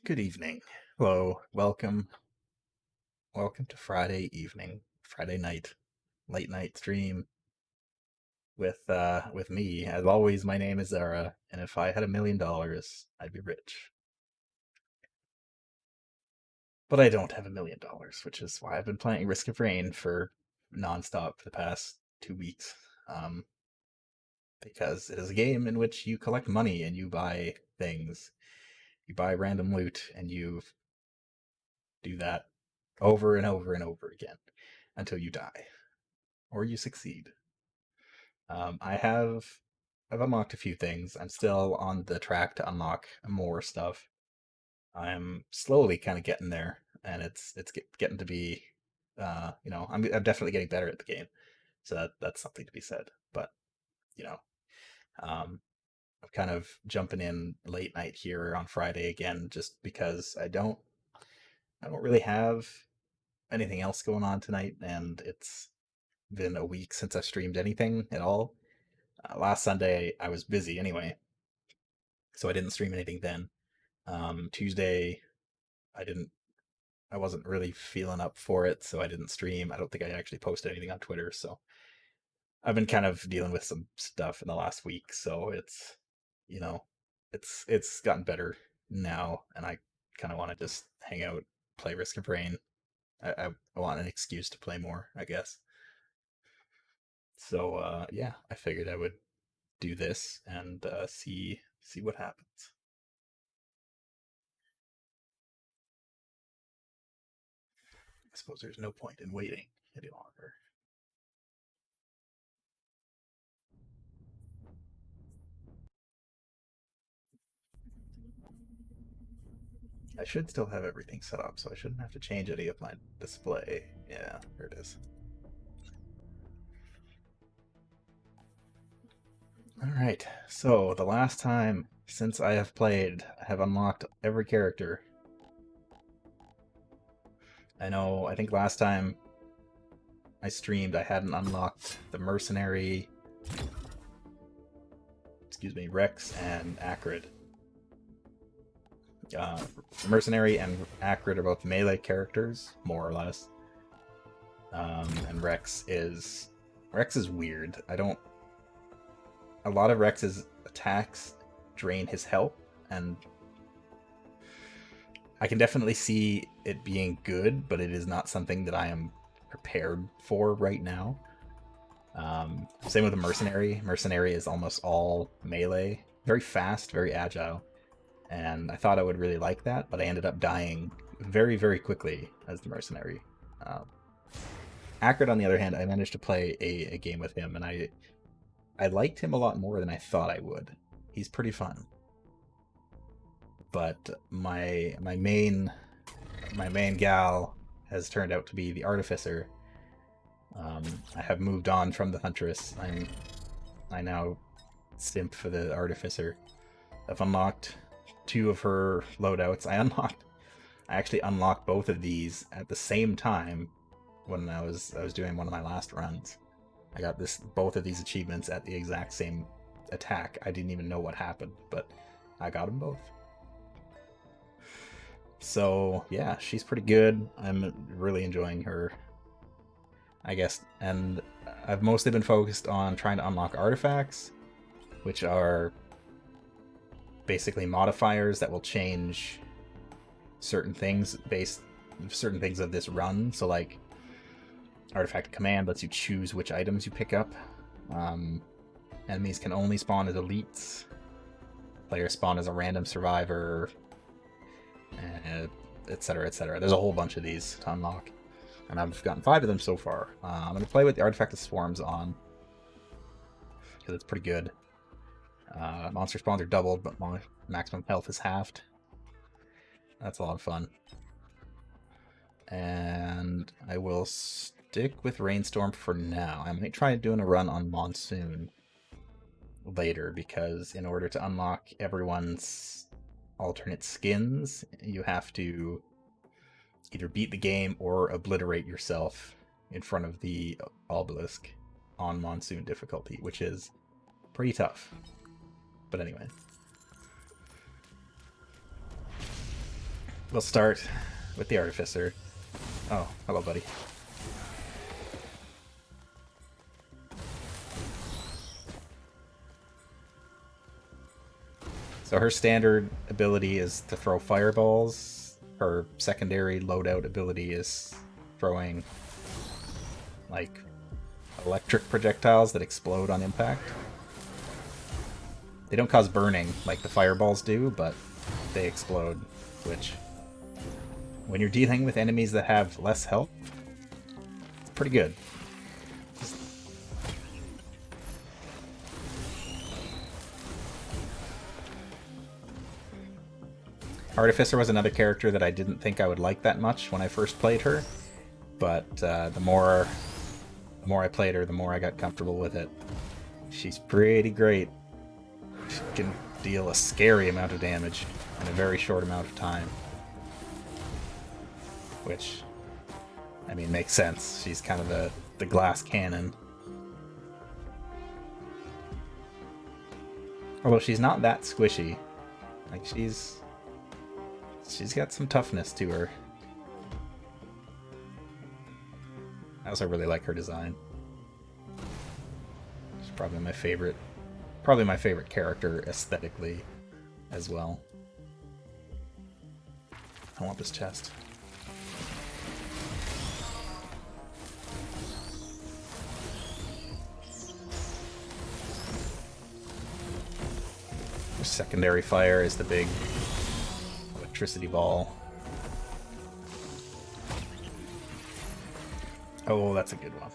Good evening. Hello. Welcome. Welcome to Friday evening, Friday night, late night stream with me. As always, my name is Zara, and if I had $1 million, I'd be rich. But I don't have $1 million, which is why I've been playing Risk of Rain for nonstop for the past 2 weeks. Because it is a game in which you collect money and you buy things. You buy random loot and you do that over and over and over again until you die or you succeed. I've unlocked a few things. I'm still on the track to unlock more stuff. I'm slowly kind of getting there, and it's getting to be, I'm definitely getting better at the game. So that's something to be said. But you know, I'm kind of jumping in late night here on Friday again, just because I don't really have anything else going on tonight, and it's been a week since I've streamed anything at all. Last Sunday I was busy anyway, so I didn't stream anything then. Tuesday I didn't. I wasn't really feeling up for it, so I didn't stream. I don't think I actually posted anything on Twitter, so I've been kind of dealing with some stuff in the last week. So it's, you know, it's gotten better now, and I kind of want to just hang out, play Risk of Rain. I want an excuse to play more, I guess. So yeah, I figured I would do this and see what happens. I suppose there's no point in waiting any longer. I should still have everything set up, so I shouldn't have to change any of my display. Yeah, there it is. Alright, so the last time since I have played, I have unlocked every character. I think last time I streamed, I hadn't unlocked the Mercenary, Rex and Acrid. Mercenary and Acrid are both melee characters, more or less. And Rex is weird. A lot of Rex's attacks drain his health, and I can definitely see it being good, but it is not something that I am prepared for right now. Same with the Mercenary. Mercenary is almost all melee, very fast, very agile, and I thought I would really like that, but I ended up dying very, very quickly as the Mercenary. Acrid, on the other hand, I managed to play a game with him, and I liked him a lot more than I thought I would. He's pretty fun. But my main gal has turned out to be the Artificer. I have moved on from the Huntress. I now simp for the Artificer. I've unlocked 2 of her loadouts. I actually unlocked both of these at the same time when I was doing one of my last runs. I got both of these achievements at the exact same attack. I didn't even know what happened, but I got them both. So yeah, she's pretty good. I'm really enjoying her, I guess. And I've mostly been focused on trying to unlock artifacts, which are basically modifiers that will change certain things of this run. So like Artifact Command lets you choose which items you pick up. Enemies can only spawn as elites. Players spawn as a random survivor, etc., etc. There's a whole bunch of these to unlock. and I've gotten 5 of them so far. I'm going to play with the Artifact of Swarms on, because it's pretty good. Monster spawns are doubled, but my maximum health is halved. That's a lot of fun. And I will stick with Rainstorm for now. I might try doing a run on Monsoon later, because in order to unlock everyone's alternate skins, you have to either beat the game or obliterate yourself in front of the obelisk on Monsoon difficulty, which is pretty tough. But anyway. We'll start with the Artificer. Oh, hello, buddy. So her standard ability is to throw fireballs. Her secondary loadout ability is throwing, like, electric projectiles that explode on impact. They don't cause burning like the fireballs do, but they explode, which, when you're dealing with enemies that have less health, it's pretty good. Artificer was another character that I didn't think I would like that much when I first played her, but the more I played her, the more I got comfortable with it. She's pretty great. She can deal a scary amount of damage in a very short amount of time. Which, I mean, makes sense. She's kind of the glass cannon. Although she's not that squishy. Like, she's got some toughness to her. I also really like her design. She's probably my favorite character aesthetically as well. I want this chest. Her secondary fire is the big electricity ball. Oh, that's a good one.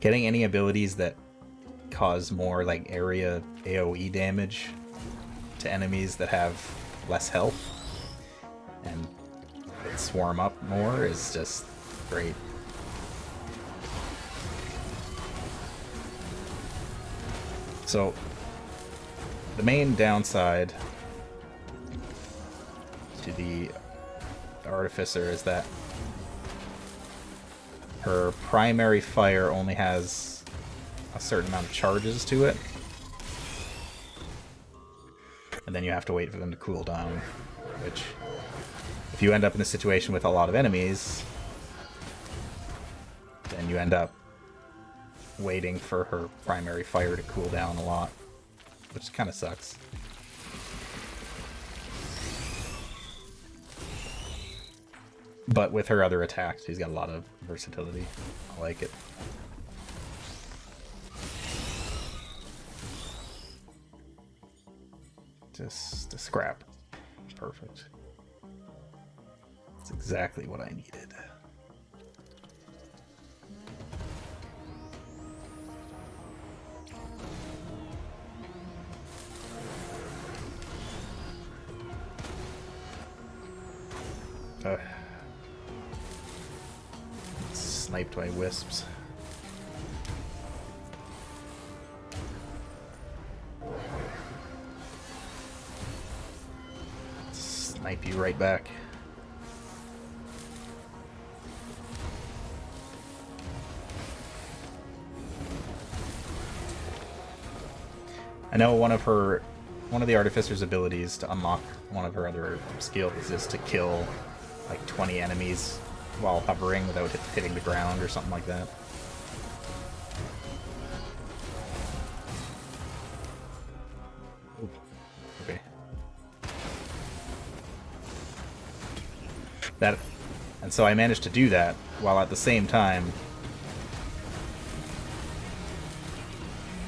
Getting any abilities that cause more like area AoE damage to enemies that have less health and that swarm up more is just great. So the main downside to the Artificer is that her primary fire only has a certain amount of charges to it, and then you have to wait for them to cool down, which, if you end up in a situation with a lot of enemies, then you end up waiting for her primary fire to cool down a lot, which kind of sucks. But with her other attacks, she's got a lot of versatility. I like it. Just a scrap. Perfect. That's exactly what I needed. Sniped by wisps. Snipe you right back. I know one of the Artificer's abilities to unlock one of her other skills is to kill like 20 enemies while hovering without hitting the ground or something like that. Ooh. Okay. And so I managed to do that while at the same time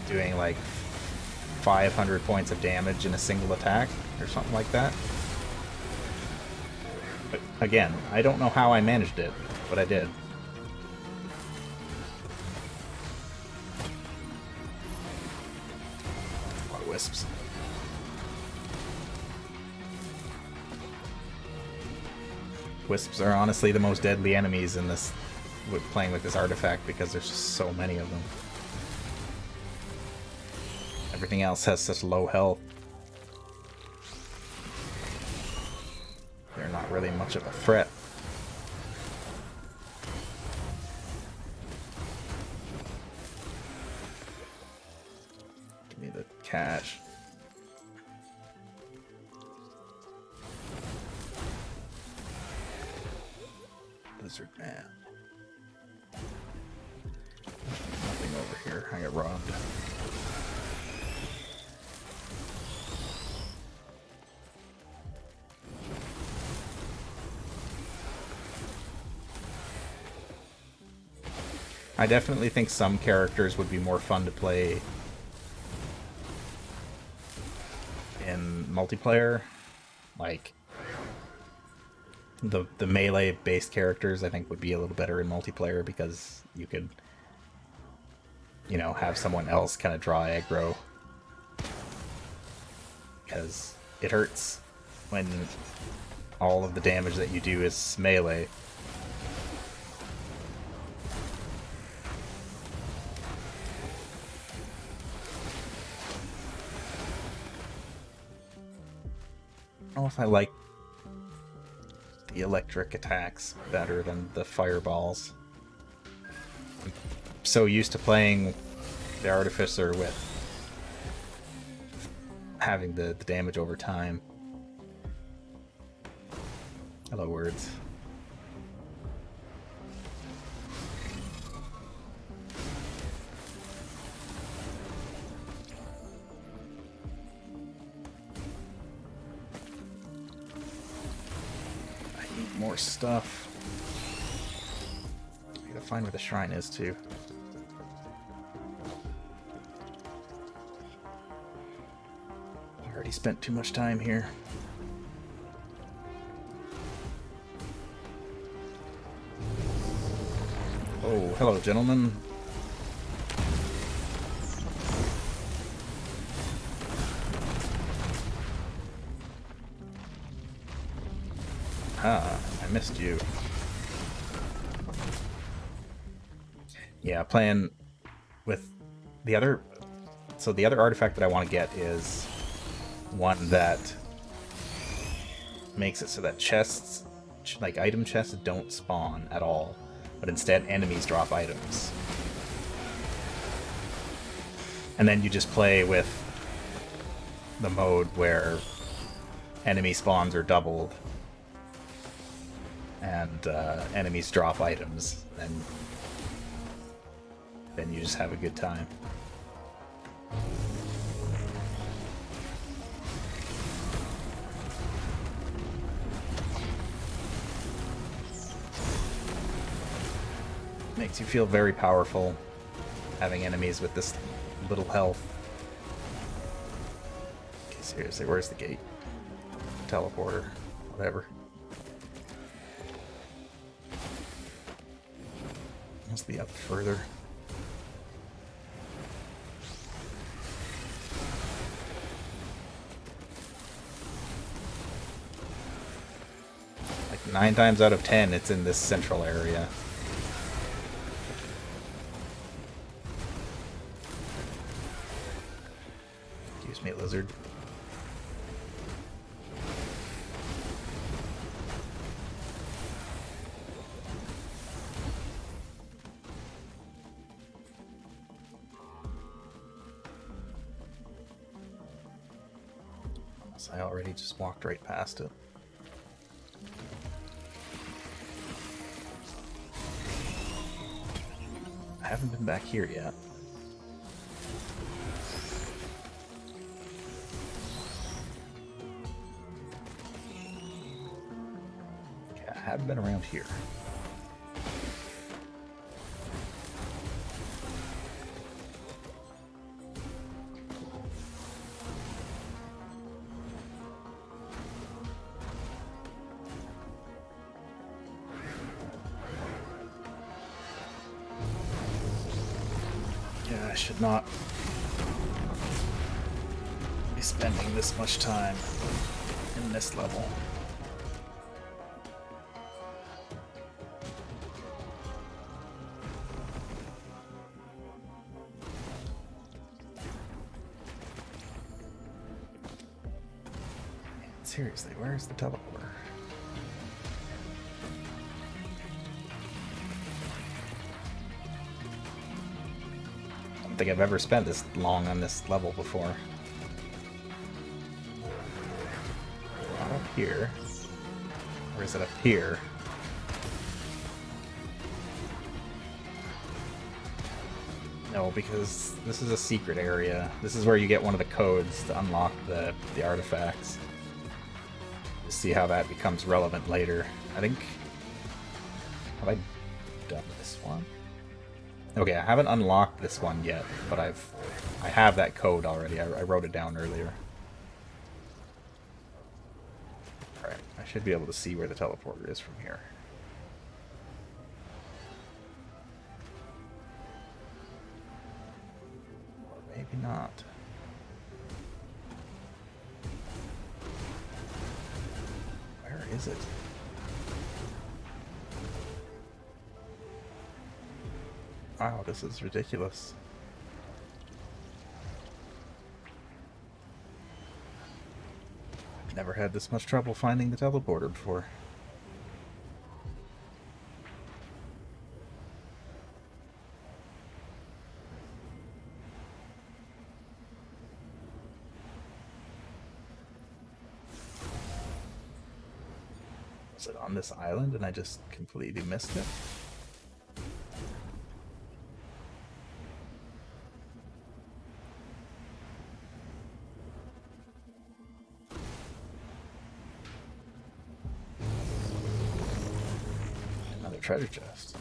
doing like 500 points of damage in a single attack or something like that. But again, I don't know how I managed it, but I did. A lot of wisps. Wisps are honestly the most deadly enemies in this, with playing with this artifact, because there's just so many of them. Everything else has such low health. They're not really much of a threat. Give me the cash. Lizard man. Nothing over here. I got robbed. I definitely think some characters would be more fun to play in multiplayer. Like the melee based characters I think would be a little better in multiplayer, because you could, you know, have someone else kind of draw aggro, because it hurts when all of the damage that you do is melee. I don't know if I like the electric attacks better than the fireballs. I'm so used to playing the Artificer with having the damage over time. Hello, words. More stuff. I gotta find where the shrine is too. Already spent too much time here. Oh, hello, gentlemen. Ah, I missed you. Yeah, playing with the other... So the other artifact that I want to get is one that makes it so that chests, like item chests, don't spawn at all, but instead enemies drop items. And then you just play with the mode where enemy spawns are doubled and enemies drop items, and then you just have a good time. Makes you feel very powerful, having enemies with this little health. Okay, seriously, where's the gate? Teleporter, whatever. Must be up further. Like 9 times out of 10, it's in this central area. Excuse me, lizard. I already just walked right past it. I haven't been back here yet. Okay, I haven't been around here. I should not be spending this much time in this level. Seriously, where's the teleporter? I don't think I've ever spent this long on this level before. Not up here. Or is it up here? No, because this is a secret area. This is where you get one of the codes to unlock the artifacts. See how that becomes relevant later. I think... Have I done this one? Okay, I haven't unlocked this one yet, but I have that code already. I wrote it down earlier. Alright, I should be able to see where the teleporter is from here. Or maybe not. Where is it? Wow, this is ridiculous. I've never had this much trouble finding the teleporter before. Was it on this island and I just completely missed it? Another treasure chest.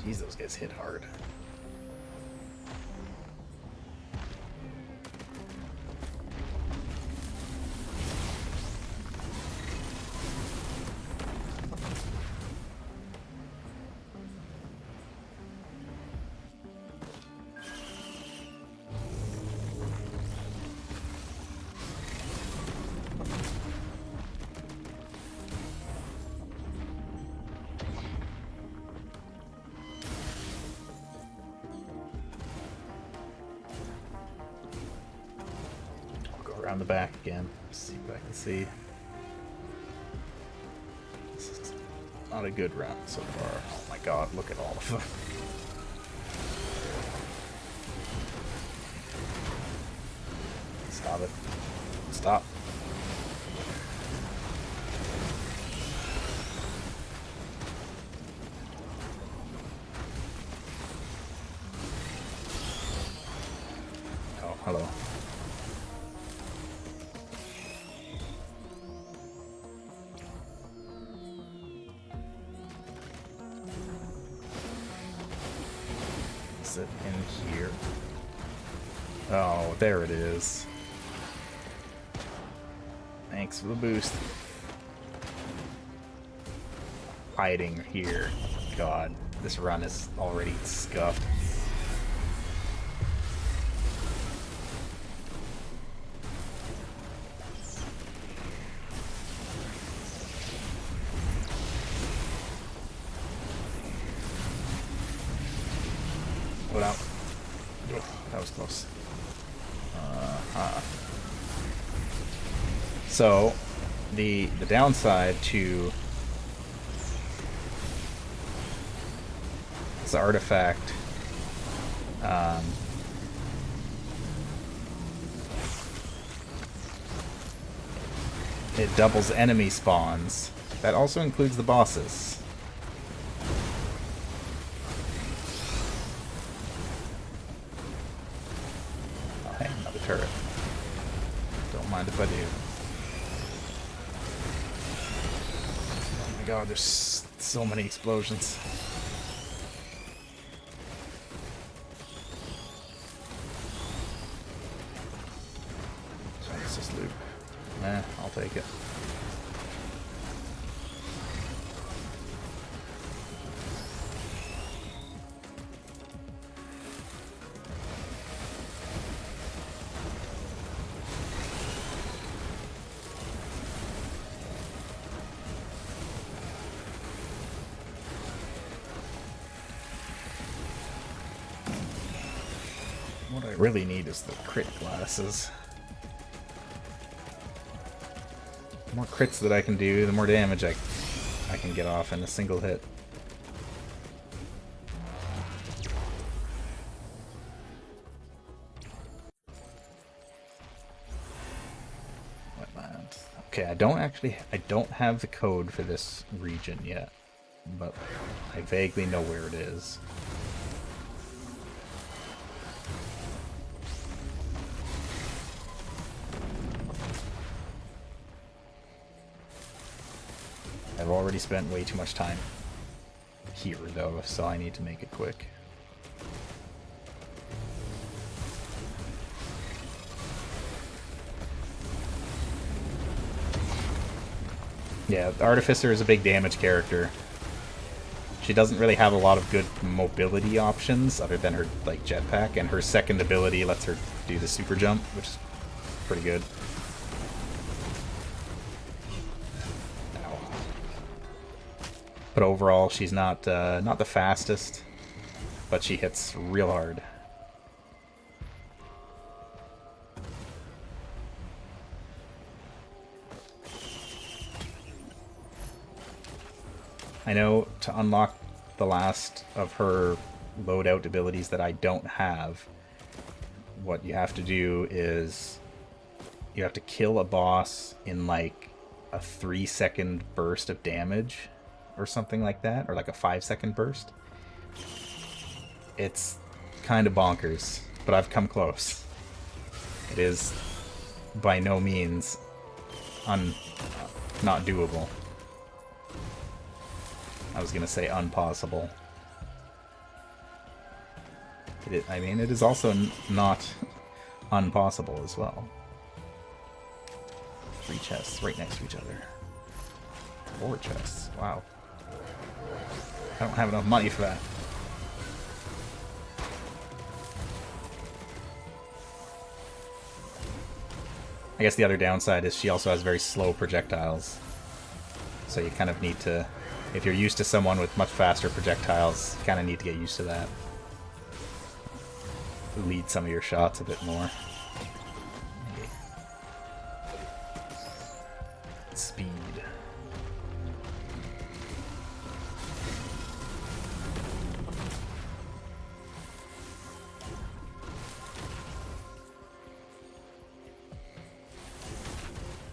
Jeez, those guys hit hard. Around the back again. See what I can see. This is not a good run so far. Oh my god, look at all of them. Stop it. Stop. Oh, hello. Is it in here? Oh, there it is. Thanks for the boost. Hiding here. God, this run is already scuffed. Out. Oh, that was close. So, the downside to this artifact, it doubles enemy spawns. That also includes the bosses. Turret. Don't mind if I do. Oh my god, there's so many explosions. So this loop. Eh, I'll take it. What I really need is the crit glasses. The more crits that I can do, the more damage I can get off in a single hit. Wetland. Okay, I don't have the code for this region yet, but I vaguely know where it is. I've already spent way too much time here, though, so I need to make it quick. Yeah, the Artificer is a big damage character. She doesn't really have a lot of good mobility options other than her like jetpack, and her second ability lets her do the super jump, which is pretty good. But overall, she's not the fastest, but she hits real hard. I know to unlock the last of her loadout abilities that I don't have, what you have to do is you have to kill a boss in like a 3-second burst of damage or something like that, or like a 5-second burst. It's kind of bonkers, but I've come close. It is by no means not doable. I was gonna say impossible. I mean, it is also not impossible as well. 3 chests right next to each other. 4 chests. Wow. I don't have enough money for that. I guess the other downside is she also has very slow projectiles. So you kind of need to, if you're used to someone with much faster projectiles, you kind of need to get used to that. Lead some of your shots a bit more. Speed.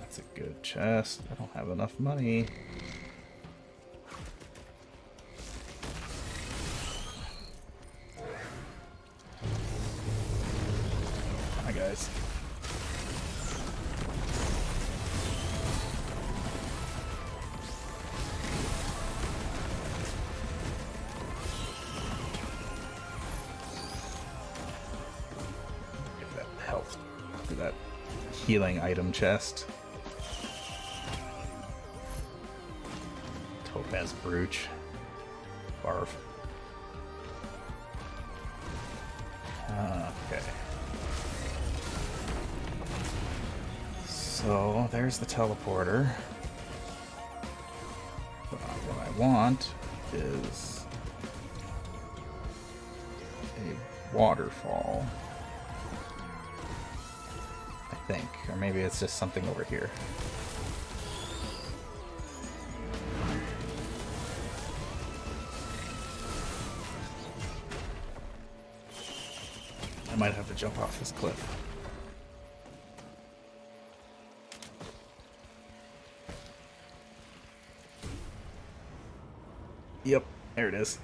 That's a good chest. I don't have enough money. Hi guys. Get that health, do that healing item chest. Topaz brooch. Barf. Okay. So there's the teleporter. But what I want is a waterfall. I think. Or maybe it's just something over here. I might have to jump off this cliff. Yep, there it is.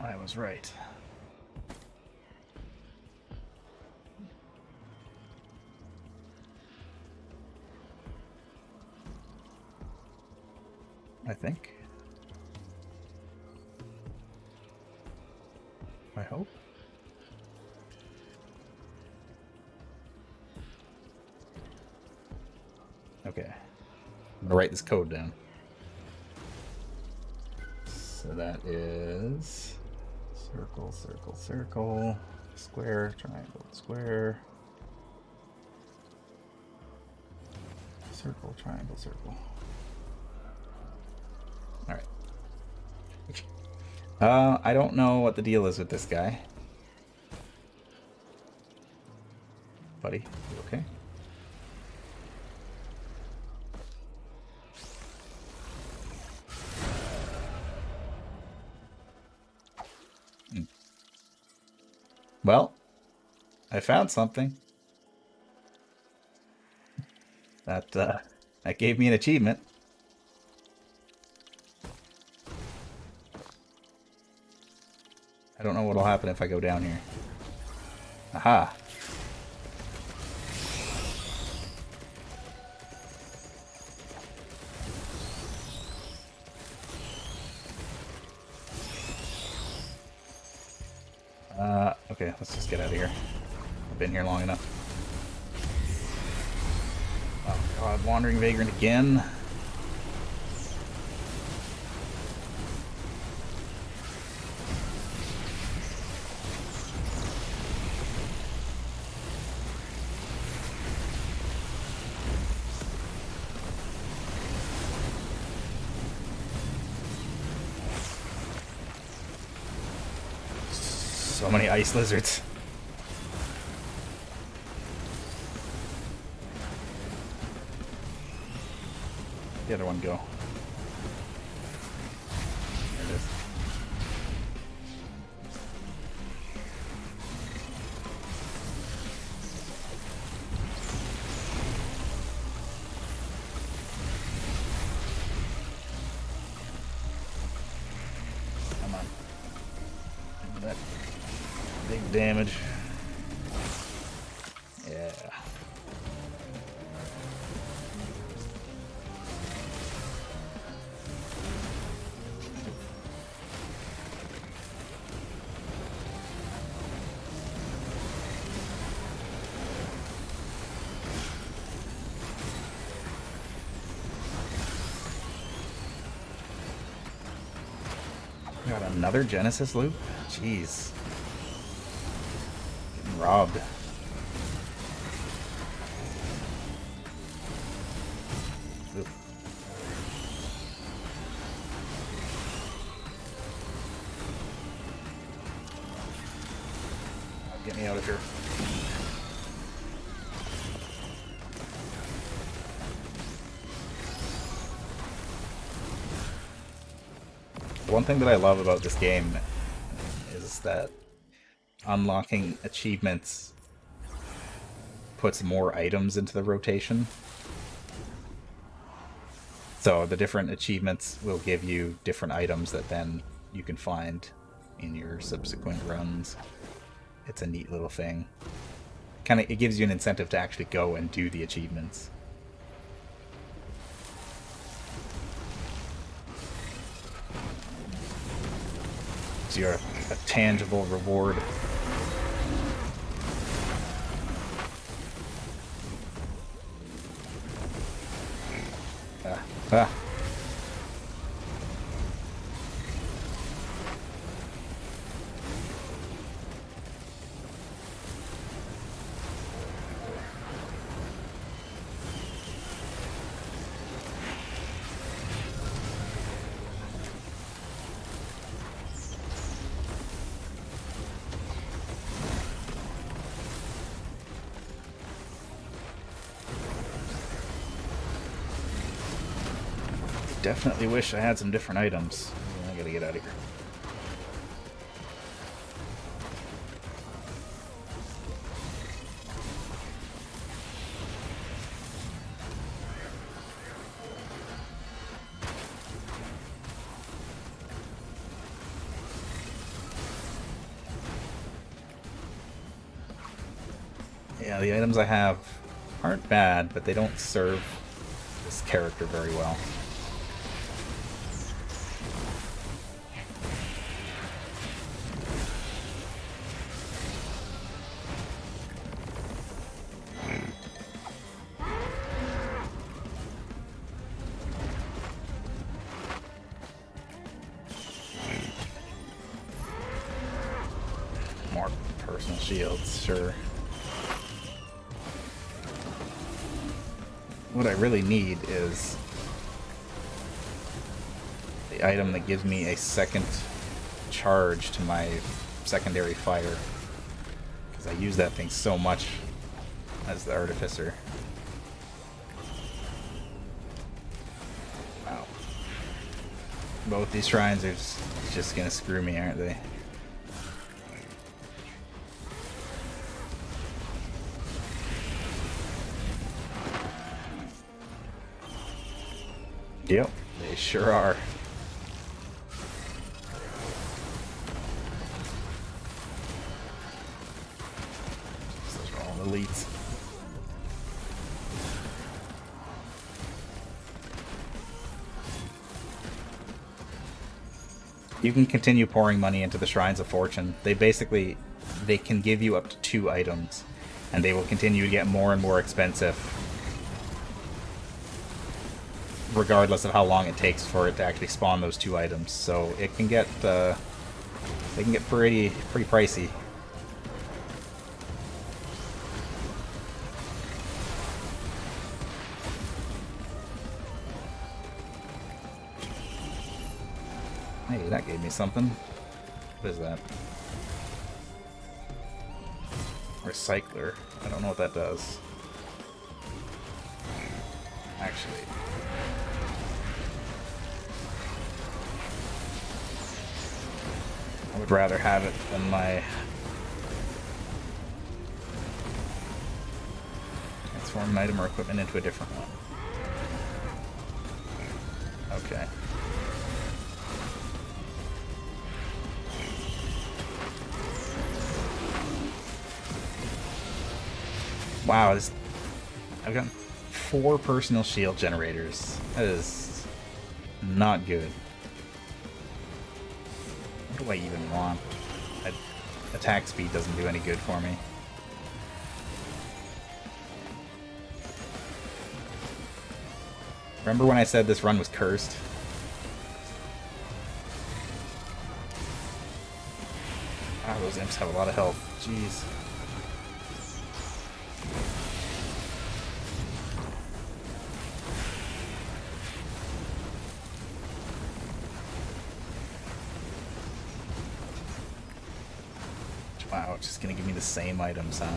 I was right. I think. I hope. Okay. I'm gonna write this code down. So that is circle, circle, circle, square, triangle, square, circle, triangle, circle. All right. I don't know what the deal is with this guy. Buddy, you okay? Well, I found something. That gave me an achievement. I don't know what'll happen if I go down here. Aha. Okay, let's just get out of here. I've been here long enough. Oh god, Wandering Vagrant again. So many ice lizards. The other one go. There it is. Come on. That big damage. Yeah. Got another Genesis loop? Jeez. Getting robbed. Oof. Get me out of here. One thing that I love about this game is that unlocking achievements puts more items into the rotation. So the different achievements will give you different items that then you can find in your subsequent runs. It's a neat little thing. It gives you an incentive to actually go and do the achievements. So you're a tangible reward. Ah. Definitely wish I had some different items. I gotta get out of here. Yeah, the items I have aren't bad, but they don't serve this character very well. More personal shields, sure. What I really need is the item that gives me a second charge to my secondary fire. Because I use that thing so much as the Artificer. Wow. Both these shrines are just gonna screw me, aren't they? Yep, they sure are. Those are all elites. You can continue pouring money into the Shrines of Fortune. They can give you up to 2 items, and they will continue to get more and more expensive regardless of how long it takes for it to actually spawn those 2 items. So it can get they can get pretty pricey. Hey, that gave me something. What is that? Recycler. I don't know what that does. Actually. I would rather have it than my... transform an item or equipment into a different one. Okay. Wow, I've got 4 personal shield generators. That is not good. What do I even want? Attack speed doesn't do any good for me. Remember when I said this run was cursed? Ah, those imps have a lot of health. Jeez. Wow, it's just gonna give me the same items, huh?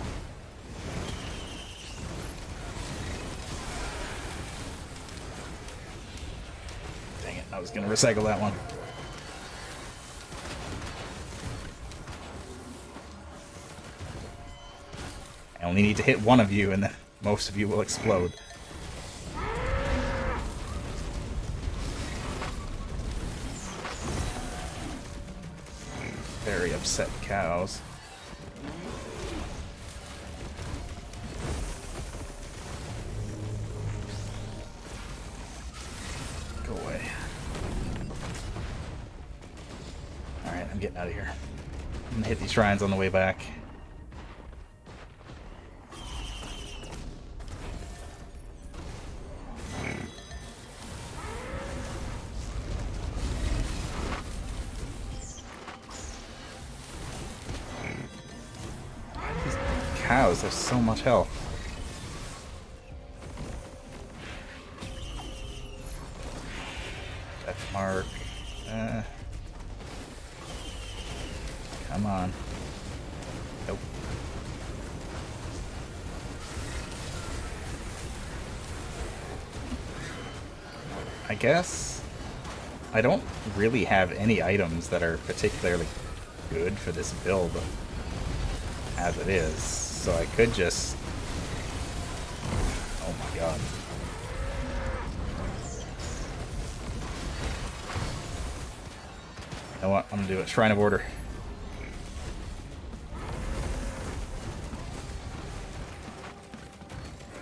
Dang it, I was gonna recycle that one. I only need to hit one of you and then most of you will explode. Very upset cows. Go away. Alright, I'm getting out of here. I'm gonna hit these shrines on the way back. Cows have so much health. Death mark. Come on. Nope. I guess I don't really have any items that are particularly good for this build as it is. So I could just... oh my god. You know what? I'm gonna do it. Shrine of Order.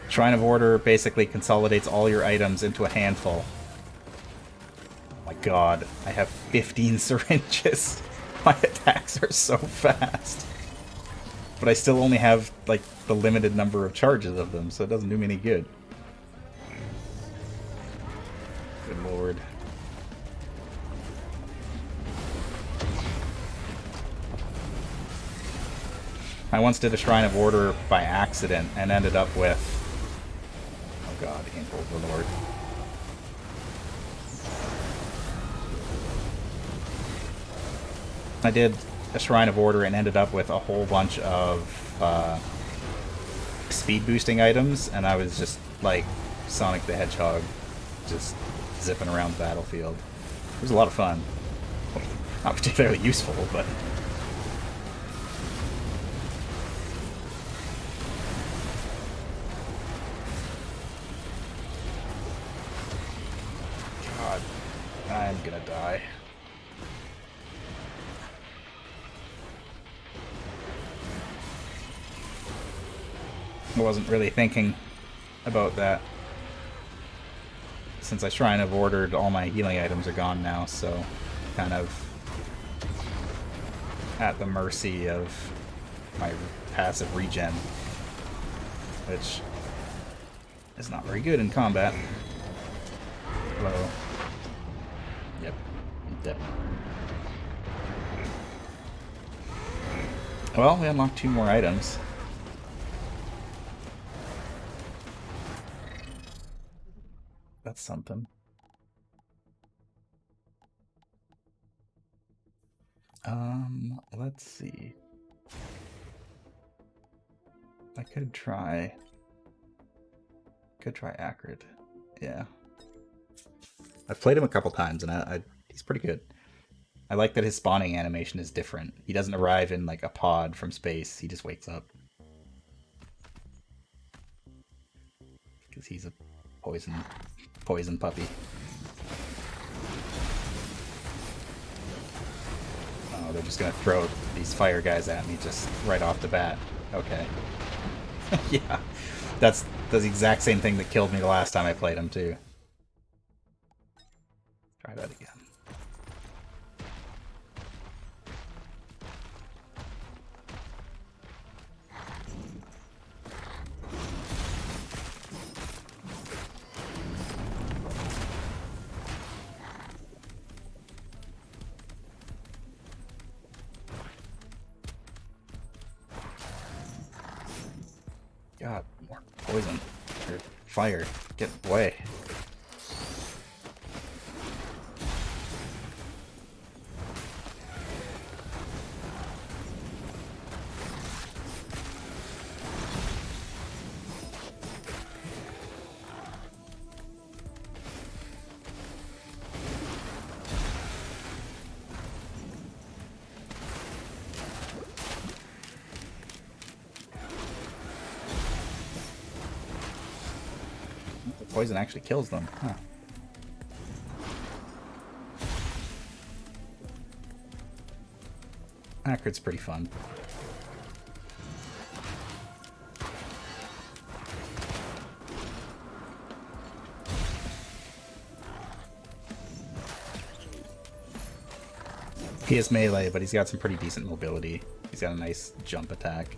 Shrine of Order basically consolidates all your items into a handful. Oh my god. I have 15 syringes. My attacks are so fast. But I still only have, like, the limited number of charges of them, so it doesn't do me any good. Good lord. I once did a Shrine of Order by accident and ended up with... Oh god, Ink Overlord. I did a Shrine of Order and ended up with a whole bunch of speed boosting items, and I was just like Sonic the Hedgehog, just zipping around the battlefield. It was a lot of fun. Not particularly useful, but... God, I'm gonna die. I wasn't really thinking about that. Since I Shrine of Ordered, all my healing items are gone now, so kind of at the mercy of my passive regen, which is not very good in combat. Hello. Yep. Yep. Well, we unlocked 2 more items. That's something. Let's see. I could try Acrid. Yeah. I've played him a couple times, and he's pretty good. I like that his spawning animation is different. He doesn't arrive in like a pod from space. He just wakes up. Because he's a poison puppy. Oh, they're just gonna throw these fire guys at me just right off the bat. Okay. Yeah. That's the exact same thing that killed me the last time I played him, too. Try that again. God, more poison. Or fire. Get away. Poison actually kills them. Huh. Acrid's pretty fun. He is melee, but he's got some pretty decent mobility. He's got a nice jump attack.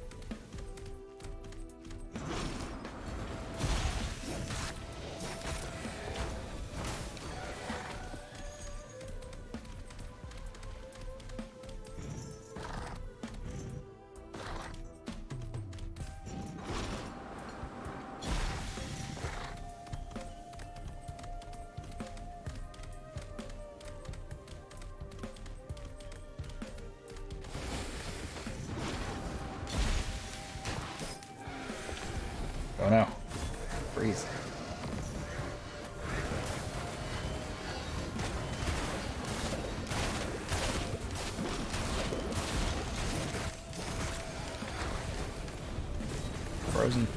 Oh no. Freeze. Frozen.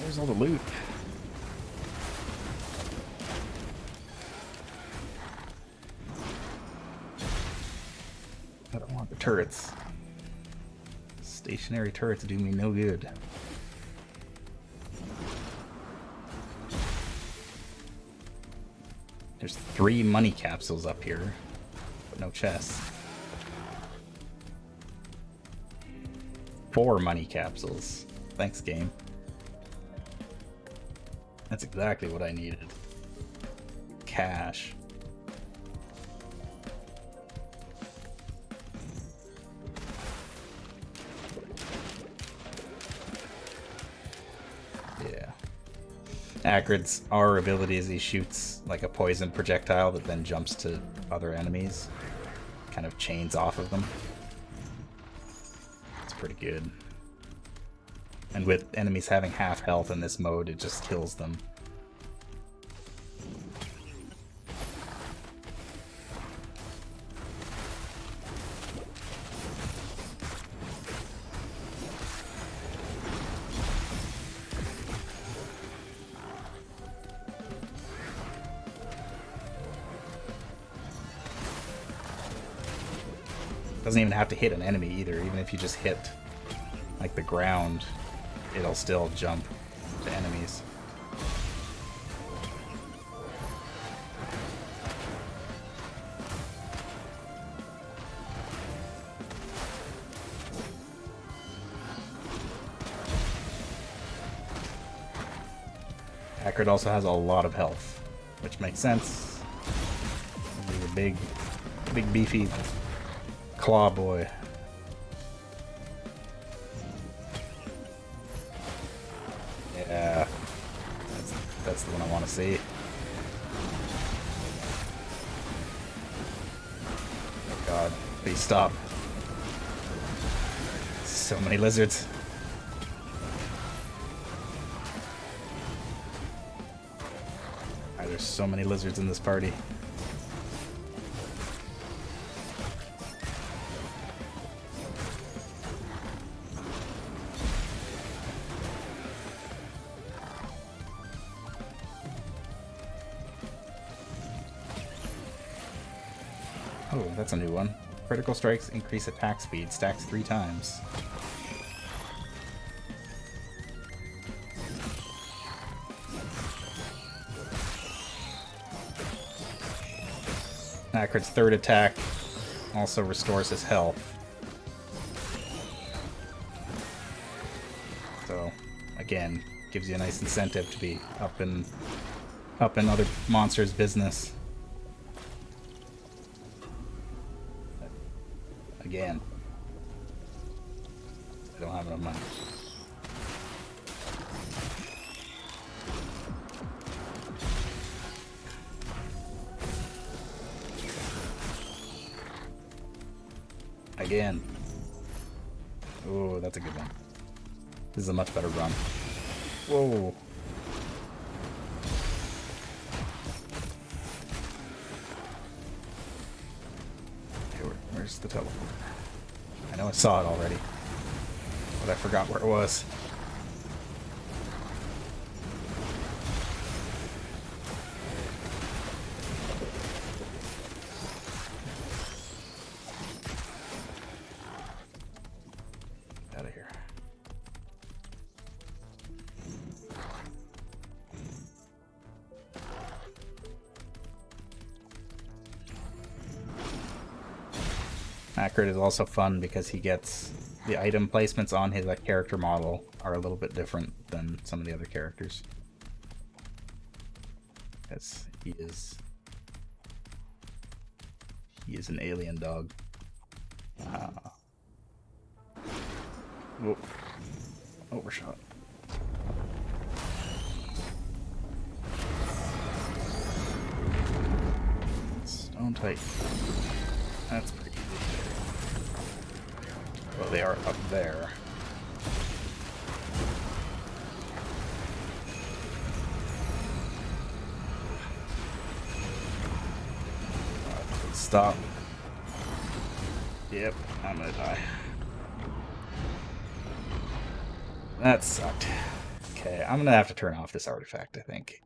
Where's all the loot? I don't want the turrets. Stationary turrets do me no good. There's 3 money capsules up here, but no chests. 4 money capsules. Thanks, game. That's exactly what I needed. Cash. Yeah. Acrid's our ability is he shoots like a poison projectile that then jumps to other enemies. Kind of chains off of them. It's pretty good. And with enemies having half health in this mode, it just kills them. Doesn't even have to hit an enemy either. Even if you just hit like the ground, it'll still jump to enemies. Acrid also has a lot of health, which makes sense. He's a big beefy claw boy. Yeah, that's the one I want to see. Oh god, please stop. So many lizards. There's so many lizards in this party. Oh, that's a new one. Critical strikes increase attack speed, stacks 3 times. Acrid's third attack also restores his health. So, again, gives you a nice incentive to be up in other monsters' business. Again, I don't have enough money. Again. Oh, that's a good one. This is a much better run. Whoa. Okay, where's the teleport? I know I saw it already, but I forgot where it was. Out of here. Acrid is also fun because he gets the item placements on his character model are a little bit different than some of the other characters. Because he is an alien dog. Oh, overshot. Stone tight. That's pretty easy. Well, they are up there. Please stop. Yep, I'm gonna die. That sucked. Okay, I'm gonna have to turn off this artifact, I think.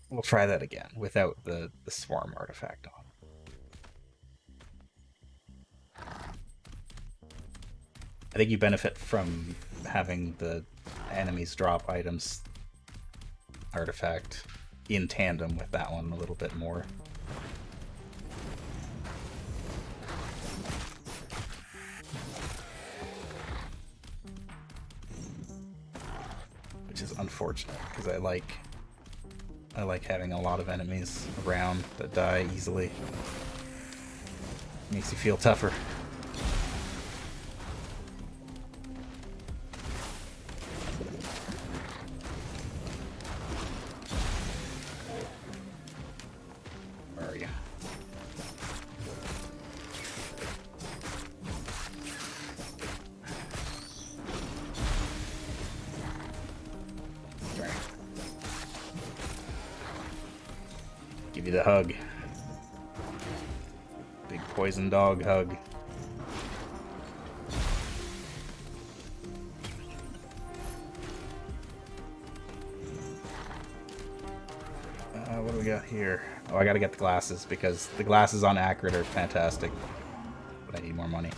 We'll try that again without the swarm artifact on. I think you benefit from having the enemies drop items artifact in tandem with that one a little bit more. unfortunate because I like having a lot of enemies around that die easily. Makes you feel tougher. Where are you? Right. Give you the hug. Big poison dog hug. What do we got here? Oh, I gotta get the glasses because the glasses on Acrid are fantastic. But I need more money.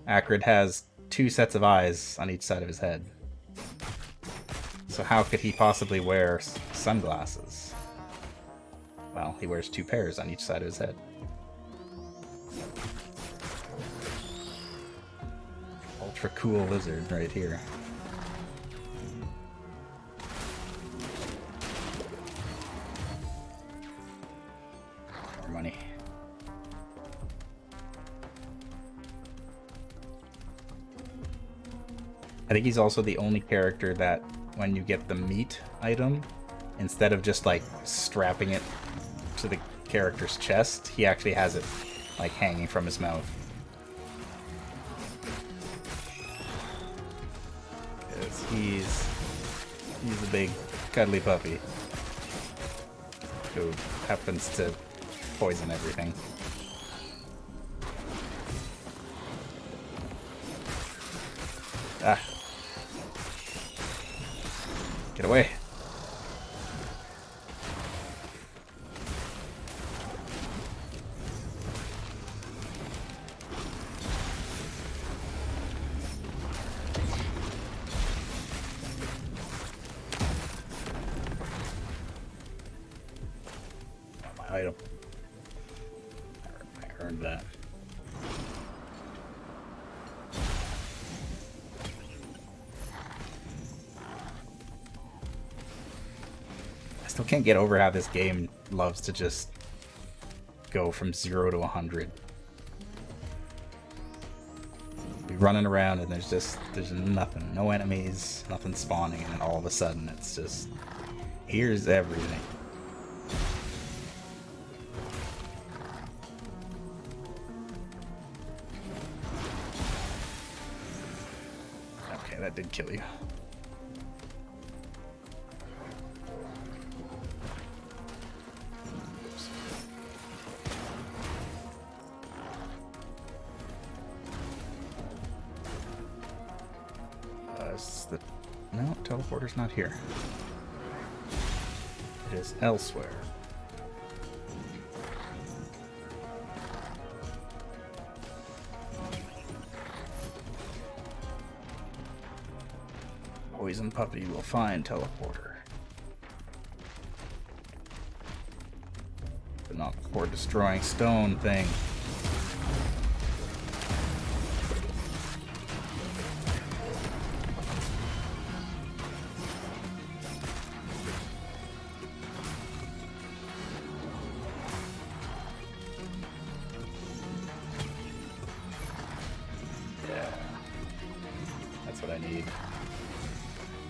Acrid has 2 sets of eyes on each side of his head. So how could he possibly wear sunglasses? Well, he wears 2 pairs on each side of his head. Ultra cool lizard right here. More money. I think he's also the only character that when you get the meat item, instead of just like strapping it to the character's chest, he actually has it like hanging from his mouth. Because he's a big cuddly puppy who happens to poison everything. Ah. Get away. My item. I earned that. I still can't get over how this game loves to just go from 0 to 100. Be running around and there's nothing, no enemies, nothing spawning, and then all of a sudden it's just, here's everything. Okay, that did kill you. No, teleporter's not here. It is elsewhere. Poison puppy will find teleporter. But not before destroying stone thing.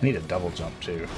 I need a double jump too.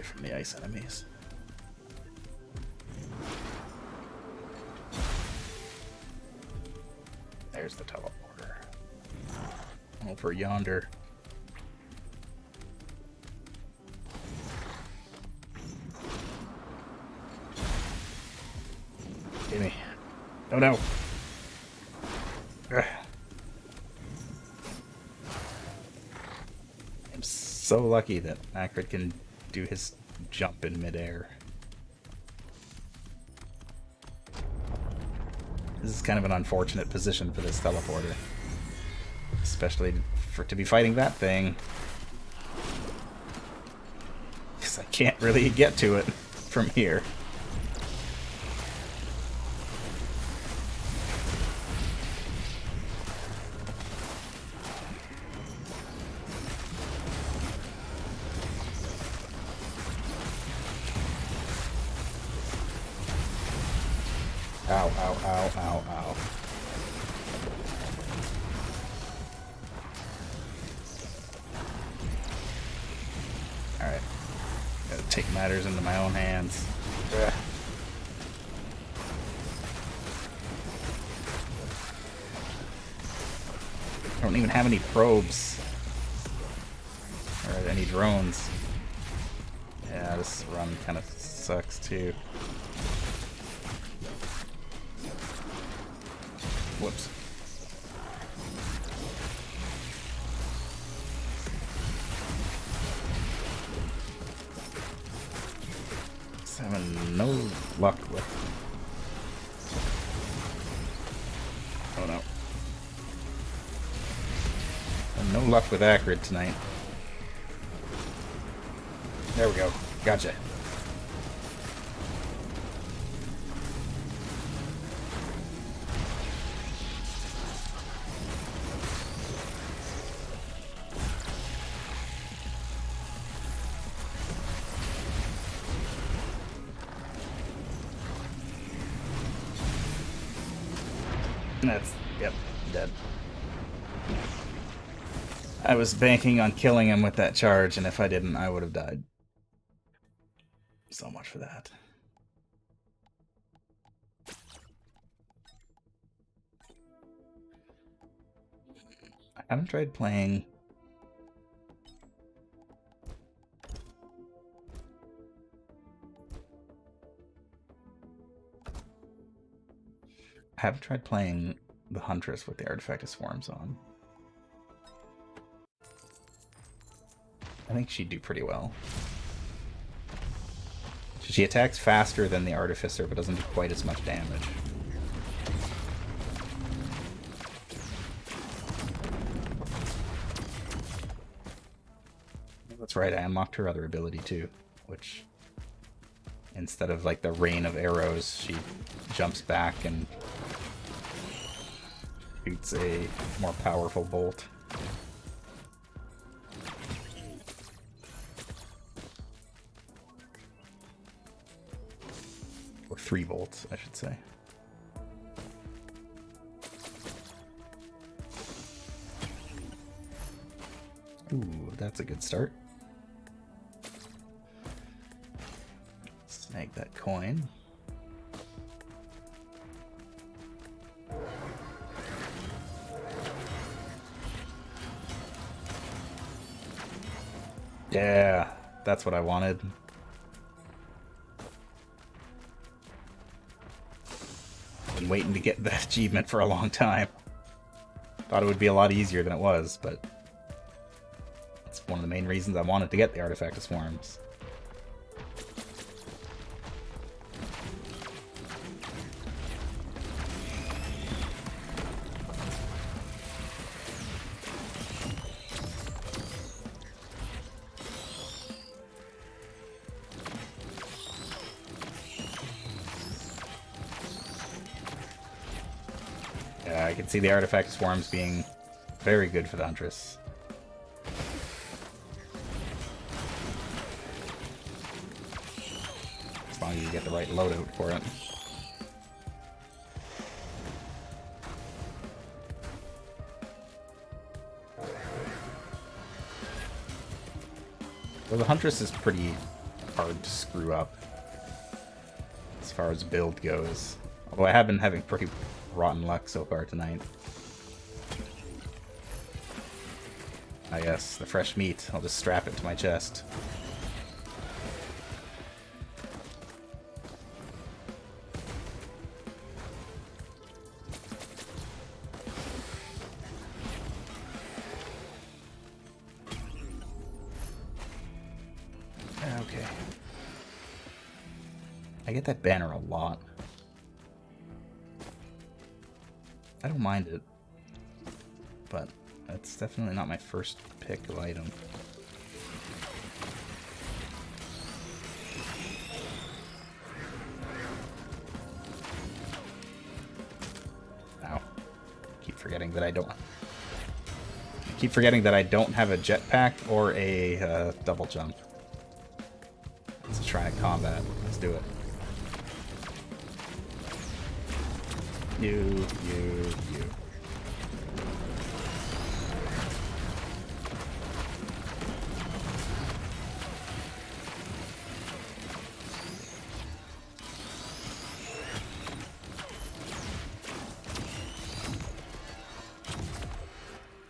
From the ice enemies. There's the teleporter. Over yonder. Oh no! Ugh. I'm so lucky that Acrid can do his jump in midair. This is kind of an unfortunate position for this teleporter. Especially to be fighting that thing. Because I can't really get to it from here. Ow, ow, ow, ow, ow. Alright. Gotta take matters into my own hands. Ugh. I don't even have any probes. Or any drones. Yeah, this run kind of sucks too. Whoops. Just having no luck with... Oh no. No luck with Acrid tonight. There we go. Gotcha. Yep, dead. I was banking on killing him with that charge, and if I didn't, I would have died. So much for that. I haven't tried playing... I haven't tried playing the Huntress with the Artifactus Swarms on. I think she'd do pretty well. She attacks faster than the Artificer, but doesn't do quite as much damage. That's right, I unlocked her other ability too, which instead of like the rain of arrows, she jumps back and shoots a more powerful bolt. Or 3 bolts, I should say. Ooh, that's a good start. Snag that coin. Yeah, that's what I wanted. Been waiting to get that achievement for a long time. Thought it would be a lot easier than it was, but it's one of the main reasons I wanted to get the Artifactus Swarms. Yeah, I can see the Artifact Swarms being very good for the Huntress. As long as you get the right loadout for it. Well, the Huntress is pretty hard to screw up as far as build goes. Although I have been having pretty rotten luck so far tonight. Ah yes, the fresh meat. I'll just strap it to my chest. I get that banner a lot. I don't mind it, but that's definitely not my first pick of item. Ow. Keep forgetting that I don't have a jetpack or a double jump. Let's try combat. Let's do it. You.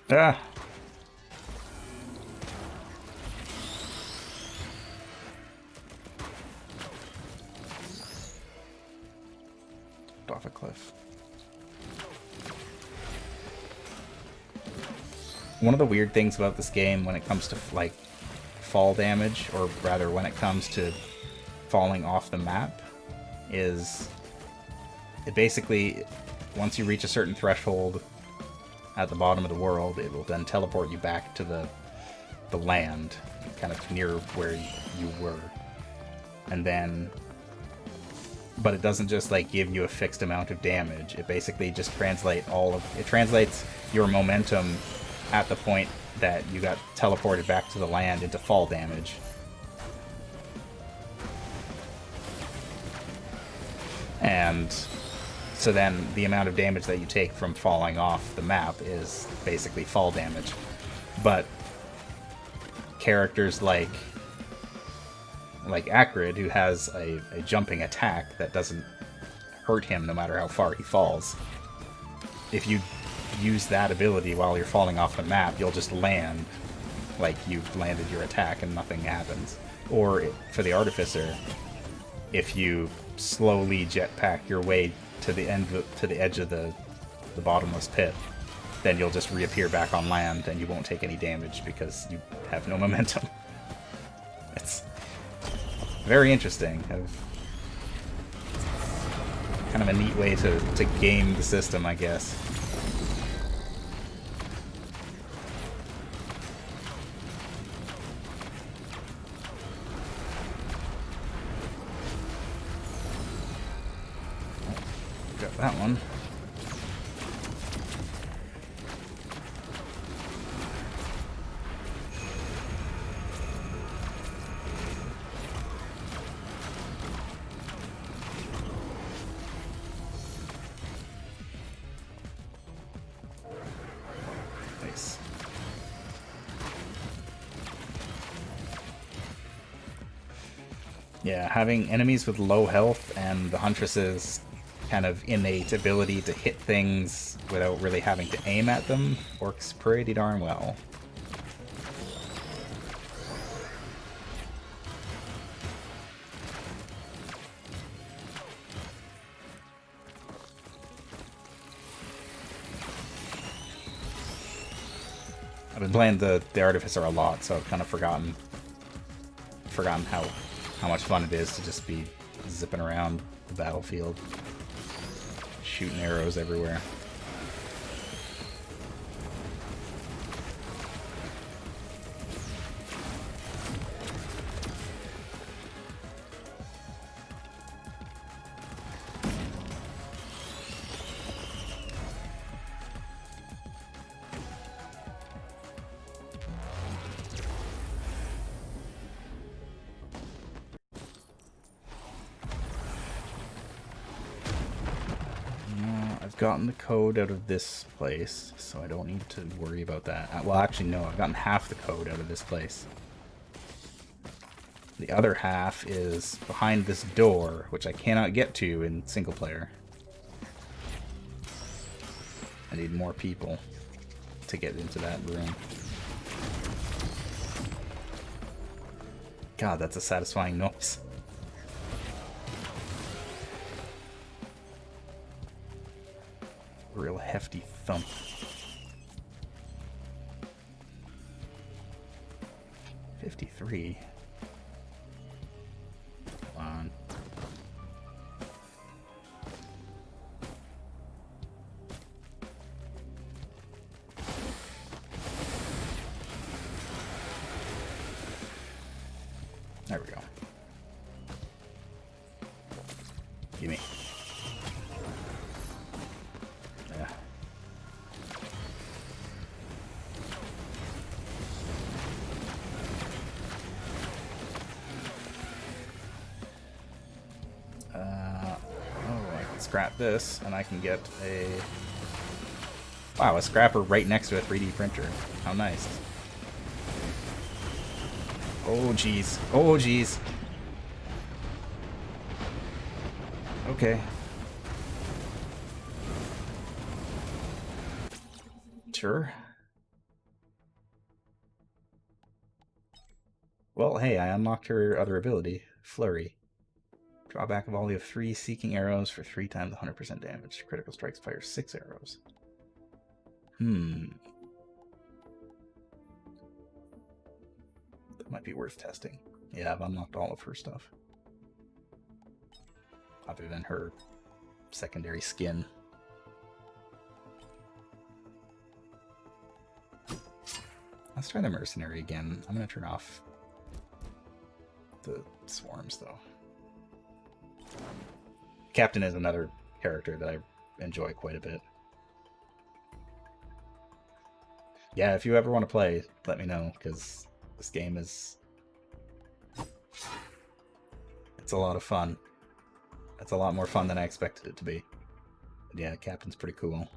Ah! Off a cliff. One of the weird things about this game when it comes to, like, fall damage, or rather when it comes to falling off the map, is it basically, once you reach a certain threshold at the bottom of the world, it will then teleport you back to the land, kind of near where you were. And then, but it doesn't just like give you a fixed amount of damage. It basically just translates your momentum at the point that you got teleported back to the land into fall damage. And so then the amount of damage that you take from falling off the map is basically fall damage. But characters like Acrid, who has a jumping attack that doesn't hurt him no matter how far he falls, if you use that ability while you're falling off the map, you'll just land like you've landed your attack and nothing happens. Or for the Artificer, if you slowly jetpack your way to the edge of the bottomless pit, then you'll just reappear back on land and you won't take any damage because you have no momentum. It's very interesting. Kind of a neat way to game the system, I guess. Got that one. Nice. Yeah, having enemies with low health and the Huntress's kind of innate ability to hit things without really having to aim at them works pretty darn well. I've been playing the Artificer a lot, so I've kind of forgotten how much fun it is to just be zipping around the battlefield, shooting arrows everywhere. I've gotten the code out of this place, so I don't need to worry about that. Well, actually, no, I've gotten half the code out of this place. The other half is behind this door, which I cannot get to in single player. I need more people to get into that room. God, that's a satisfying noise. Real hefty thump. $53. Come on. There we go. Gimme. Yeah. Oh, I can scrap this, and I can get a... Wow, a scrapper right next to a 3D printer. How nice. Oh, jeez. Oh, jeez. Okay. Sure. Well, hey, I unlocked her other ability, Flurry. Drawback of volley of 3 seeking arrows for 3 times 100% damage. Critical strikes fire 6 arrows. That might be worth testing. Yeah, I've unlocked all of her stuff. Other than her secondary skin. Let's try the mercenary again. I'm gonna turn off the swarms though. Captain is another character that I enjoy quite a bit. Yeah, if you ever want to play, let me know, because this game is... It's a lot of fun. It's a lot more fun than I expected it to be. But yeah, Captain's pretty cool.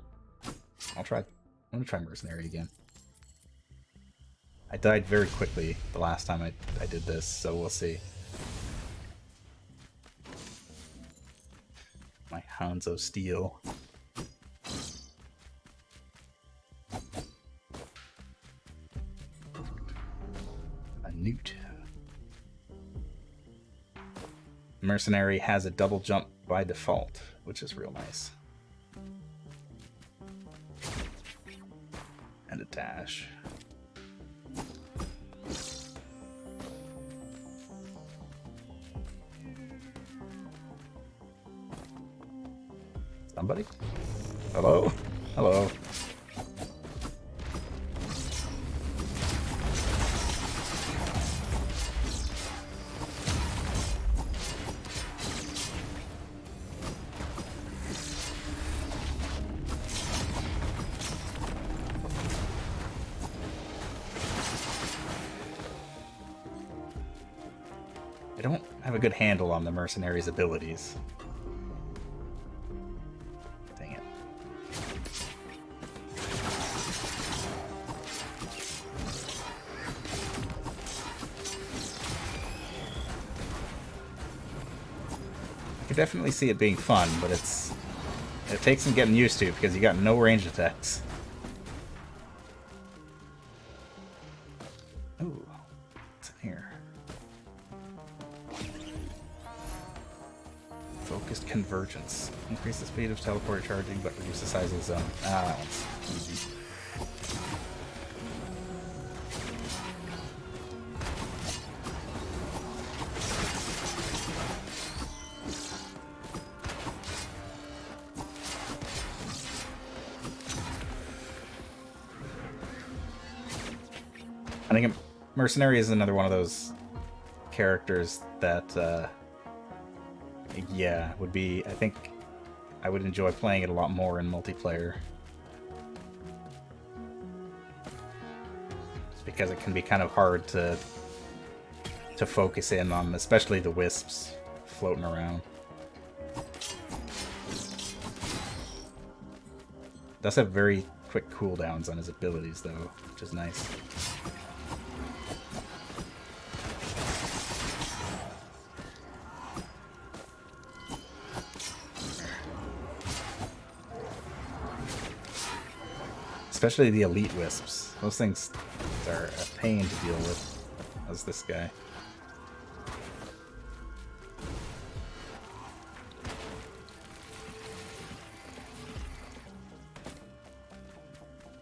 I'm gonna try Mercenary again. I died very quickly the last time I did this, so we'll see. My Hounds of Steel. A newt. Mercenary has a double jump by default, which is real nice. And a dash. Somebody? Hello? Hello. I don't have a good handle on the mercenary's abilities. Dang it. I can definitely see it being fun, but it takes some getting used to because you got no range attacks. Ooh, what's in here? Focused convergence. Increase the speed of teleport charging, but reduce the size of the zone. Ah, that one's easy. I think Mercenary is another one of those characters that, yeah, would be... I think I would enjoy playing it a lot more in multiplayer. Just because it can be kind of hard to focus in on, especially the wisps floating around. Does have very quick cooldowns on his abilities, though, which is nice. Especially the elite wisps. Those things are a pain to deal with, as this guy.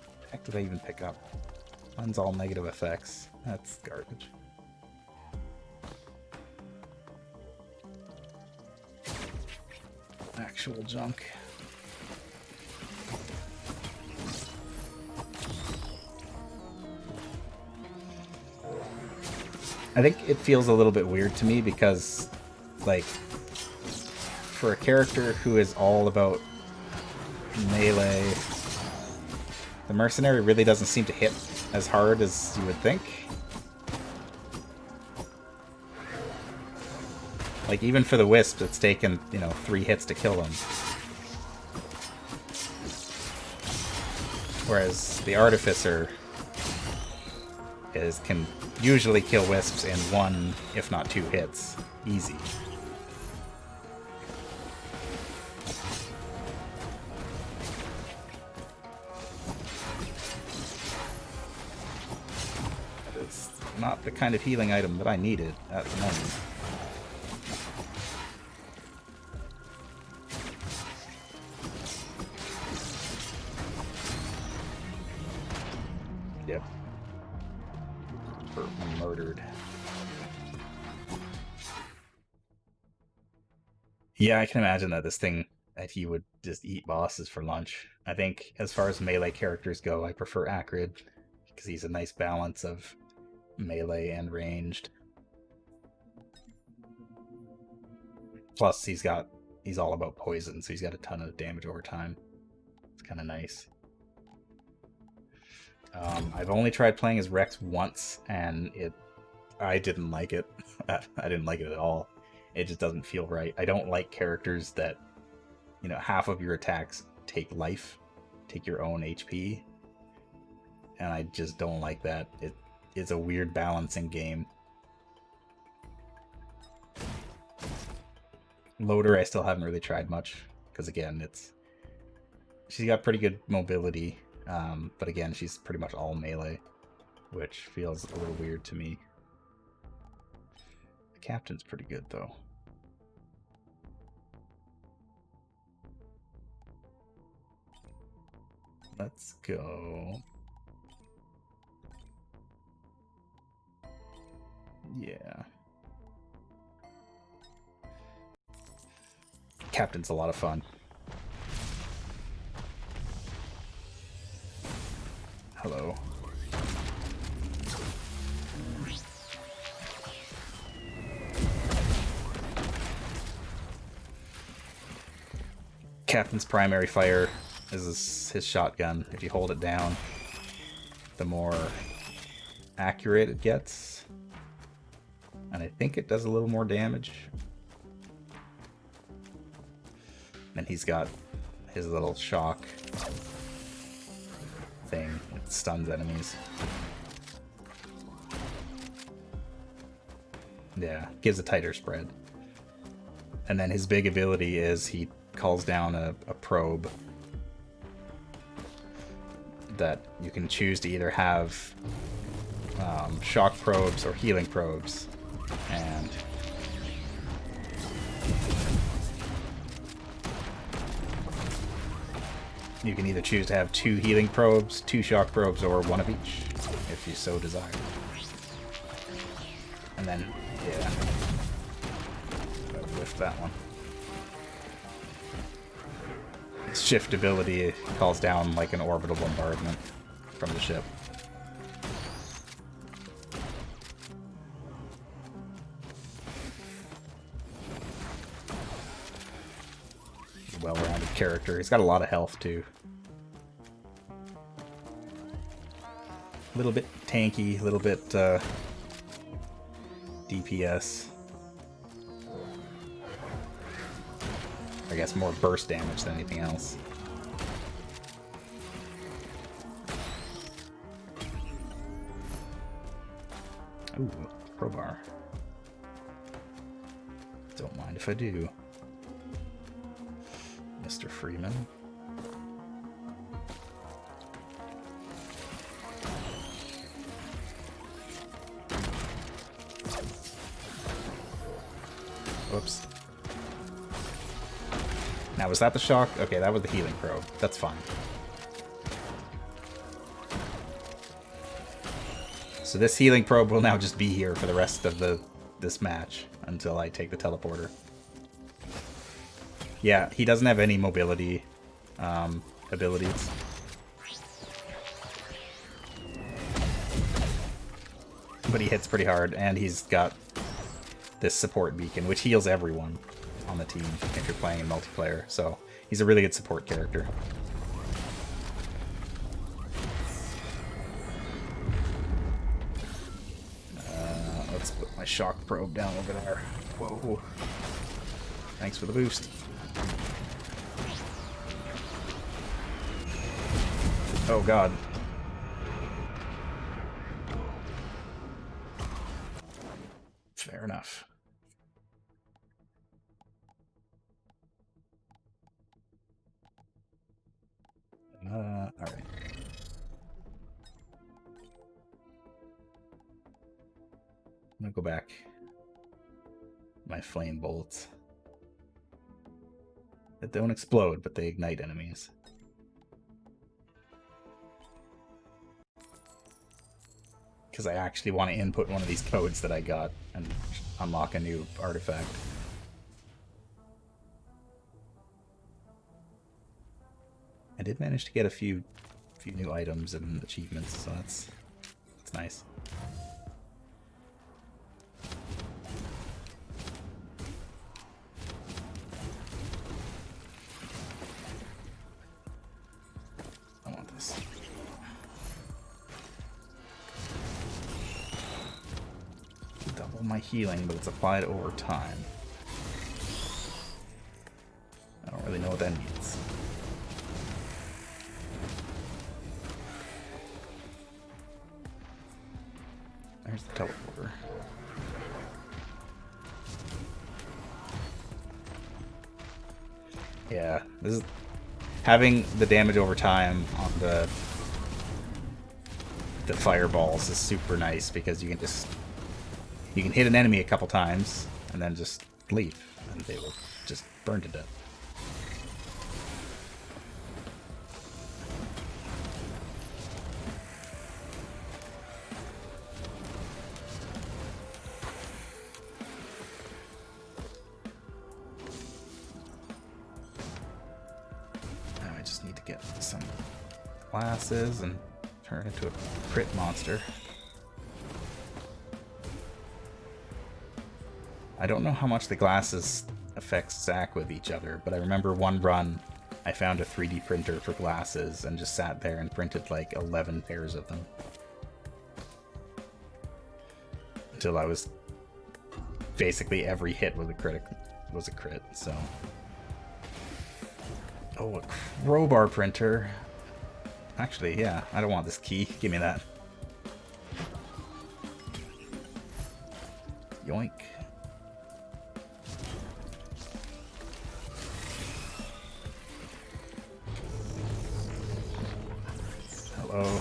What the heck did I even pick up? Mine's all negative effects. That's garbage. Actual junk. I think it feels a little bit weird to me because, like, for a character who is all about melee, the mercenary really doesn't seem to hit as hard as you would think. Like, even for the Wisp, it's taken, 3 hits to kill him. Whereas the Artificer can usually kill Wisps in 1, if not 2 hits. Easy. It's not the kind of healing item that I needed at the moment. Yep. Murdered. Yeah, I can imagine that he would just eat bosses for lunch. I think as far as melee characters go, I prefer Acrid because he's a nice balance of melee and ranged. Plus, he's all about poison, so he's got a ton of damage over time. It's kind of nice. I've only tried playing as Rex once, and I didn't like it. I didn't like it at all. It just doesn't feel right. I don't like characters that, half of your attacks take life, take your own HP, and I just don't like that. It's a weird balancing game. Loader, I still haven't really tried much, because again, she's got pretty good mobility. But again, she's pretty much all melee, which feels a little weird to me. The captain's pretty good, though. Let's go. Yeah. Captain's a lot of fun. Hello. Captain's primary fire is his shotgun. If you hold it down, the more accurate it gets. And I think it does a little more damage. And he's got his little shock thing. It stuns enemies. Yeah, gives a tighter spread. And then his big ability is he calls down a probe that you can choose to either have shock probes or healing probes. And you can either choose to have 2 healing probes, 2 shock probes, or 1 of each, if you so desire. And then, yeah, lift that one. Its shift ability calls down like an orbital bombardment from the ship. Well-rounded character. He's got a lot of health too. A little bit tanky, a little bit DPS. I guess more burst damage than anything else. Ooh, crowbar. Don't mind if I do. Mr. Freeman. Whoops. Now, was that the shock? Okay, that was the healing probe. That's fine. So this healing probe will now just be here for the rest of this match until I take the teleporter. Yeah, he doesn't have any mobility abilities. but he hits pretty hard, and he's got this support beacon, which heals everyone on the team if you're playing in multiplayer. So he's a really good support character. Let's put my shock probe down over there. Whoa. Thanks for the boost. Oh god. Fair enough. Alright. I'm gonna go back. My flame bolts. That don't explode, but they ignite enemies. Because I actually want to input one of these codes that I got and unlock a new artifact. I did manage to get a few new items and achievements, so that's nice. I want this. Double my healing, but it's applied over time. I don't really know what that means. There's the teleporter. Yeah, this is having the damage over time on the fireballs is super nice because you can hit an enemy a couple times and then just leave and they will just burn to death. Glasses and turn into a crit monster. I don't know how much the glasses affect Zack with each other, but I remember one run I found a 3D printer for glasses and just sat there and printed like 11 pairs of them. Until I was basically every hit was a crit, so. Oh, a crowbar printer. Actually, yeah, I don't want this key. Give me that. Yoink. Hello.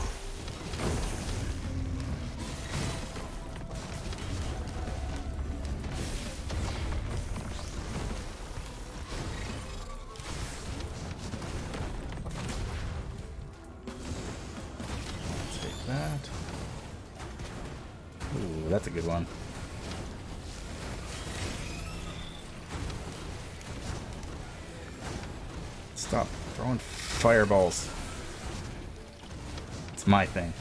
That. Ooh, that's a good one. Stop throwing fireballs. It's my thing.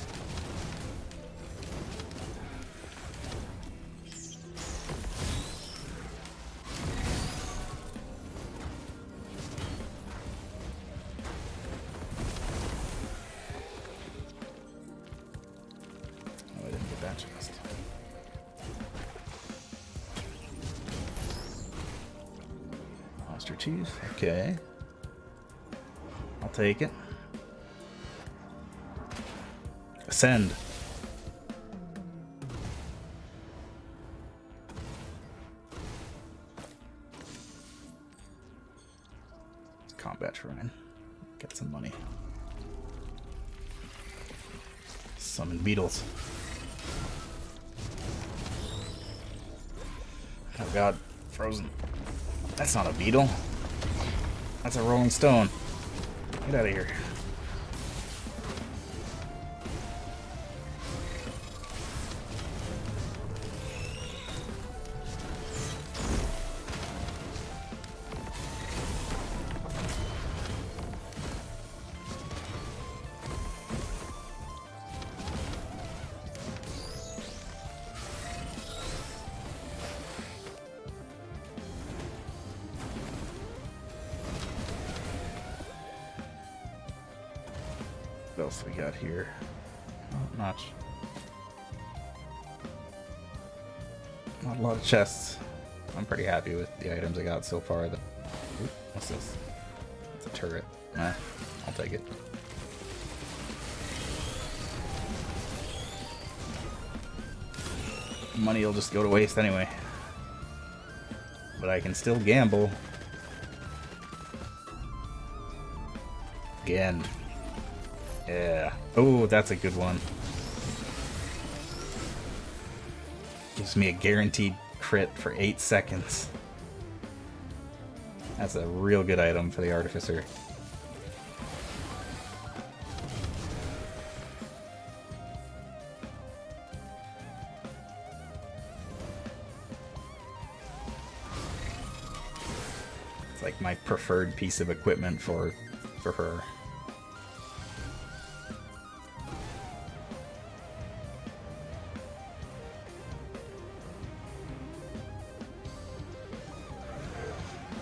Monster cheese, okay. I'll take it. Ascend. Combat shrine. Get some money. Summon beetles. Oh god, frozen. That's not a beetle. That's a rolling stone. Get out of here. else we got here? Not much. Not a lot of chests. I'm pretty happy with the items I got so far. Oop, what's this? It's a turret. Nah, I'll take it. Money will just go to waste anyway. But I can still gamble. Again. Yeah. Oh, that's a good one. Gives me a guaranteed crit for 8 seconds. That's a real good item for the Artificer. It's like my preferred piece of equipment for her.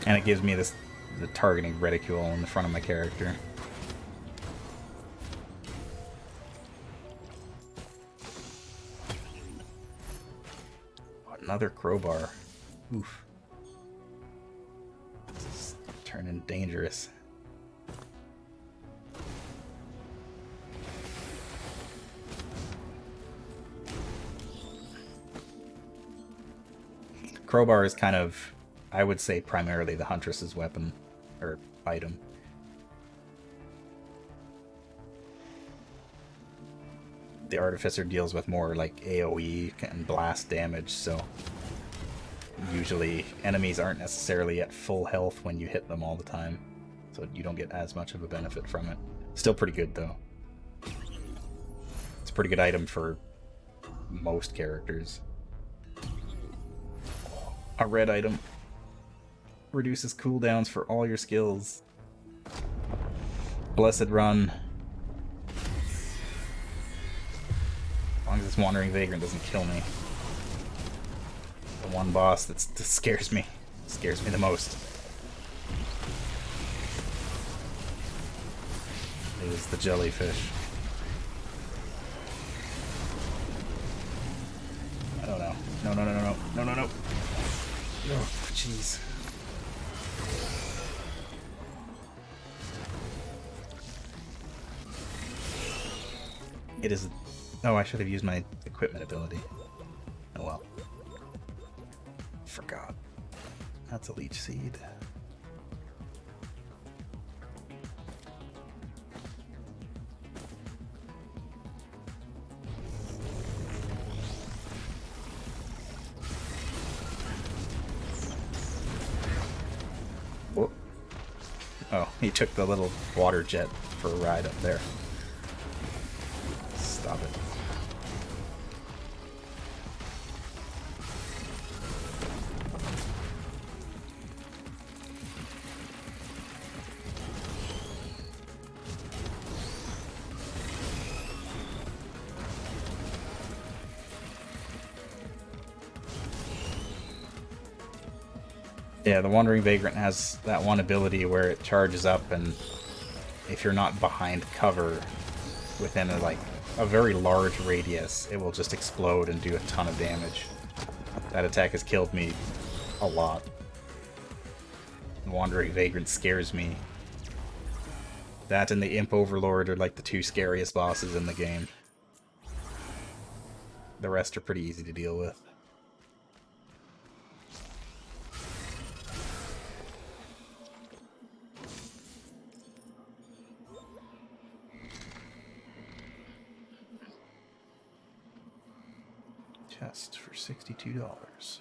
And it gives me the targeting reticule in the front of my character. Another crowbar. Oof. This is turning dangerous. Crowbar is kind of, I would say, primarily the Huntress's weapon, or item. The Artificer deals with more like AoE and blast damage, so usually enemies aren't necessarily at full health when you hit them all the time, so you don't get as much of a benefit from it. Still pretty good though. It's a pretty good item for most characters. A red item. Reduces cooldowns for all your skills. Blessed Run. As long as this Wandering Vagrant doesn't kill me. The one boss that scares me. Scares me the most. Is the jellyfish. I don't know. No, no, no, no, no. No, no, no. Oh, jeez. It is... Oh, I should have used my equipment ability. Oh well. Forgot. That's a leech seed. Whoop. Oh, he took the little water jet for a ride up there. Stop it. Yeah, the Wandering Vagrant has that one ability where it charges up, and if you're not behind cover within a very large radius, it will just explode and do a ton of damage. That attack has killed me a lot. The Wandering Vagrant scares me. That and the Imp Overlord are like the two scariest bosses in the game. The rest are pretty easy to deal with. Chest for $62.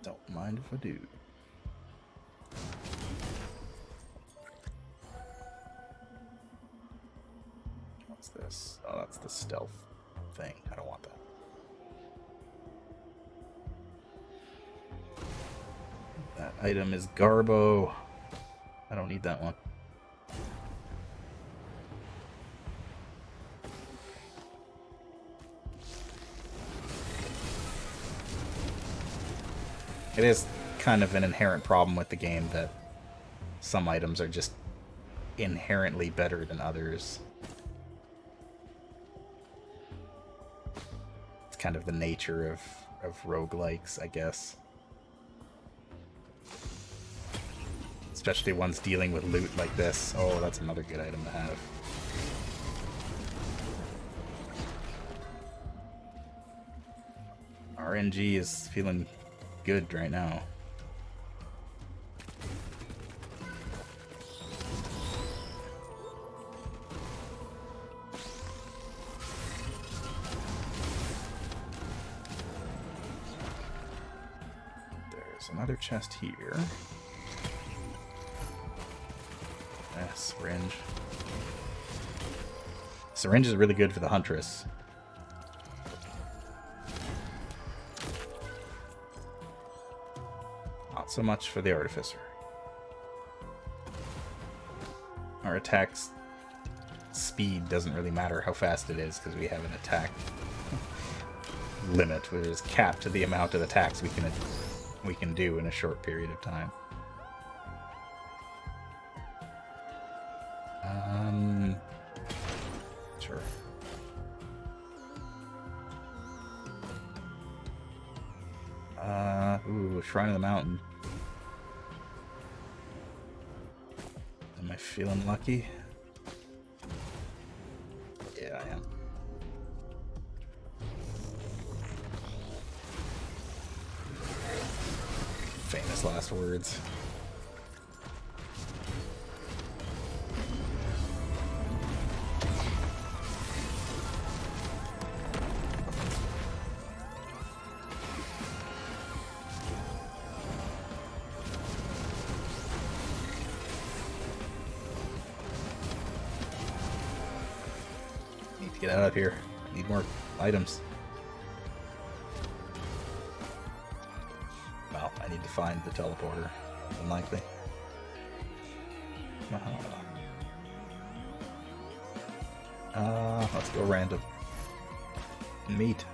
Don't mind if I do. What's this? Oh, that's the stealth thing. I don't want that. That item is Garbo. I don't need that one. It is kind of an inherent problem with the game that some items are just inherently better than others. It's kind of the nature of roguelikes, I guess. Especially ones dealing with loot like this. Oh, that's another good item to have. RNG is feeling good right now. There's another chest here. Syringe. Syringe is really good for the Huntress. Not so much for the Artificer. Our attack's speed doesn't really matter how fast it is because we have an attack limit, which is capped to the amount of attacks we can do in a short period of time. Sure. Ooh, Shrine of the Mountain. Am I feeling lucky? Yeah, I am. Famous last words. Get out of here. I need more items. Well, I need to find the teleporter. Unlikely. Let's go random. Meat.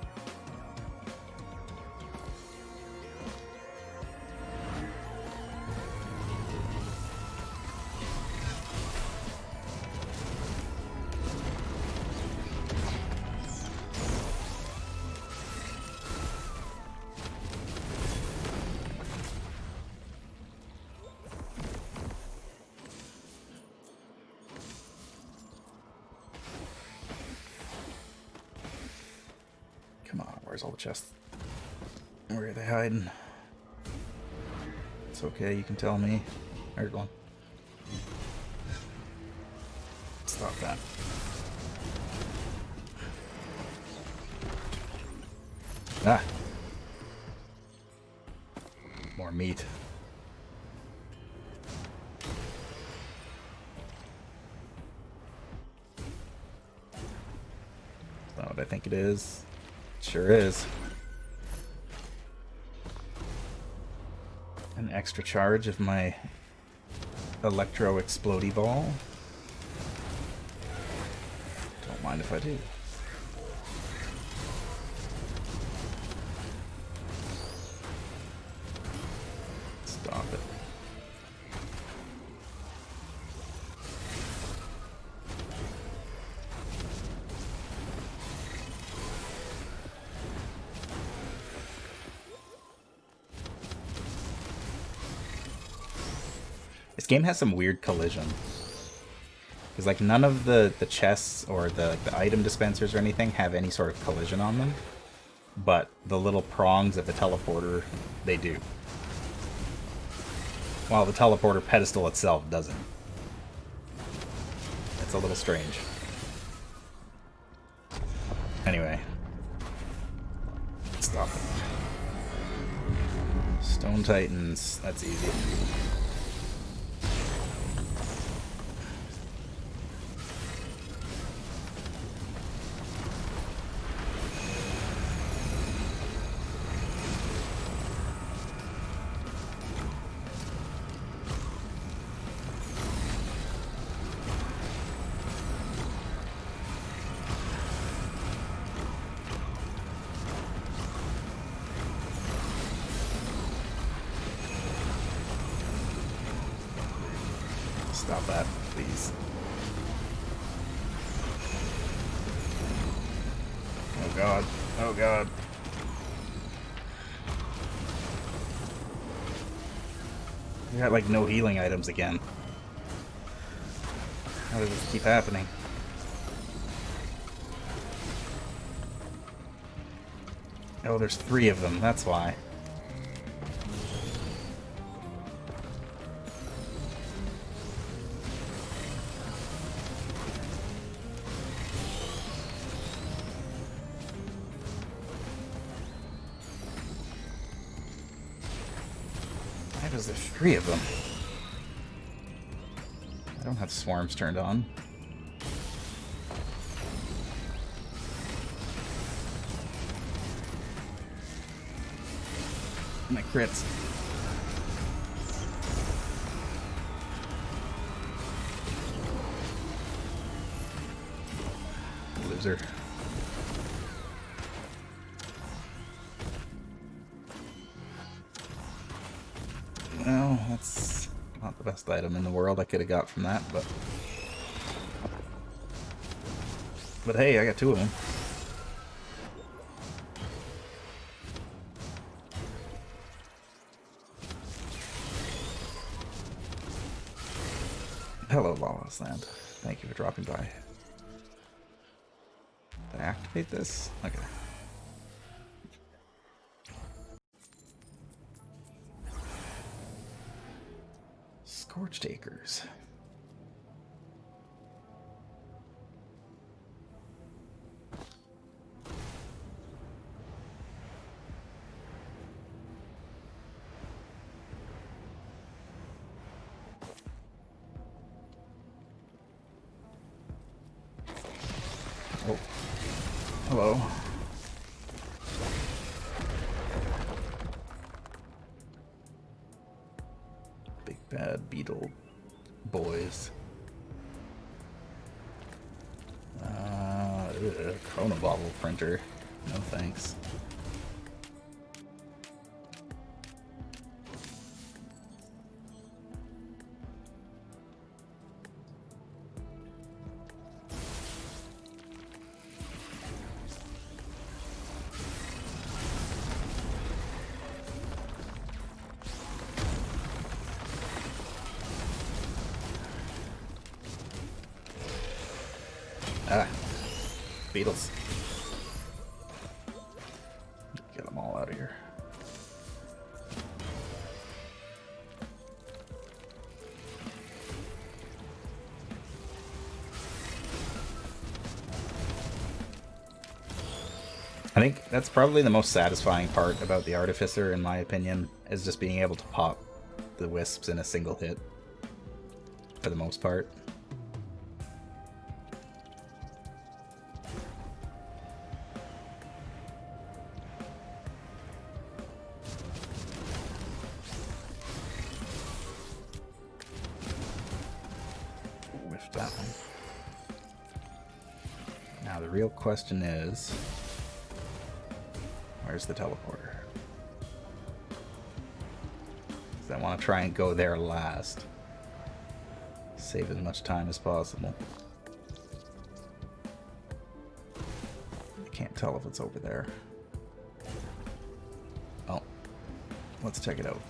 Come on, where's all the chests? Where are they hiding? It's okay, you can tell me. There's one. Stop that. Ah! More meat. Is that what I think it is? Sure is. An extra charge of my electro explodey ball. Don't mind if I do. Stop it. This game has some weird collision. Because like none of the chests or the item dispensers or anything have any sort of collision on them. But the little prongs of the teleporter, they do. While the teleporter pedestal itself doesn't. It's a little strange. Anyway. Stop it. Stone Titans, that's easy. Stop that, please. Oh god. Oh god. We got like no healing items again. How does this keep happening? Oh, there's 3 of them, that's why. Why does there 3 of them? I don't have swarms turned on. My crits. Loser. Well, that's not the best item in the world I could have got from that, but... But hey, I got 2 of them. Hello, Lawless Land. Thank you for dropping by. Did I activate this? Okay. Scorch Takers. Oh. Hello. Big bad beetle boys. Chronobobble printer. No thanks. Ah, beetles. Get them all out of here. I think that's probably the most satisfying part about the Artificer, in my opinion, is just being able to pop the wisps in a single hit, for the most part. Whiffed that one. Now the real question is, where's the teleporter? Because I want to try and go there last. Save as much time as possible. I can't tell if it's over there. Oh, let's check it out.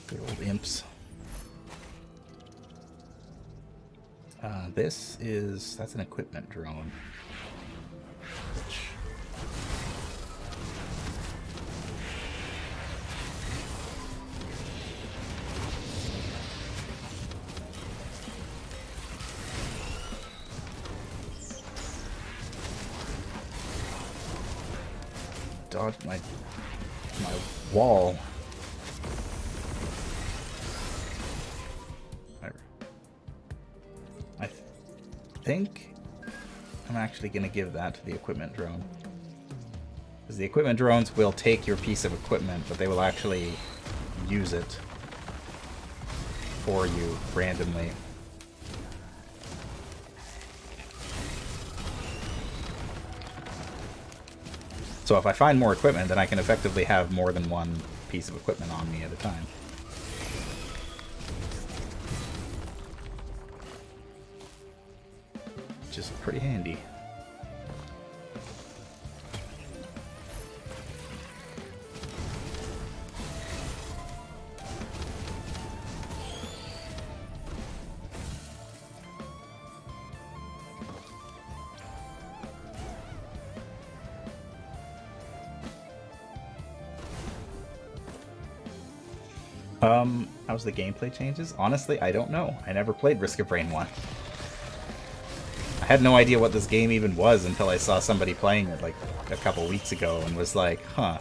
Good old imps. That's an equipment drone. Which... Dodged my wall. I think I'm actually going to give that to the equipment drone. Because the equipment drones will take your piece of equipment, but they will actually use it for you randomly. So if I find more equipment, then I can effectively have more than one piece of equipment on me at a time. Which is pretty handy. How's the gameplay changes? Honestly, I don't know. I never played Risk of Rain 1. I had no idea what this game even was until I saw somebody playing it like a couple weeks ago and was like, huh,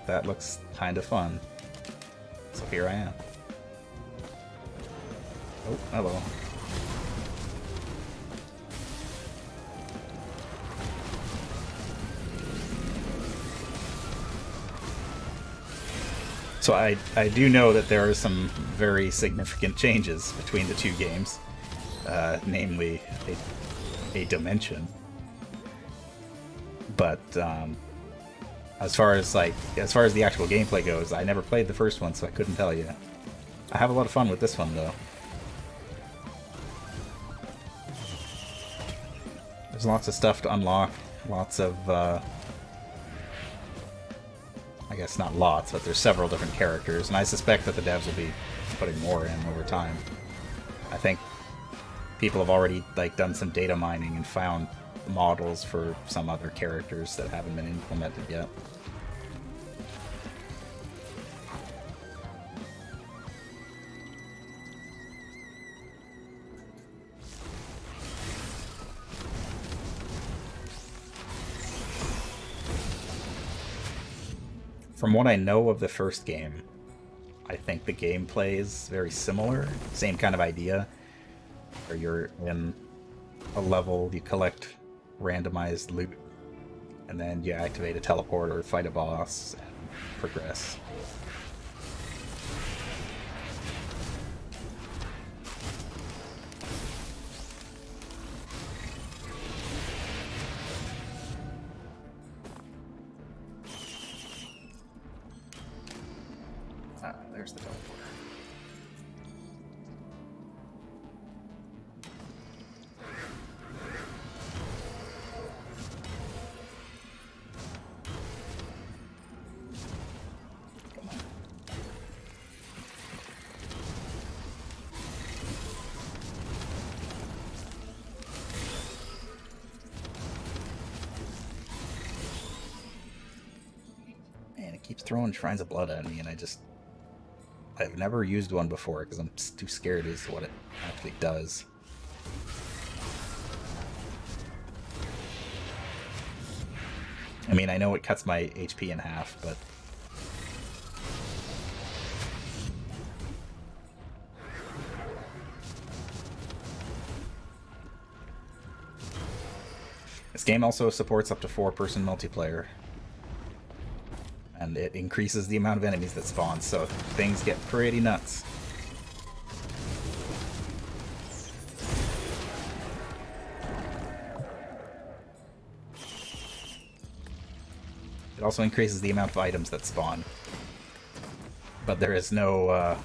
that looks kind of fun. So here I am. Oh, hello. So I do know that there are some very significant changes between the two games, namely a dimension. But as far as the actual gameplay goes, I never played the first one, so I couldn't tell you. I have a lot of fun with this one though. There's lots of stuff to unlock, lots of I guess not lots, but there's several different characters, and I suspect that the devs will be putting more in over time. I think people have already done some data mining and found models for some other characters that haven't been implemented yet. From what I know of the first game, I think the gameplay is very similar. Same kind of idea, where you're in a level, you collect randomized loot, and then you activate a teleport or fight a boss and progress. There's the teleporter. Man, it keeps throwing Shrines of Blood at me, and I've never used one before because I'm too scared as to what it actually does. I mean, I know it cuts my HP in half, but... This game also supports up to 4-person multiplayer. And it increases the amount of enemies that spawn, so things get pretty nuts. It also increases the amount of items that spawn. But there is no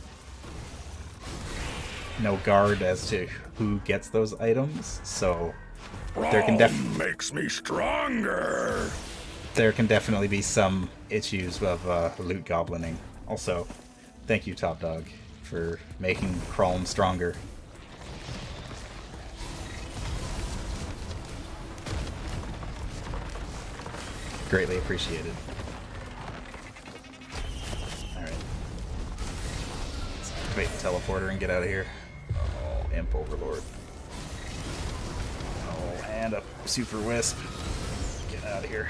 guard as to who gets those items, so there can makes me stronger. There can definitely be some issues of loot goblining. Also, thank you, Top Dog, for making Chrome stronger. Greatly appreciated. Alright. Let's activate the teleporter and get out of here. Oh, Imp Overlord. Oh, and a Super Wisp. Get out of here.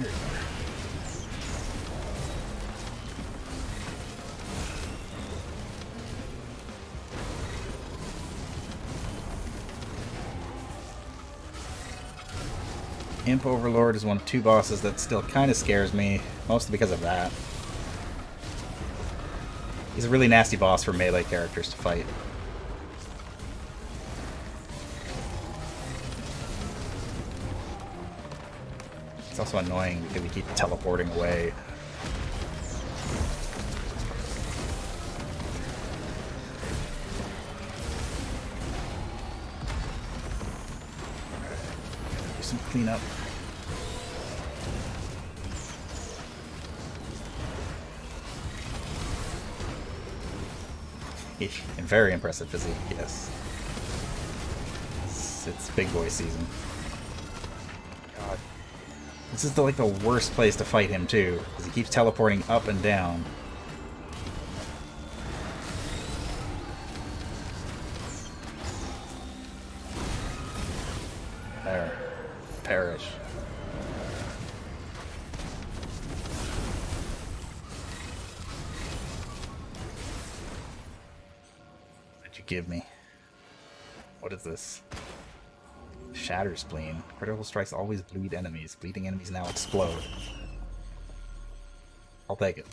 There you go. Imp Overlord is one of 2 bosses that still kind of scares me, mostly because of that. He's a really nasty boss for melee characters to fight. It's also annoying because we keep teleporting away. Do some cleanup. And very impressive physique, yes. It's big boy season. God. This is like the worst place to fight him too, because he keeps teleporting up and down. There. Perish. What'd you give me? What is this? Shatter Spleen. Critical strikes always bleed enemies. Bleeding enemies now explode. I'll take it.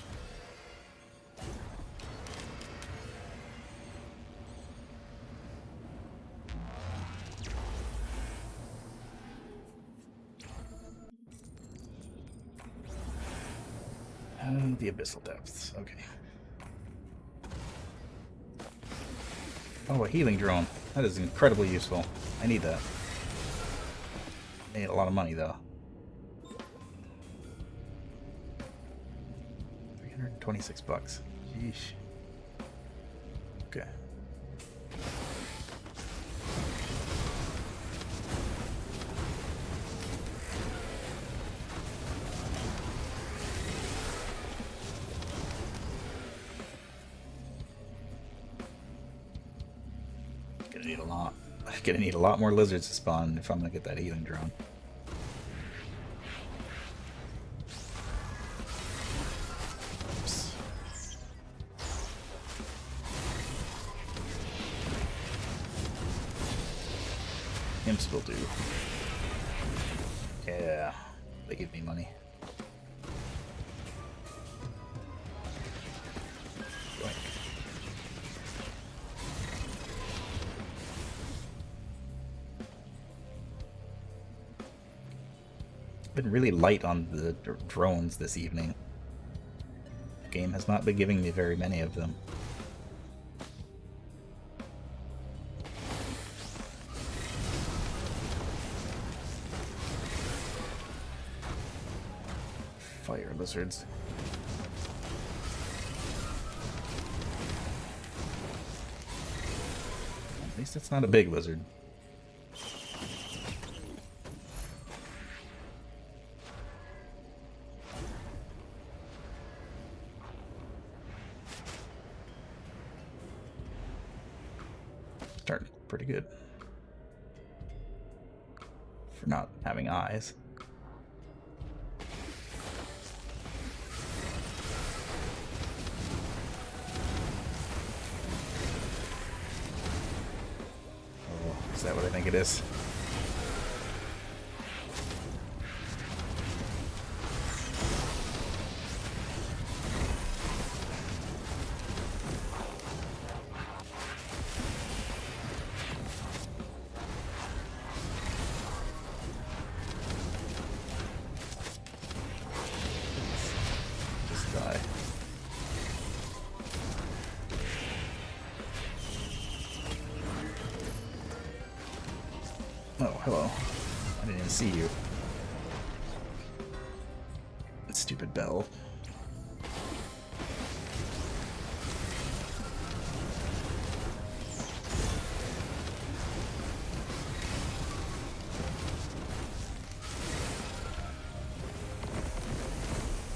The Abyssal Depths. Okay. Oh, a healing drone. That is incredibly useful. I need that. I need a lot of money, though. 326 bucks. Yeesh. Okay. Gonna need a lot more lizards to spawn if I'm gonna get that healing drone. Oops. Imps will do. Yeah, they give me money. Been really light on the drones this evening. The game has not been giving me very many of them. Fire lizards. At least it's not a big lizard. Pretty good for not having eyes. Oh, is that what I think it is? Oh, hello. I didn't even see you. Stupid bell.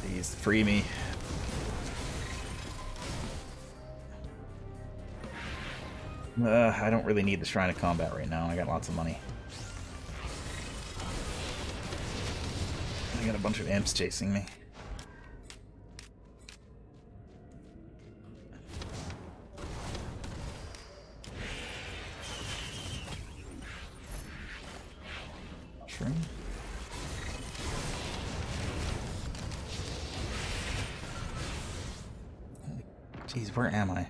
Please, free me. I don't really need the Shrine of Combat right now. I got lots of money. I got a bunch of imps chasing me. Mushroom. Jeez, where am I?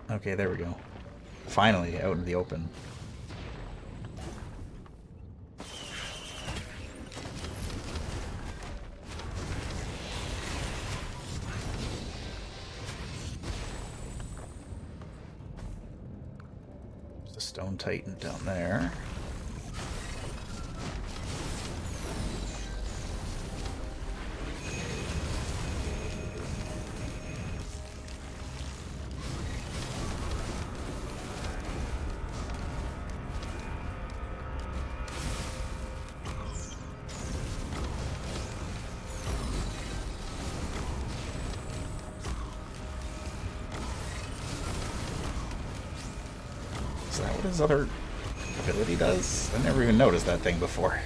Okay, there we go. Finally, out in the open. There's a stone titan down there. Is that what his other ability does? I never even noticed that thing before.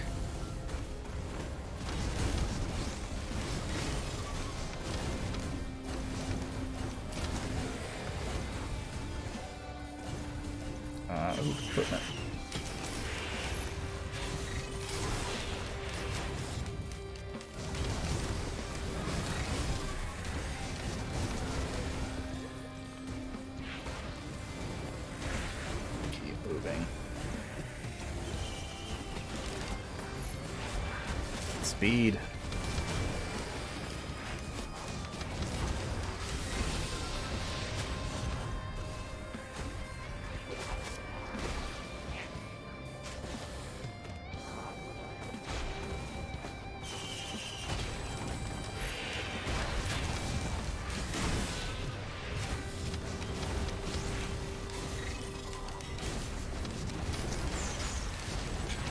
Ooh, equipment. Keep moving. Speed.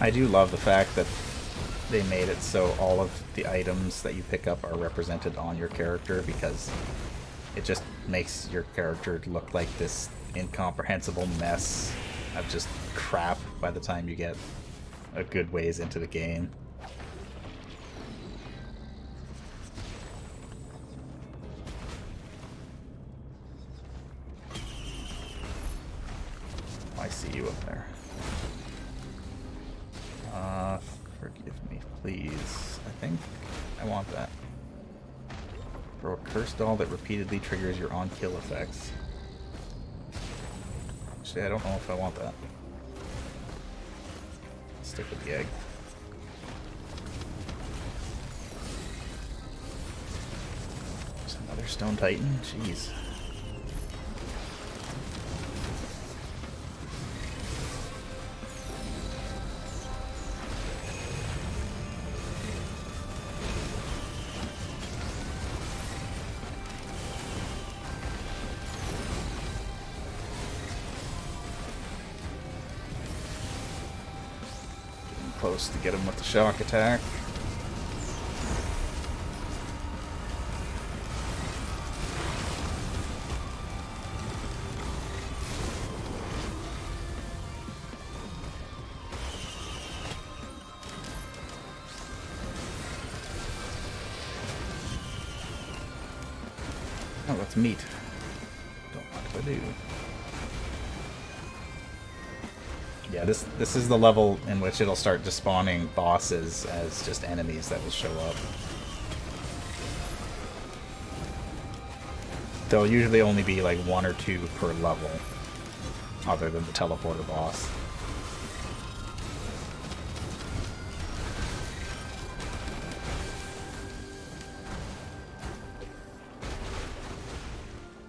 I do love the fact that they made it so all of the items that you pick up are represented on your character, because it just makes your character look like this incomprehensible mess of just crap by the time you get a good ways into the game. I see you up there. Forgive me, please. I think I want that. Throw a curse doll that repeatedly triggers your on-kill effects. Actually, I don't know if I want that. Stick with the egg. There's another stone titan. Jeez. Close to get him with the shock attack. Oh, that's meat. Don't want to do. Yeah, this is the level in which it'll start despawning bosses as just enemies that will show up. There'll usually only be like 1 or 2 per level, other than the teleporter boss.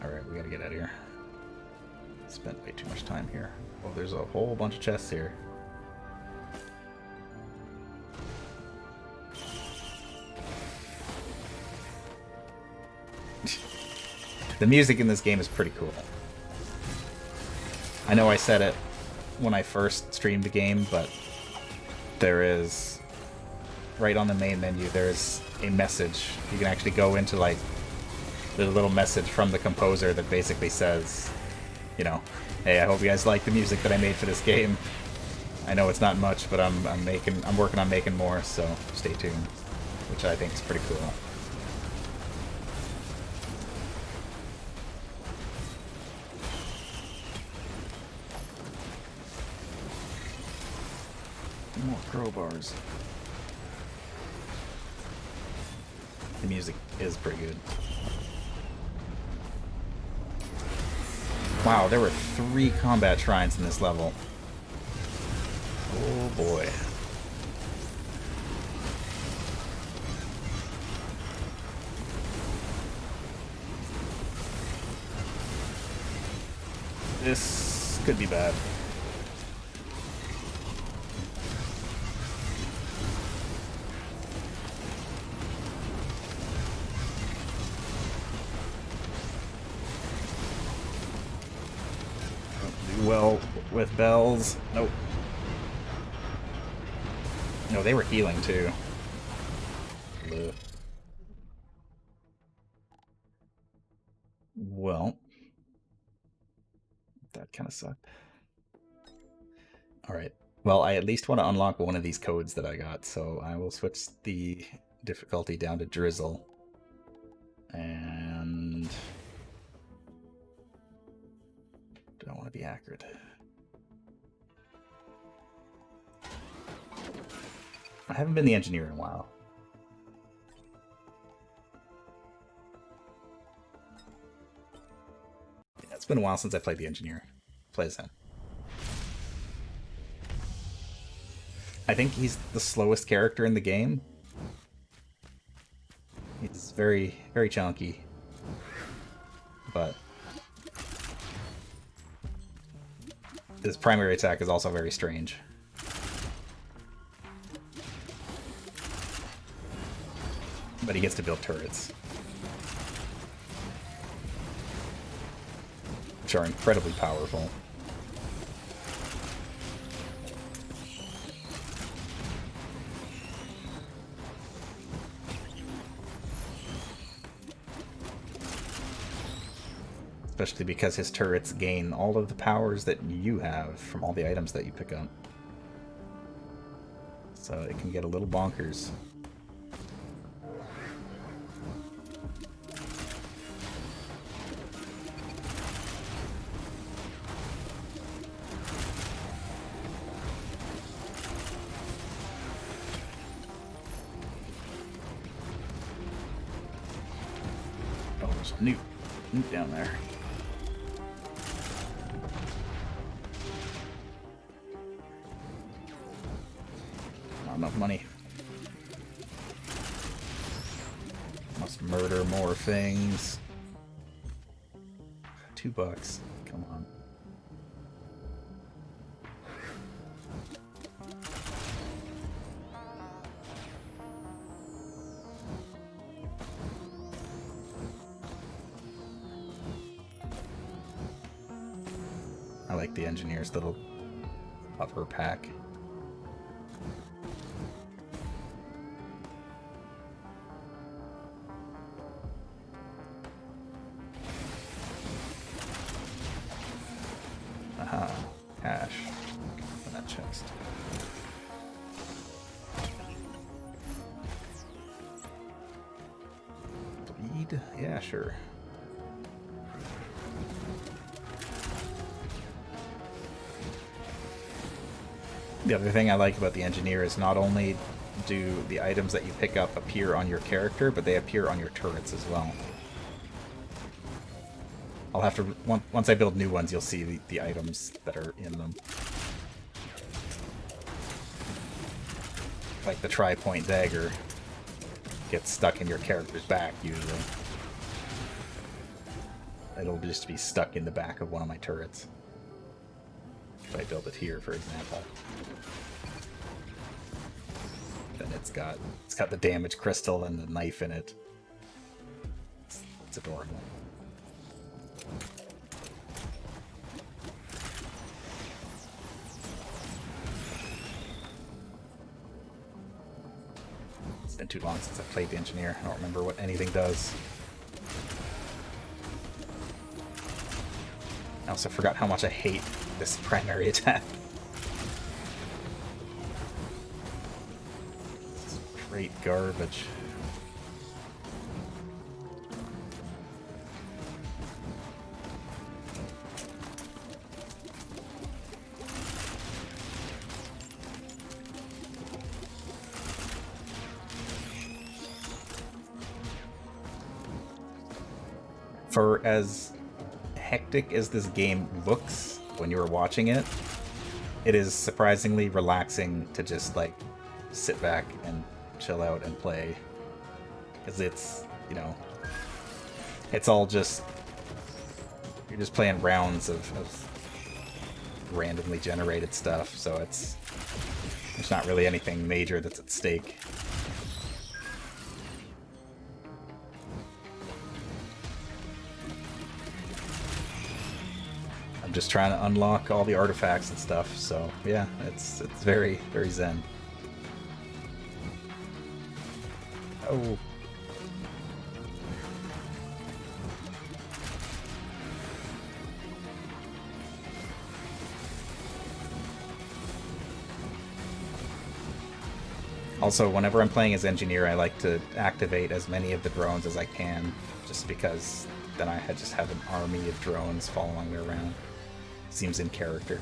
Alright, we gotta get out of here. Spent way too much time here. Oh, there's a whole bunch of chests here. The music in this game is pretty cool. I know I said it when I first streamed the game, but there is, right on the main menu, there's a message. You can actually go into, like, there's a little message from the composer that basically says, you know, hey, I hope you guys like the music that I made for this game. I know it's not much, but I'm working on making more, so stay tuned. which I think is pretty cool. More crowbars. The music is pretty good. Wow, there were 3 combat shrines in this level. Oh boy. This could be bad. Do well with bells. Nope. No, they were healing too. Ugh. Well, that kind of sucked. Alright. Well, I at least want to unlock one of these codes that I got, so I will switch the difficulty down to Drizzle. And... do I want to be accurate? I haven't been the engineer in a while. Yeah, it's been a while since I played the engineer. Play as him. I think he's the slowest character in the game. He's very, very chunky. But his primary attack is also very strange. But he gets to build turrets, which are incredibly powerful. Especially because his turrets gain all of the powers that you have from all the items that you pick up. So it can get a little bonkers. Oh, there's a newt down there. Not enough money. Must murder more things. $2. Come on. I like the engineer's little upper pack. Aha, cash in that chest. Bleed? Yeah, sure. The other thing I like about the engineer is not only do the items that you pick up appear on your character, but they appear on your turrets as well. I'll have to, once I build new ones, you'll see the items that are in them. Like the tri-point dagger gets stuck in your character's back, usually. It'll just be stuck in the back of one of my turrets. If I build it here, for example. Then it's got the damage crystal and the knife in it. It's adorable. It's been too long since I played the engineer. I don't remember what anything does. I also forgot how much I hate this primary attack. It's straight garbage. For as hectic as this game looks when you were watching it, it is surprisingly relaxing to just like sit back and chill out and play. Because it's, you know, it's all just, you're just playing rounds of randomly generated stuff, so there's not really anything major that's at stake. I'm just trying to unlock all the artifacts and stuff, so yeah, it's very, very zen. Oh. Also, whenever I'm playing as engineer, I like to activate as many of the drones as I can, just because then I just have an army of drones following me around. Seems in character.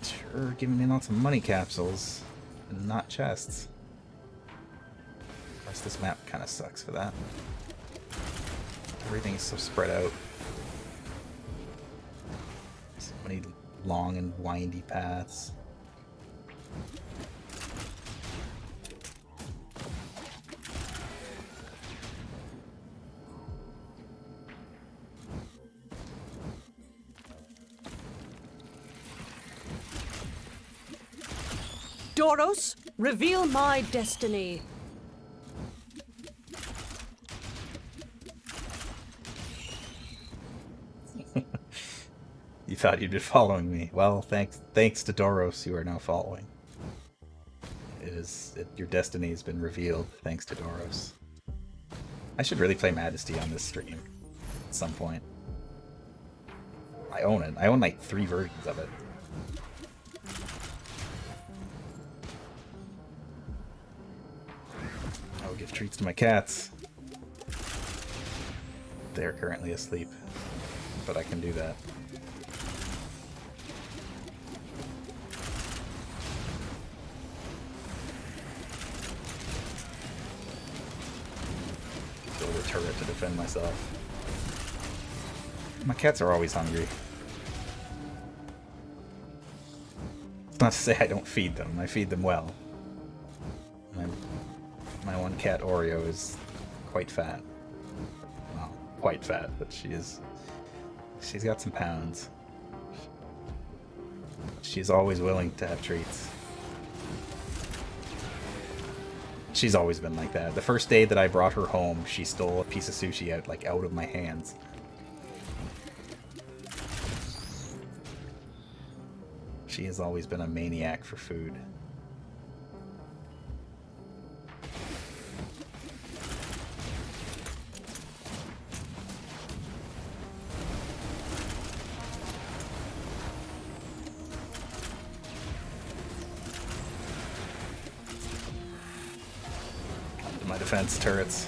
Sure, giving me lots of money capsules, and not chests. Plus, this map kind of sucks for that. Everything is so spread out. So many long and windy paths. Doros, reveal my destiny. You thought you'd been following me. Well, thanks to Doros, you are now following. Your destiny has been revealed thanks to Doros. I should really play Majesty on this stream at some point. I own it. I own like 3 versions of it. I will give treats to my cats. They are currently asleep, but I can do that. Build a turret to defend myself. My cats are always hungry. It's not to say I don't feed them. I feed them well. My one cat, Oreo, is quite fat. Well, quite fat, but she's got some pounds. She's always willing to have treats. She's always been like that. The first day that I brought her home, she stole a piece of sushi out of my hands. She has always been a maniac for food. Defense turrets.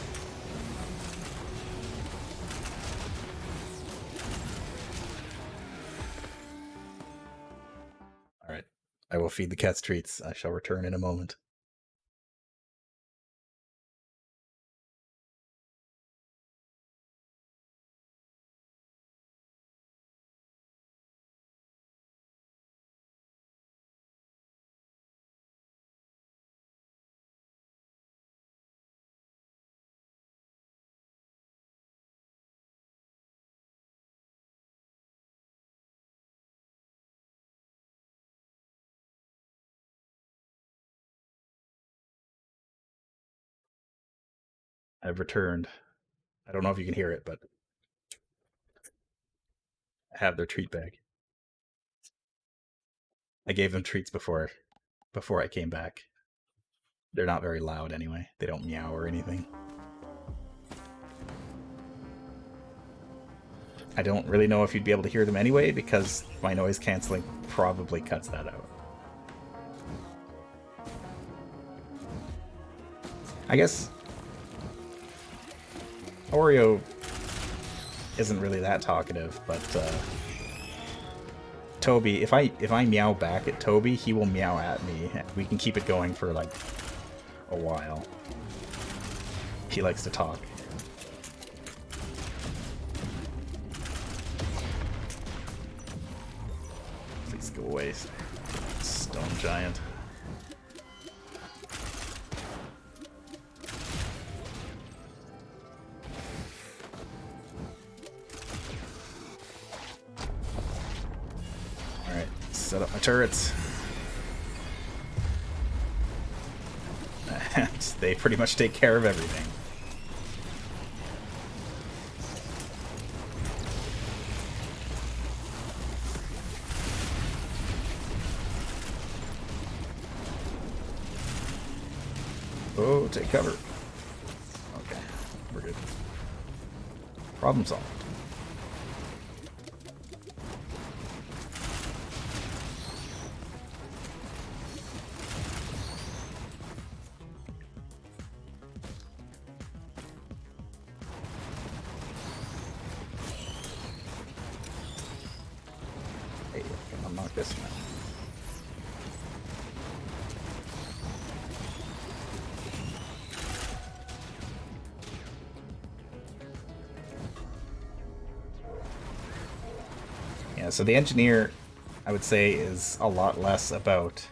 Alright. I will feed the cats treats. I shall return in a moment. I've returned. I don't know if you can hear it, but I have their treat bag. I gave them treats before I came back. They're not very loud anyway. They don't meow or anything. I don't really know if you'd be able to hear them anyway, because my noise canceling probably cuts that out. I guess Oreo isn't really that talkative, but Toby, if I meow back at Toby, he will meow at me, and we can keep it going for like a while. He likes to talk. Please go away, stone giant. Alright, set up my turrets. And they pretty much take care of everything. Oh, take cover. Okay, we're good. Problem solved. Hey, I'll knock this one out. Yeah, so the engineer, I would say, is a lot less about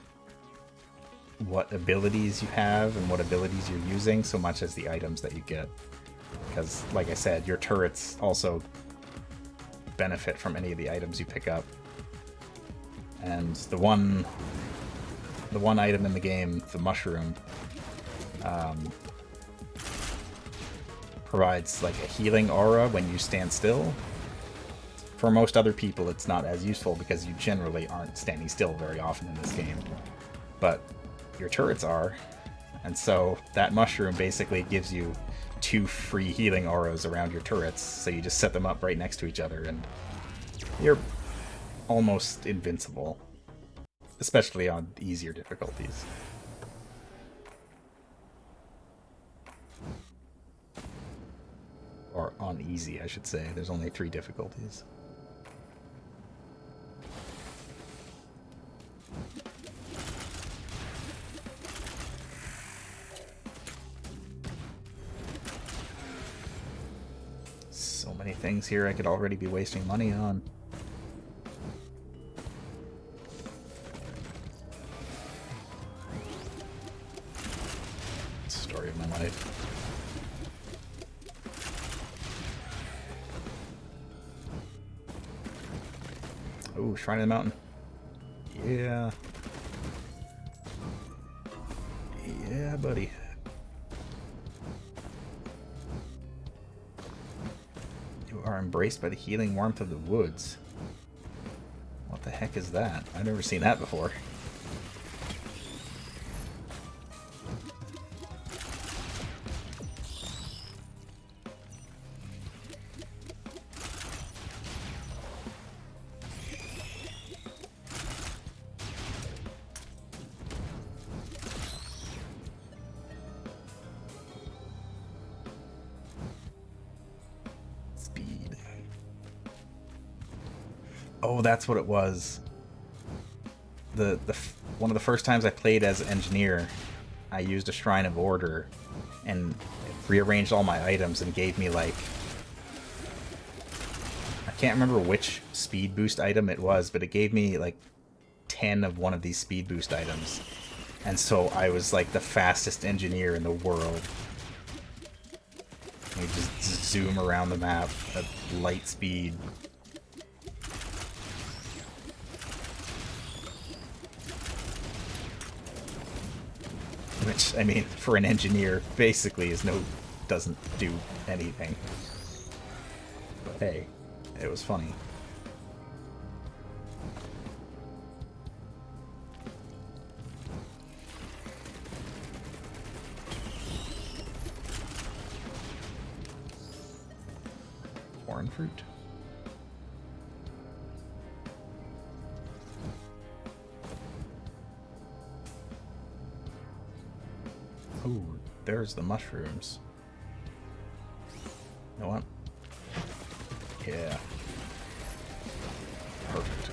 what abilities you have and what abilities you're using, so much as the items that you get. Because, like I said, your turrets also benefit from any of the items you pick up. And the one item in the game, the mushroom, provides like a healing aura when you stand still. For most other people, it's not as useful because you generally aren't standing still very often in this game. But your turrets are, and so that mushroom basically gives you 2 free healing auras around your turrets, so you just set them up right next to each other, and you're almost invincible, especially on easier difficulties. Or on easy, I should say. There's only 3 difficulties. So many things here I could already be wasting money on. Story of my life. Oh, Shrine of the Mountain. Yeah. Yeah, buddy. You are embraced by the healing warmth of the woods. What the heck is that? I've never seen that before. Oh, that's what it was. One of the first times I played as engineer, I used a Shrine of Order and it rearranged all my items and gave me like, I can't remember which speed boost item it was, but it gave me like 10 of one of these speed boost items. And so I was like the fastest engineer in the world. You just zoom around the map at light speed. Which, I mean, for an engineer, basically doesn't do anything. But hey, it was funny. Foreign fruit. Ooh, there's the mushrooms. You know what? Yeah. Perfect.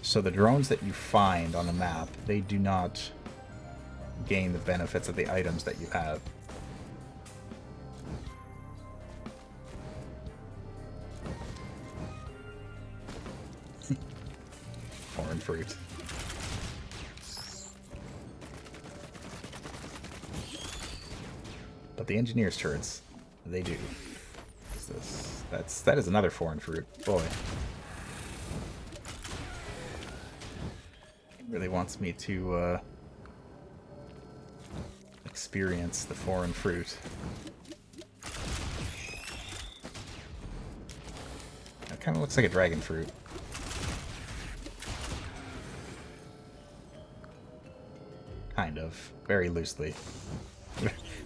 So the drones that you find on the map, they do not gain the benefits of the items that you have. Foreign fruit. But the engineer's turrets, they do. What's this? That is another foreign fruit. Boy. Really wants me to experience the foreign fruit. That kind of looks like a dragon fruit. Kind of. Very loosely.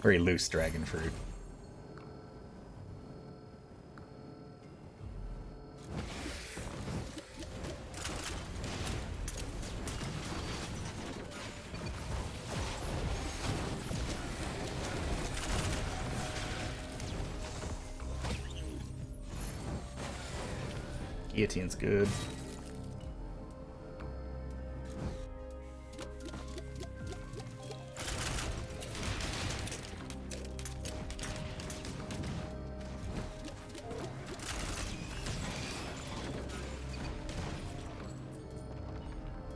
Very loose dragon fruit. Guillotine's good.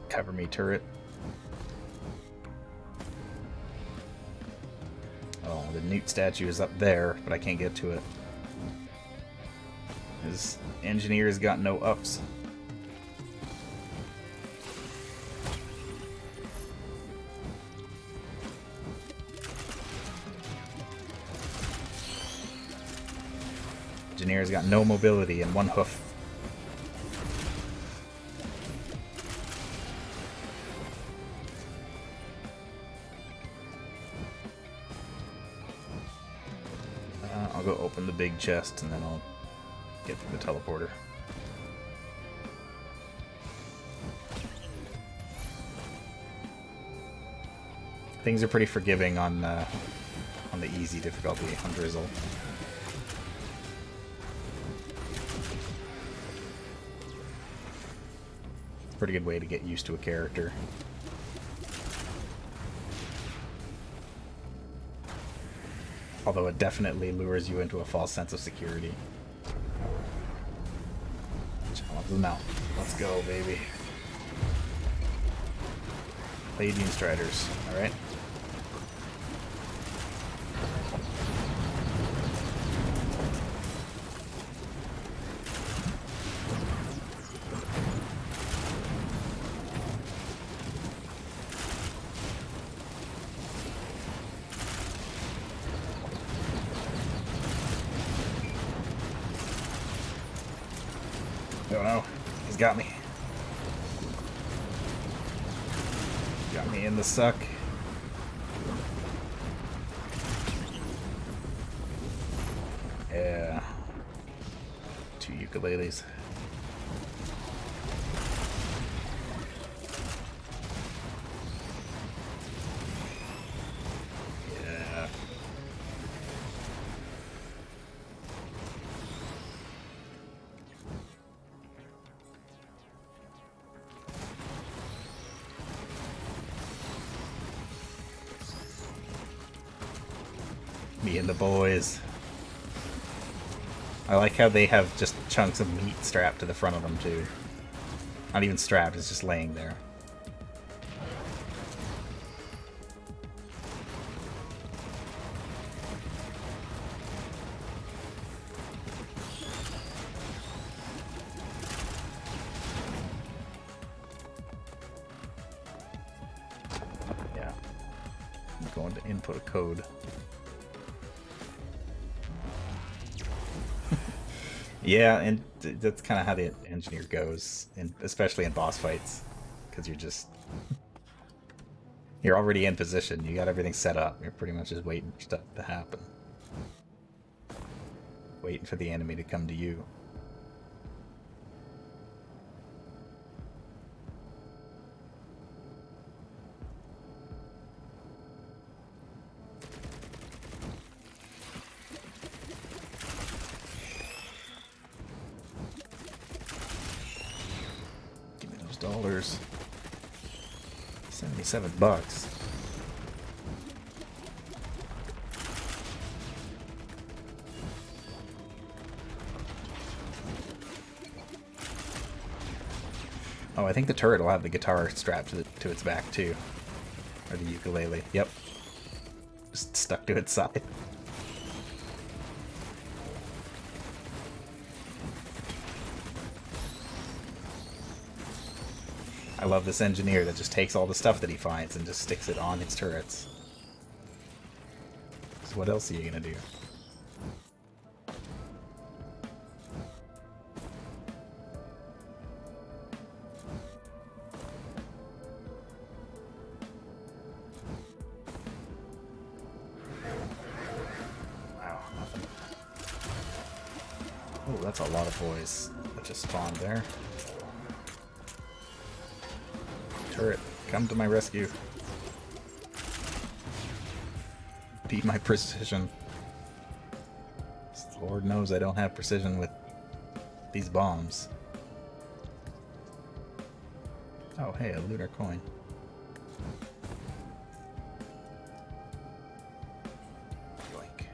Cover me, turret. Oh, the Newt statue is up there, but I can't get to it. His engineer's got no ups. Engineer's got no mobility and one hoof. I'll go open the big chest and then I'll get through the teleporter. Things are pretty forgiving on the easy difficulty on Drizzle. It's a pretty good way to get used to a character. Although it definitely lures you into a false sense of security. Challenge them out. Let's go, baby. Palladium Striders. Alright. Oh no, he's got me. Got me in the suck. Yeah. 2 ukuleles. Yeah. Me and the boys. I like how they have just chunks of meat strapped to the front of them, too. Not even strapped, it's just laying there. Yeah. I'm going to input a code. Yeah, and that's kind of how the engineer goes, especially in boss fights, because you're already in position. You got everything set up. You're pretty much just waiting for stuff to happen, waiting for the enemy to come to you. $77. $77. Oh, I think the turret will have the guitar strapped to its back too. Or the ukulele. Yep. Just stuck to its side. I love this engineer that just takes all the stuff that he finds and just sticks it on his turrets. So what else are you gonna do? Wow, nothing. Oh, that's a lot of boys that just spawned there. Turret, come to my rescue. Beat my precision. Lord knows I don't have precision with these bombs. Oh, hey, a lunar coin. Yoink.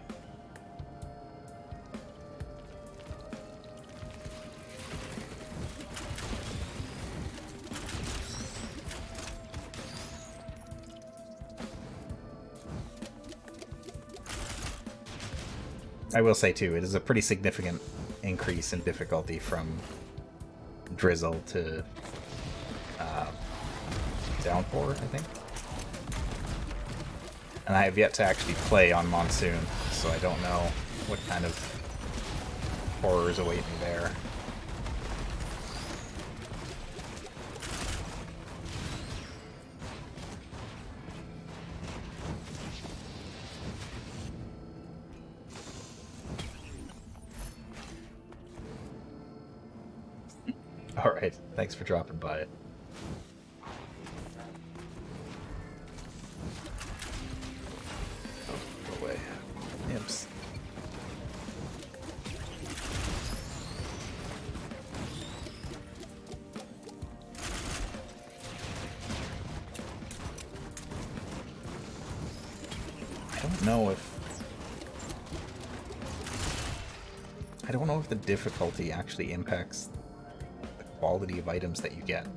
I will say too, it is a pretty significant increase in difficulty from Drizzle to Downpour, I think. And I have yet to actually play on Monsoon, so I don't know what kind of horrors await me there. Alright, thanks for dropping by. Oh, go away. Imps. I don't know if the difficulty actually impacts quality of items that you get.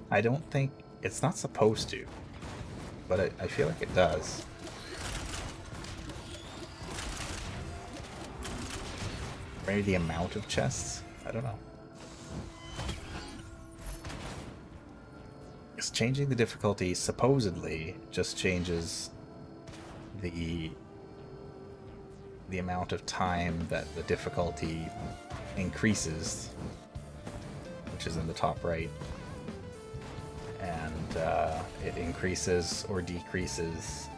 I don't think it's not supposed to, but I feel like it does. Maybe the amount of chests? I don't know. It's changing the difficulty supposedly just changes the amount of time that the difficulty increases, which is in the top right, and it increases or decreases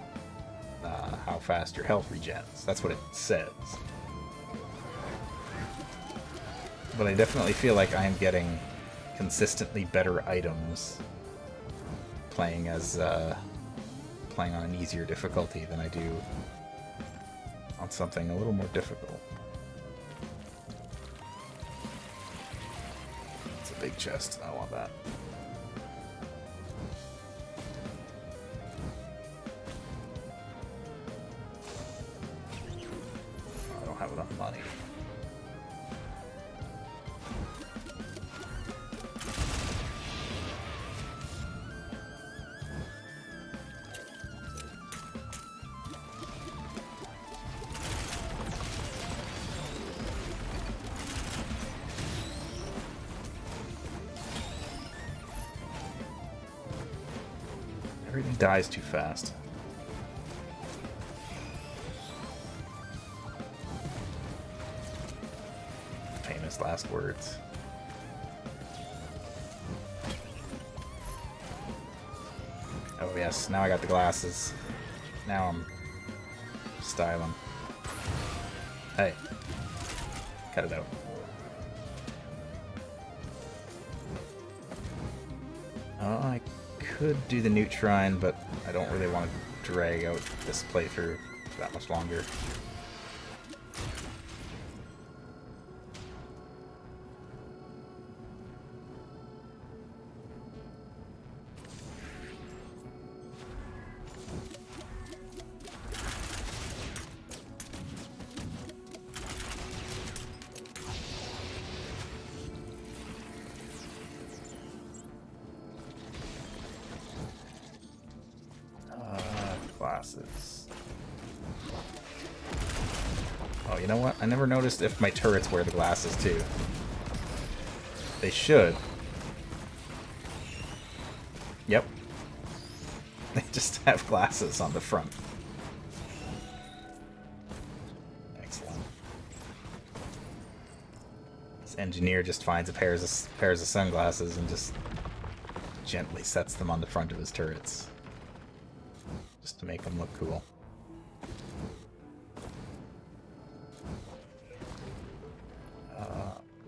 how fast your health regens. That's what it says. But I definitely feel like I am getting consistently better items playing on an easier difficulty than I do on something a little more difficult. It's a big chest. I want that. I don't have enough money. Everything dies too fast. Famous last words. Oh yes, now I got the glasses. Now I'm styling. Hey, cut it out. I could do the Newt Shrine, but I don't really want to drag out this playthrough that much longer. glasses. Oh, you know what? I never noticed if my turrets wear the glasses too. They should. Yep. They just have glasses on the front. Excellent. This engineer just finds a pairs of sunglasses and just gently sets them on the front of his turrets. Just to make them look cool.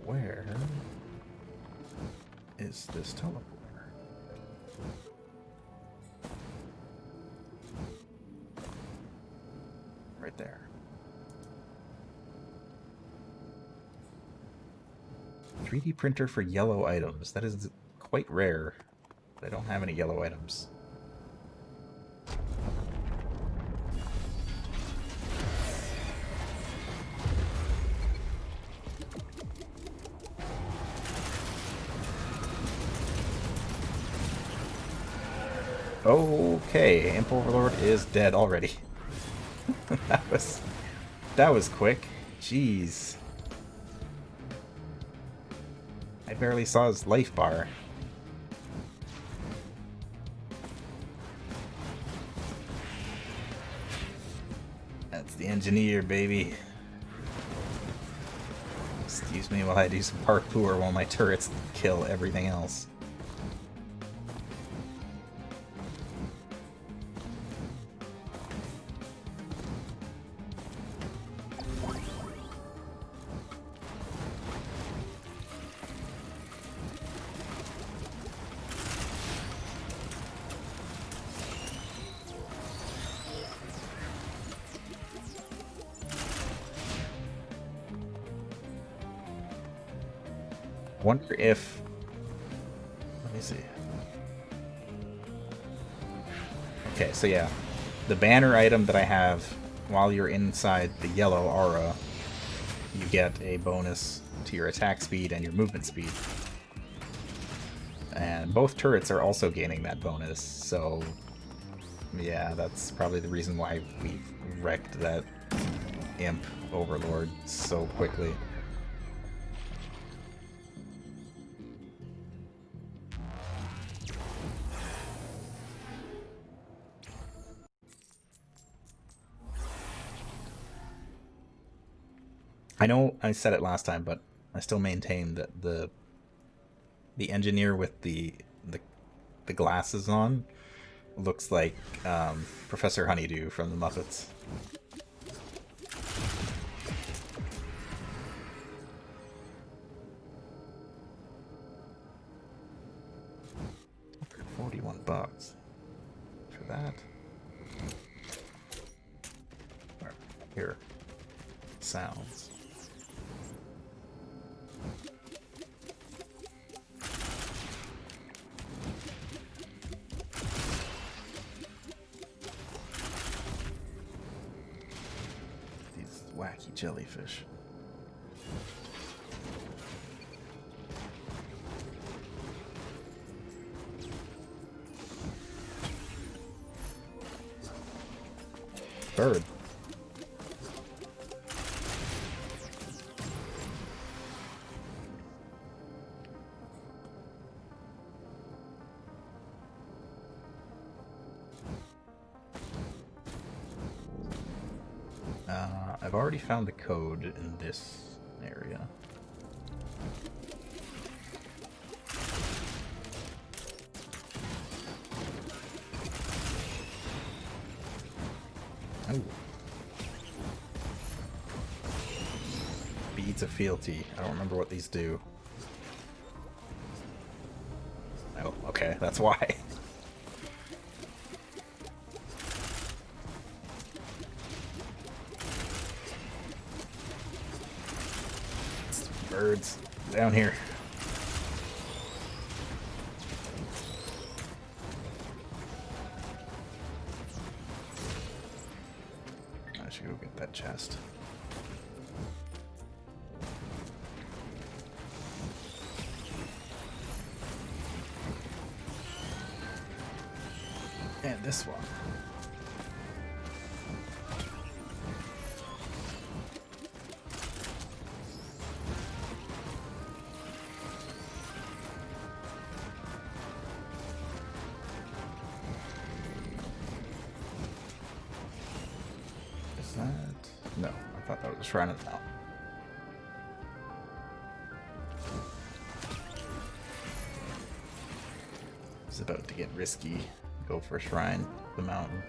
Where is this teleporter? Right there. 3D printer for yellow items. That is quite rare. I don't have any yellow items. Okay, Imp Overlord is dead already. that was quick. Jeez. I barely saw his life bar. That's the engineer, baby. Excuse me while I do some parkour while my turrets kill everything else. Wonder if... Let me see. Okay, so yeah. The banner item that I have while you're inside the yellow aura, you get a bonus to your attack speed and your movement speed. And both turrets are also gaining that bonus, so... Yeah, that's probably the reason why we wrecked that Imp Overlord so quickly. I know I said it last time, but I still maintain that the engineer with the glasses on looks like Professor Honeydew from the Muppets. $41 for that. Here, sounds. Wacky jellyfish. Bird. I've already found the code in this area. Oh. Beads of fealty. I don't remember what these do. Oh, okay, that's why. Birds down here. I should go get that chest. And this one. thought that was a shrine of the mountain. It's about to get risky. Go for a shrine of the mountain.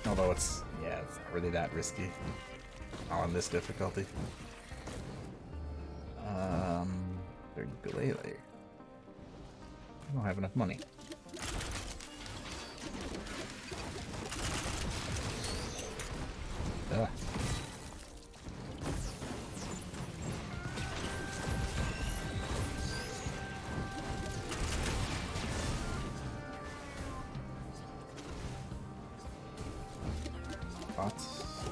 Although it's not really that risky. On this difficulty. Their ukulele. I don't have enough money. Ugh.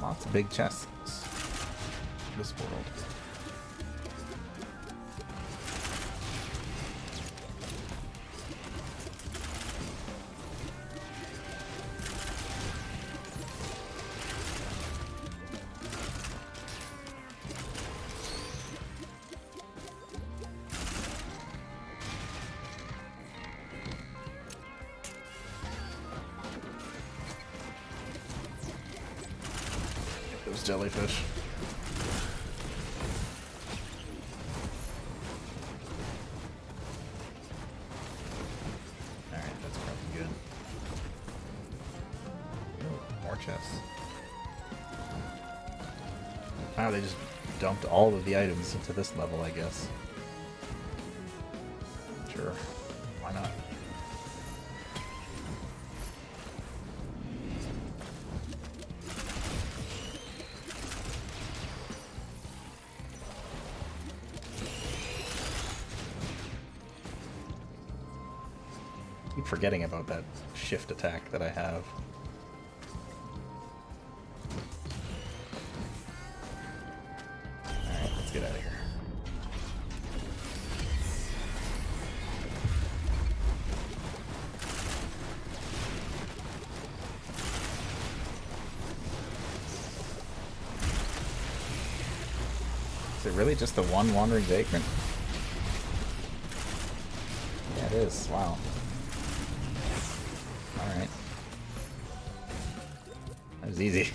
Lots of big chests in this world. Those jellyfish. Alright, that's probably good. Oh, more chests. Wow, they just dumped all of the items into this level, I guess. Sure. Why not? Keep forgetting about that shift attack that I have. Alright, let's get out of here. Is it really just the one wandering vagrant? Yeah, it is. Wow. Alright. That was easy.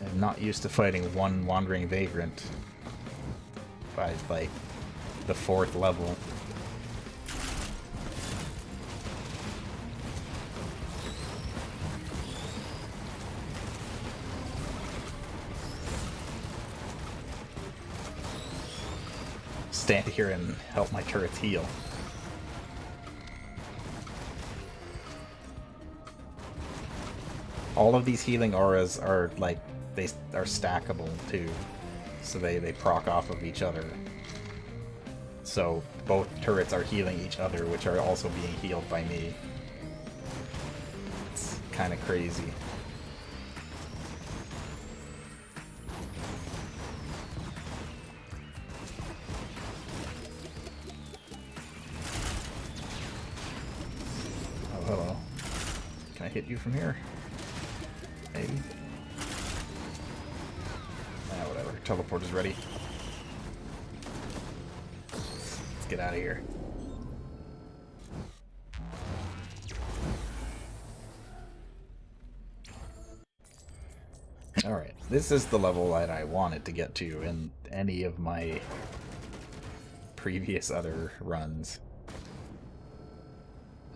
I'm not used to fighting one wandering vagrant by, like, the 4th level. Stand here and help my turrets heal. All of these healing auras are like, they are stackable too, so they proc off of each other. So both turrets are healing each other, which are also being healed by me. It's kind of crazy. Oh, hello. Can I hit you from here? Maybe. Ah, whatever. Teleport is ready. Let's get out of here. Alright, this is the level that I wanted to get to in any of my previous other runs.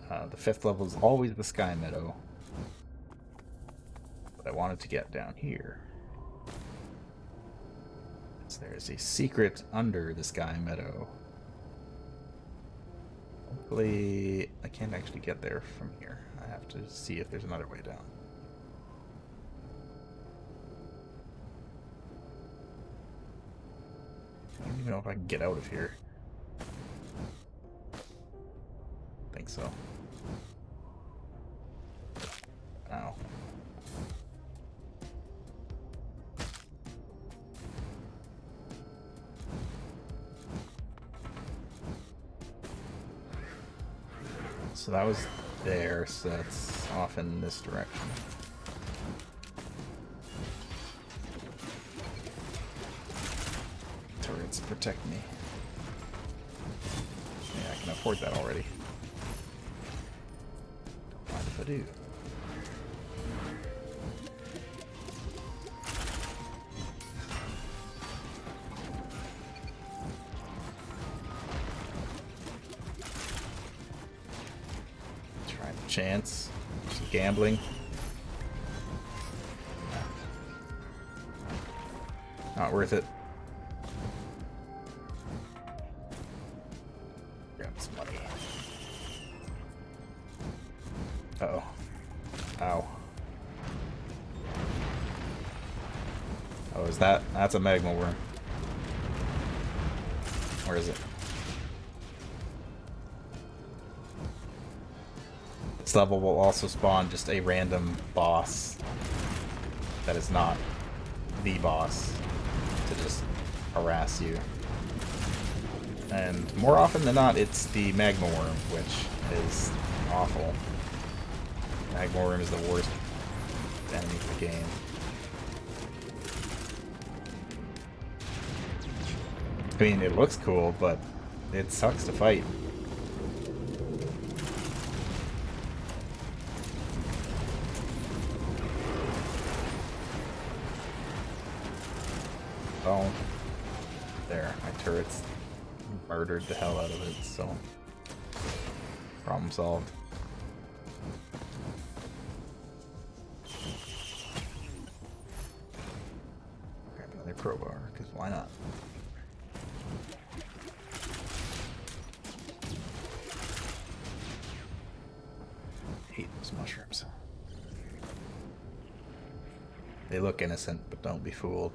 The 5th level is always the Sky Meadow. But I wanted to get down here. So there's a secret under the Sky Meadow. Hopefully, I can't actually get there from here. I have to see if there's another way down. I don't even know if I can get out of here. I think so. Ow. So that was there, so that's off in this direction. Turrets protect me. afford that already. Don't mind if I do. Try a chance. Some gambling. Not worth it. Grab some money. Uh-oh. Ow. Oh, is that? That's a magma worm. Where is it? This level will also spawn just a random boss that is not the boss to just harass you. And more often than not, it's the magma worm, which is awful. Magma worm is the worst enemy in the game. I mean, it looks cool, but it sucks to fight. Oh, there, my turret's murdered the hell out of it, so problem solved. Grab another crowbar, because why not? Hate those mushrooms. They look innocent, but don't be fooled.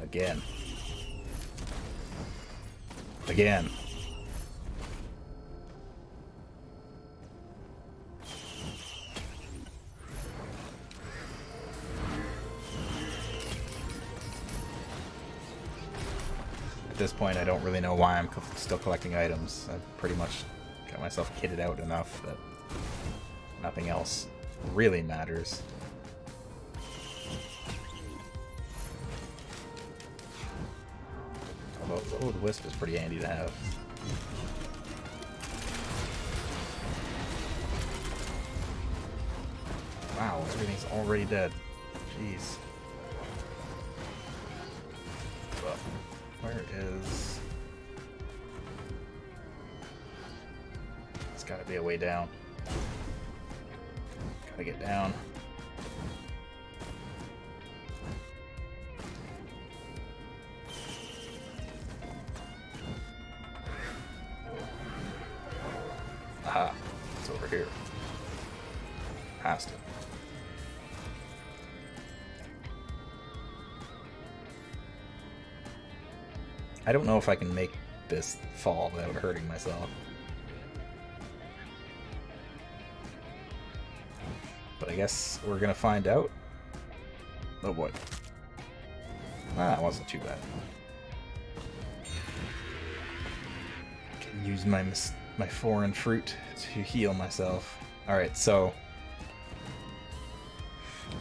Again. Again. At this point, I don't really know why I'm still collecting items. I've pretty much got myself kitted out enough that nothing else really matters. Oh, the wisp is pretty handy to have. Wow, everything's already dead. Jeez. Well, where is... It's gotta be a way down. Gotta get down. Aha, it's over here. Past it. I don't know if I can make this fall without hurting myself. But I guess we're gonna find out. Oh boy. Ah, that wasn't too bad. Can use my foreign fruit to heal myself. Alright, so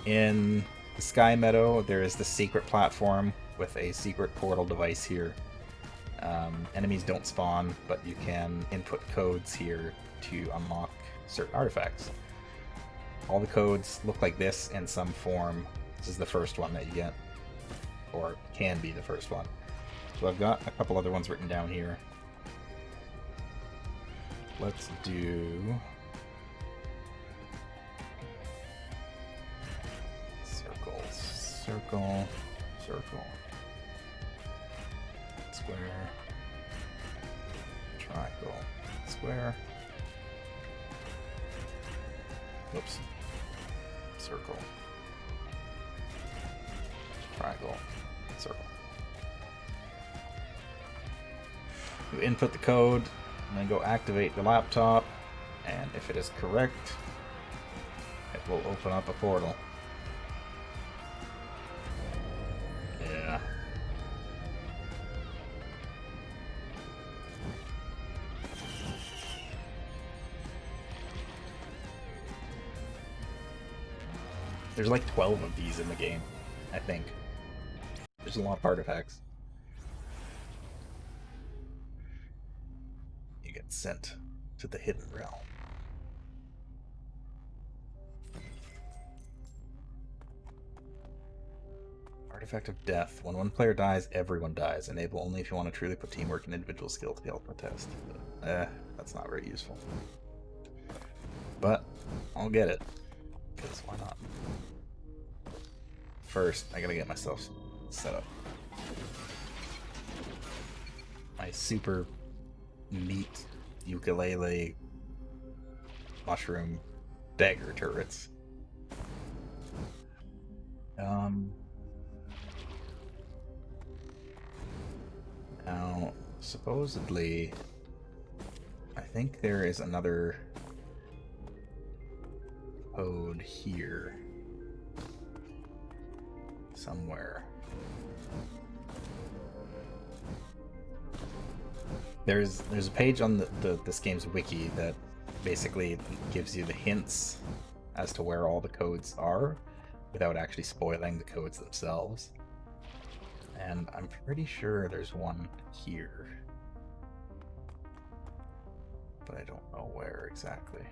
in the Sky Meadow, there is the secret platform with a secret portal device here. Enemies don't spawn, but you can input codes here to unlock certain artifacts. All the codes look like this in some form. This is the first one that you get, or can be the first one. So I've got a couple other ones written down here. Let's do circles. Circle, circle, square, triangle, square. Whoops. Circle, triangle, circle. You input the code, and then go activate the laptop, and if it is correct, it will open up a portal. Yeah. There's like 12 of these in the game, I think. There's a lot of artifacts. get sent to the Hidden Realm. Artifact of Death. When one player dies, everyone dies. Enable only if you want to truly put teamwork and individual skill to the ultimate test. That's not very useful. But I'll get it, because why not? First, I gotta get myself set up. My super neat ukulele mushroom dagger turrets. Now, supposedly, I think there is another code here somewhere. There's a page on this game's wiki that basically gives you the hints as to where all the codes are without actually spoiling the codes themselves. And I'm pretty sure there's one here, but I don't know where exactly.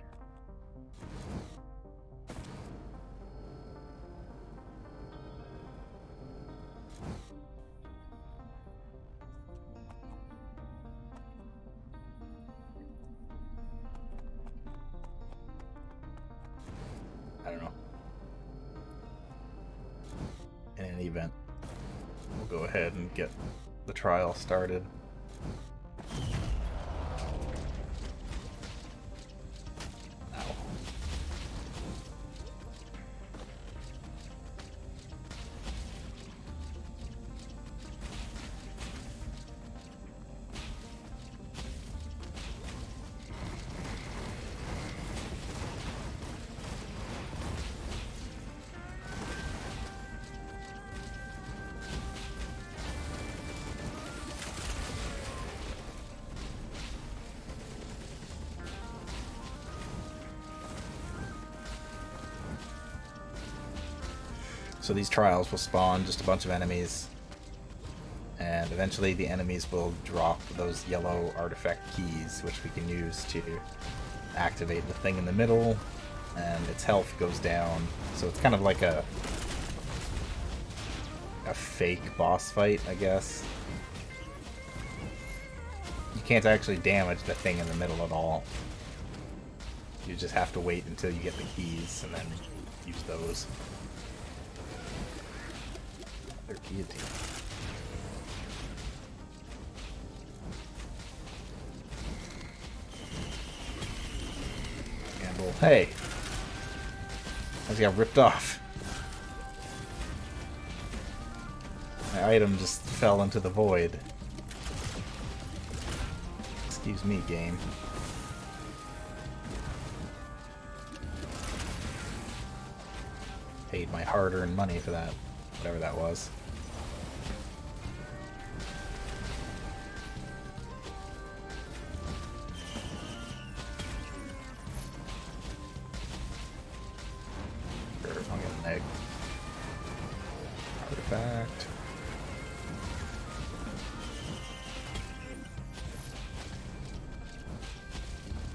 I don't know. In any event, we'll go ahead and get the trial started. Ow. So these trials will spawn just a bunch of enemies, and eventually the enemies will drop those yellow artifact keys, which we can use to activate the thing in the middle, and its health goes down. So it's kind of like a fake boss fight, I guess. You can't actually damage the thing in the middle at all. You just have to wait until you get the keys and then use those. Their guillotine. Gamble. Hey! I just got ripped off. My item just fell into the void. Excuse me, game. Paid my hard-earned money for that. Whatever that was. Sure, I'll get an egg. Artifact.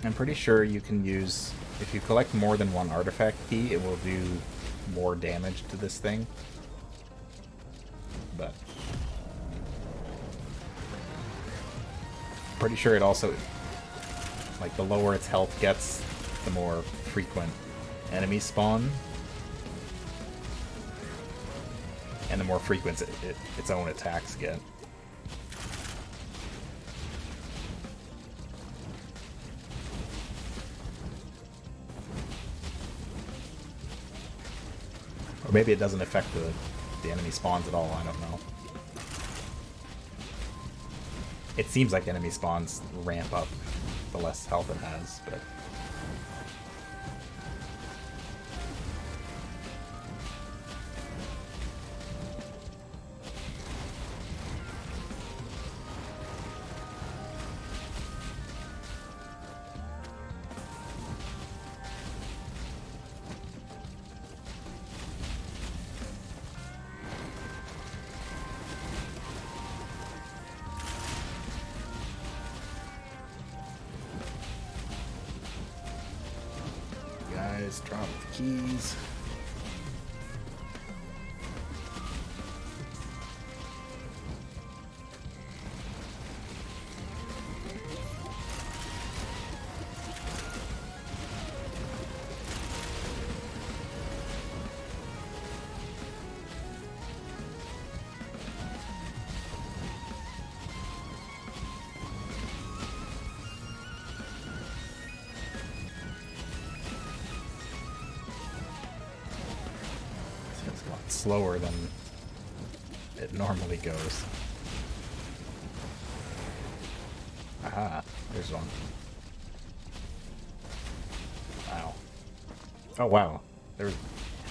I'm pretty sure you can use... If you collect more than one artifact key, it will do more damage to this thing. But pretty sure it also, like, the lower its health gets, the more frequent enemies spawn, and the more frequent its own attacks get. Or maybe it doesn't affect the enemy spawns at all, I don't know. It seems like enemy spawns ramp up the less health it has, but... guys, drop the keys. It's a lot slower than it normally goes. Aha, there's one. Wow. Oh wow, there's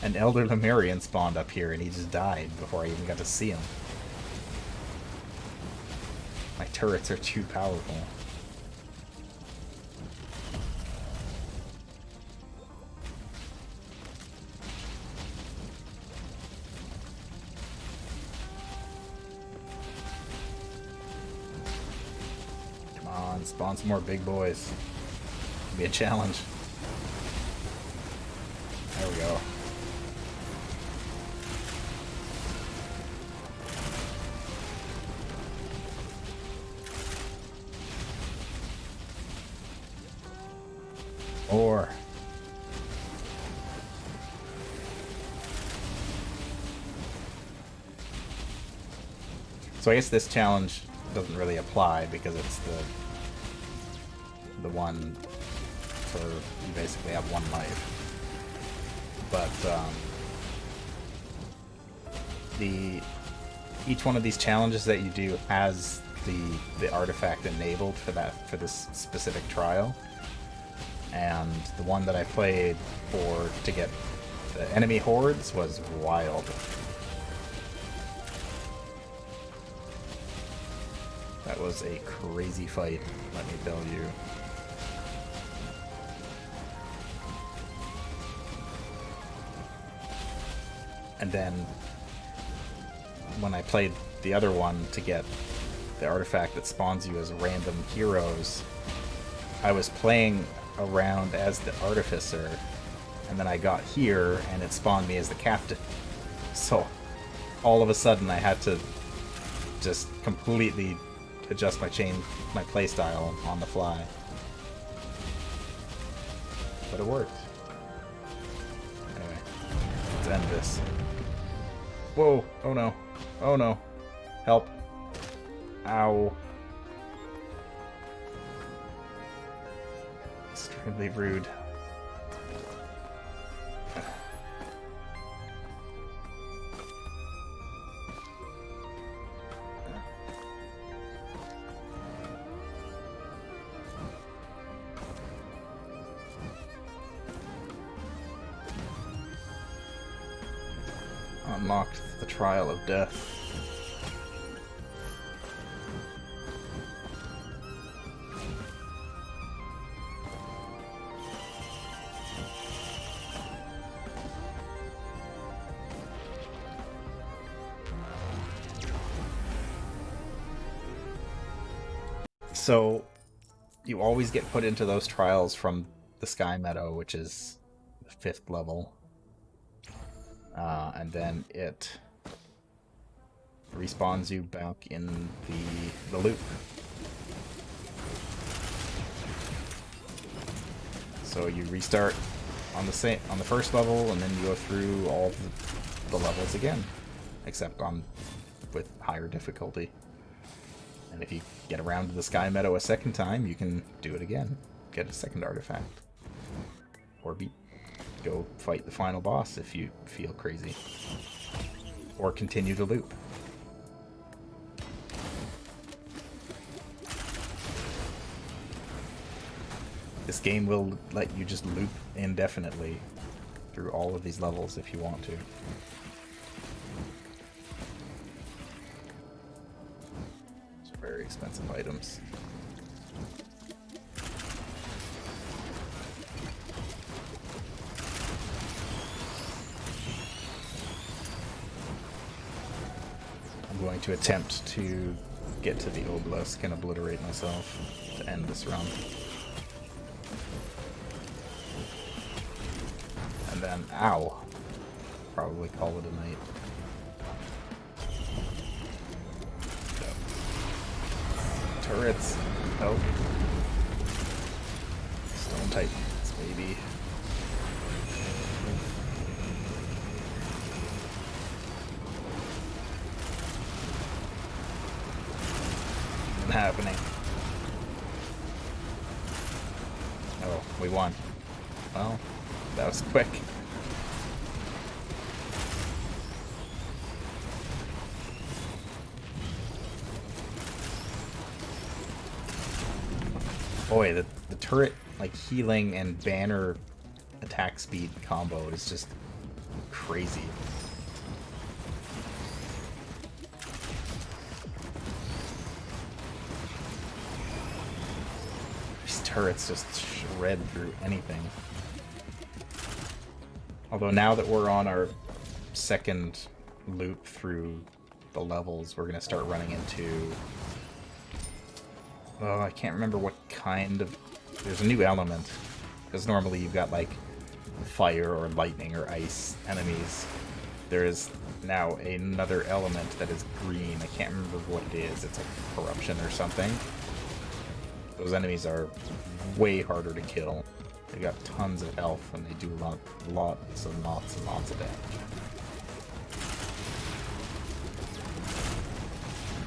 an Elder Lemurian spawned up here and he just died before I even got to see him. My turrets are too powerful. Come on, spawn some more big boys. Be a challenge. There we go. Or so I guess this challenge doesn't really apply because it's the one for you basically have one life. But each one of these challenges that you do has the artifact enabled for this specific trial. And the one that I played to get the enemy hordes was wild. That was a crazy fight, let me tell you. And then when I played the other one to get the artifact that spawns you as random heroes, I was playing around as the artificer, and then I got here and it spawned me as the captain. So all of a sudden I had to just completely adjust my playstyle on the fly. But it worked. Anyway, let's end this. Whoa! Oh no. Oh no. Help. Ow. Extremely rude. Unlocked the Trial of Death. So, you always get put into those trials from the Sky Meadow, which is the 5th level. And then it respawns you back in the loop. So you restart on the first level, and then you go through all the levels again, except with higher difficulty. And if you get around to the Sky Meadow a second time, you can do it again, get a second artifact, or go fight the final boss if you feel crazy, or continue the loop. This game will let you just loop indefinitely through all of these levels if you want to. It's very expensive items. I'm going to attempt to get to the obelisk and obliterate myself to end this run. then, ow, probably call it a night. So. Turrets. Oh. Stone Titans, maybe. Happening. Oh, we won. Well, that was quick. Boy, the turret, like, healing and banner attack speed combo is just crazy. These turrets just shred through anything. Although now that we're on our second loop through the levels, we're going to start running into... Oh, I can't remember what kind of... There's a new element. Because normally you've got, like, fire or lightning or ice enemies. There is now another element that is green. I can't remember what it is. It's like corruption or something. Those enemies are way harder to kill. They got tons of health and they do lots and lots of damage.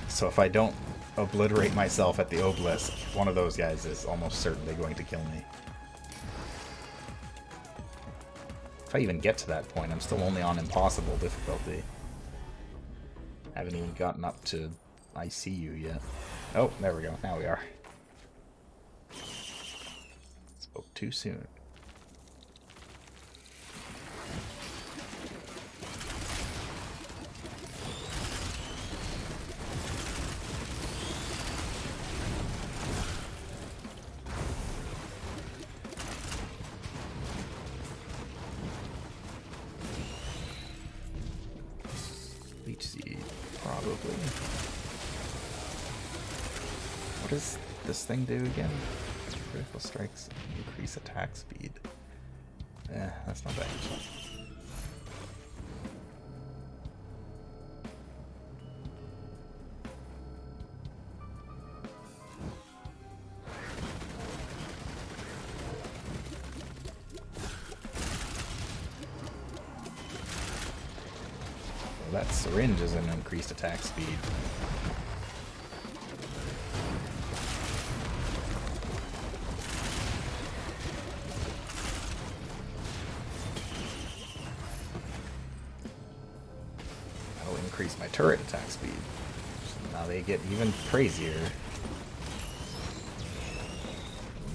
So if I don't obliterate myself at the obelisk, one of those guys is almost certainly going to kill me. If I even get to that point, I'm still only on impossible difficulty. Haven't even gotten up to ICU yet. Oh, there we go. Now we are. Spoke too soon. Leech Seed, probably. What does this thing do again? Critical strikes increase attack speed. That's not bad. Well, that syringe is an increased attack speed. Increase my turret attack speed. So now they get even crazier.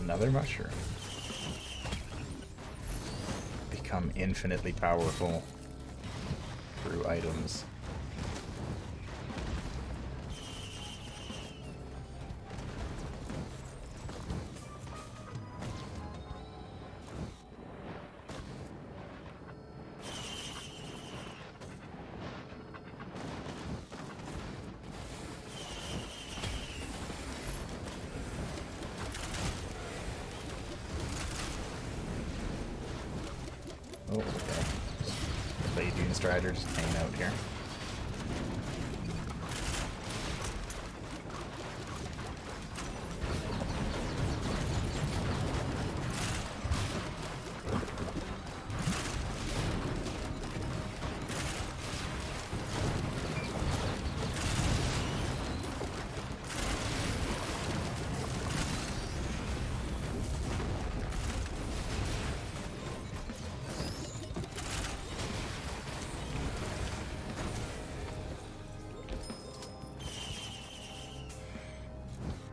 Another mushroom. Become infinitely powerful through items. Oh, okay. Dune Striders hanging out here.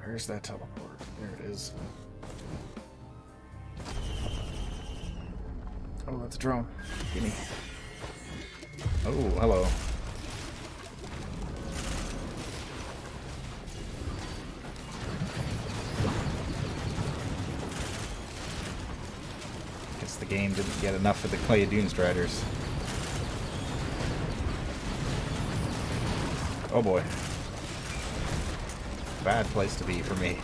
Where's that teleport? There it is. Oh, that's a drone. Gimme. Oh, hello. Guess the game didn't get enough of the Clay Dune Striders. Oh boy. Bad place to be for me.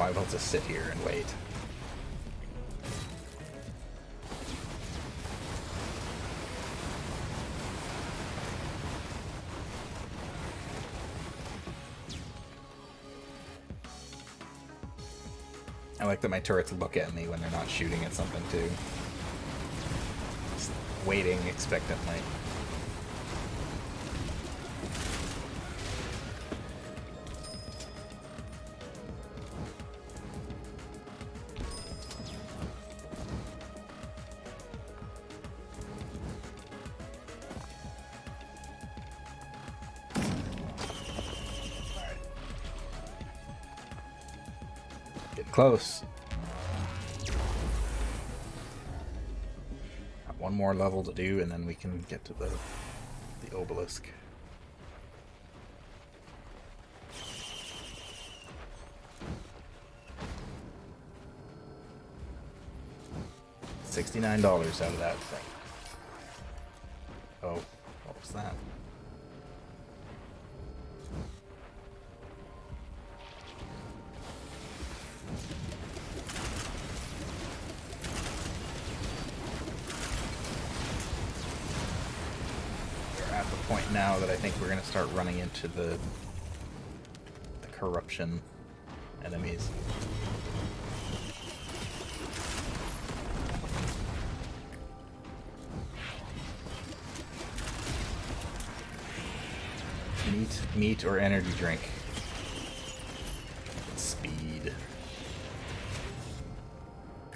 I will just sit here and wait. I like that my turrets look at me when they're not shooting at something, too. Just waiting expectantly. Close. Got one more level to do, and then we can get to the obelisk. $69 out of that thing. Oh, what was that? Point now that I think we're going to start running into the corruption enemies. Meat or energy drink. Speed.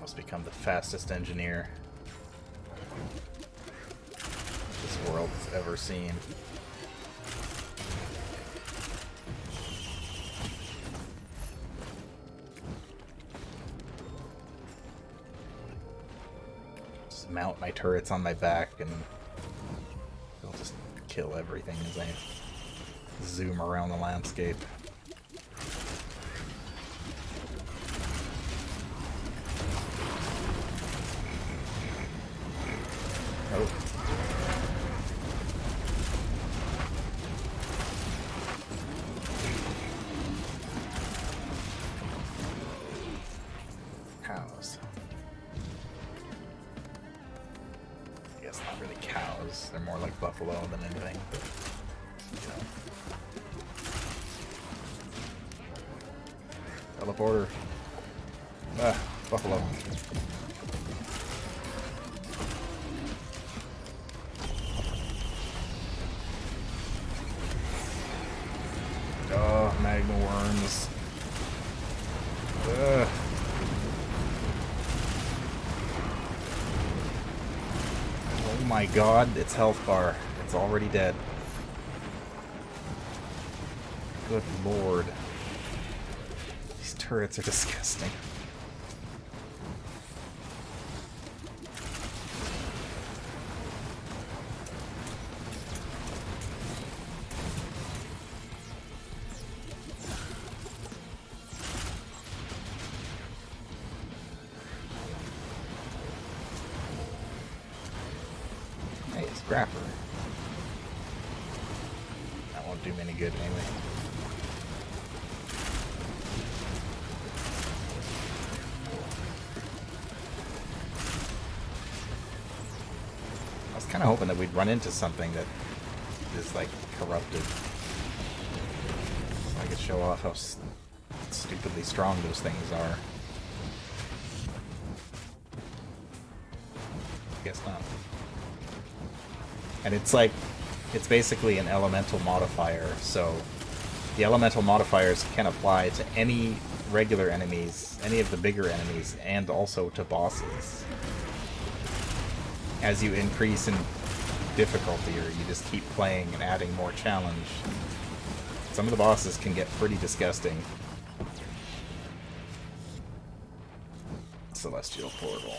Must become the fastest engineer this world has ever seen. Just mount my turrets on my back and they'll just kill everything as I zoom around the landscape. Oh. Cows. I guess not really cows. They're more like buffalo than anything. But, you know. Teleporter. Ah, buffalo. Oh, magma worms. Ugh. Oh my god, its health bar. It's already dead. Good lord. These turrets are disgusting. Hey, it's Grapper. That won't do me any good anyway. I was kind of hoping that we'd run into something that is like corrupted, so I could show off how stupidly strong those things are. Guess not. And it's like, it's basically an elemental modifier, so the elemental modifiers can apply to any regular enemies, any of the bigger enemies, and also to bosses. As you increase in difficulty, or you just keep playing and adding more challenge, some of the bosses can get pretty disgusting. Celestial Portal.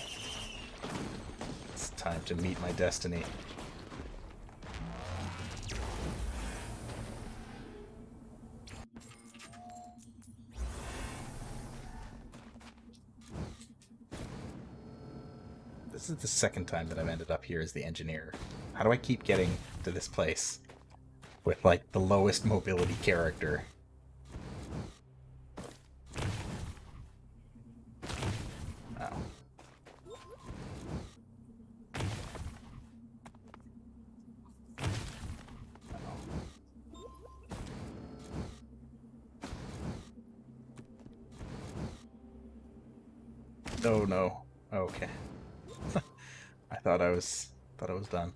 It's time to meet my destiny. This is the second time that I've ended up here as the engineer. How do I keep getting to this place with, like, the lowest mobility character? Oh no. Okay. I thought I was done.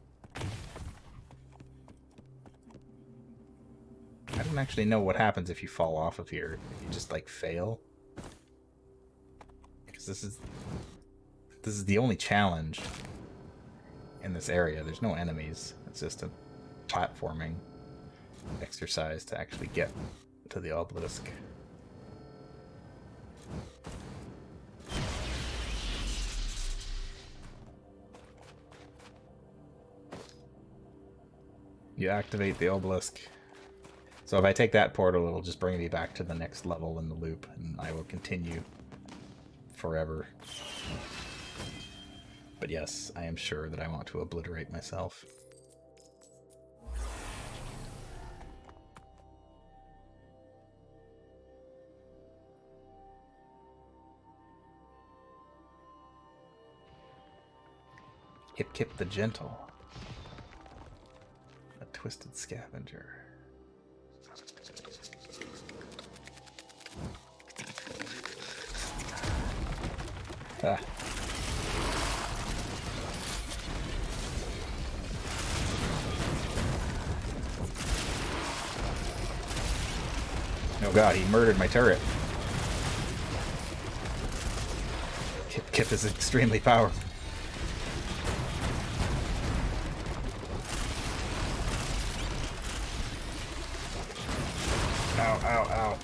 I don't actually know what happens if you fall off of here. If you just like fail. Because this is the only challenge in this area. There's no enemies. It's just a platforming exercise to actually get to the obelisk. You activate the obelisk. So if I take that portal, it'll just bring me back to the next level in the loop, and I will continue forever. But yes, I am sure that I want to obliterate myself. Hip Kip the Gentle. A twisted scavenger. Ah. Oh god, he murdered my turret. Kip is extremely powerful. Ow, ow, ow.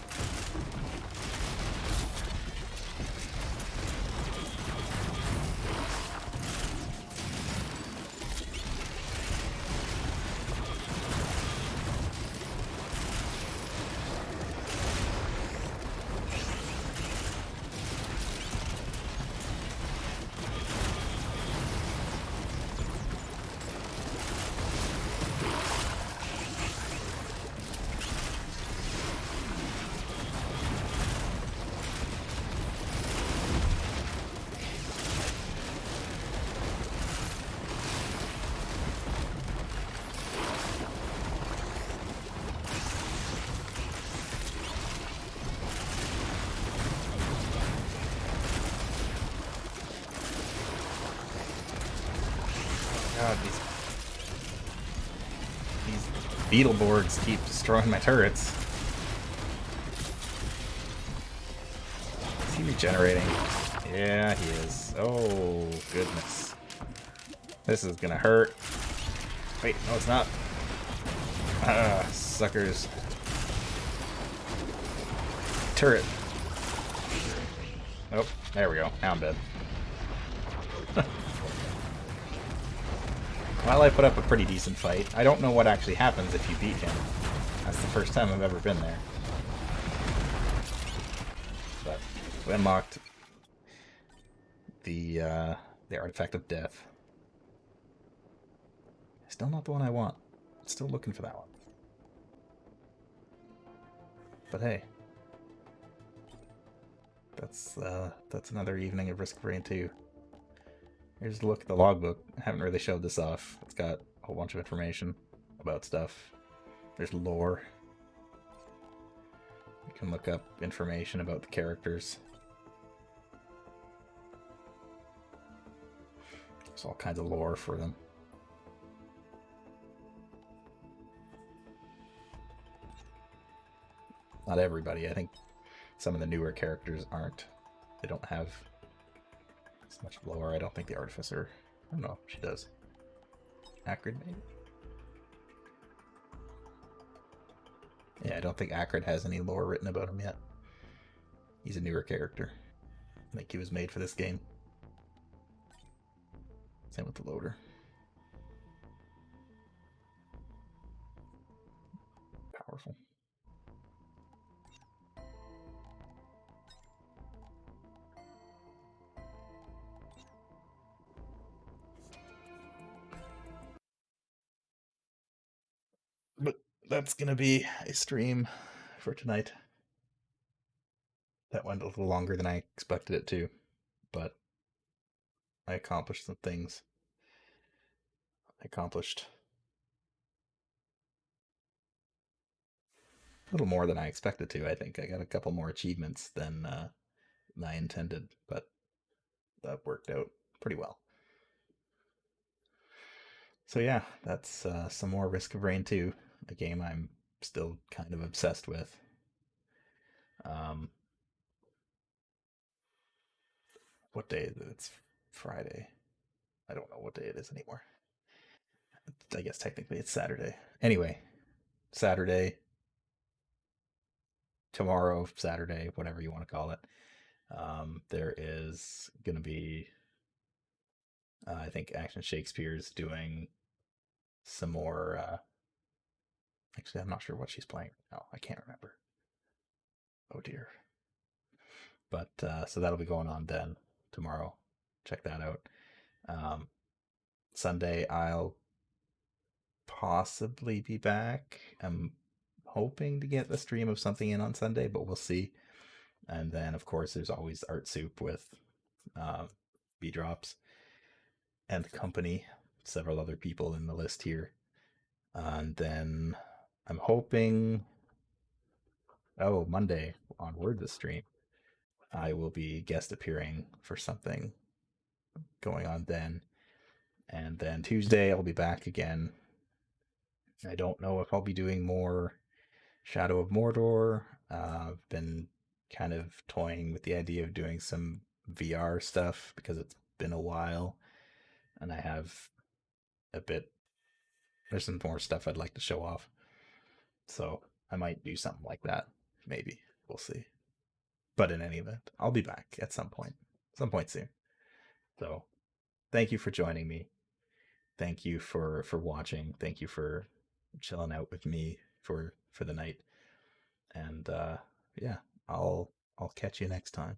God, these Beetleborgs keep destroying my turrets. Is he regenerating? Yeah, he is. Oh, goodness. This is gonna hurt. Wait, no it's not. Ah, suckers. Turret. Oh, there we go. Now I'm dead. Well, I put up a pretty decent fight. I don't know what actually happens if you beat him. That's the first time I've ever been there. But we unlocked the artifact of death. Still not the one I want. Still looking for that one. But hey, that's another evening of Risk of Rain 2. Here's a look at the logbook. I haven't really showed this off. It's got a whole bunch of information about stuff. There's lore. You can look up information about the characters. There's all kinds of lore for them. Not everybody. I think some of the newer characters aren't. They don't have as much lore. I don't think the Artificer. I don't know if she does. Acrid, maybe? Yeah, I don't think Acrid has any lore written about him yet. He's a newer character. I think he was made for this game. Same with the loader. Powerful. But that's gonna be a stream for tonight. That went a little longer than I expected it to, but I accomplished some things. I accomplished a little more than I expected to, I think. I got a couple more achievements than I intended, but that worked out pretty well. So yeah, that's some more Risk of Rain 2, a game I'm still kind of obsessed with. Um, what day is it? It's Friday. I don't know what day it is anymore. I guess technically it's Saturday. Anyway, Saturday, tomorrow, Saturday, whatever you want to call it. There is going to be, I think Action Shakespeare's doing some more. Actually, I'm not sure what she's playing right now. I can't remember. Oh dear. But so that'll be going on then tomorrow. Check that out. Um, Sunday, I'll possibly be back. I'm hoping to get a stream of something in on Sunday, but we'll see. And then, of course, there's always Art Soup with B Drops and company, several other people in the list here. And then I'm hoping, Monday on Word the Stream, I will be guest appearing for something going on then. And then Tuesday, I'll be back again. I don't know if I'll be doing more Shadow of Mordor. I've been kind of toying with the idea of doing some VR stuff because it's been a while. And I have there's some more stuff I'd like to show off. So I might do something like that. Maybe. We'll see. But in any event, I'll be back at some point soon. So thank you for joining me. Thank you for watching. Thank you for chilling out with me for the night. And yeah, I'll catch you next time.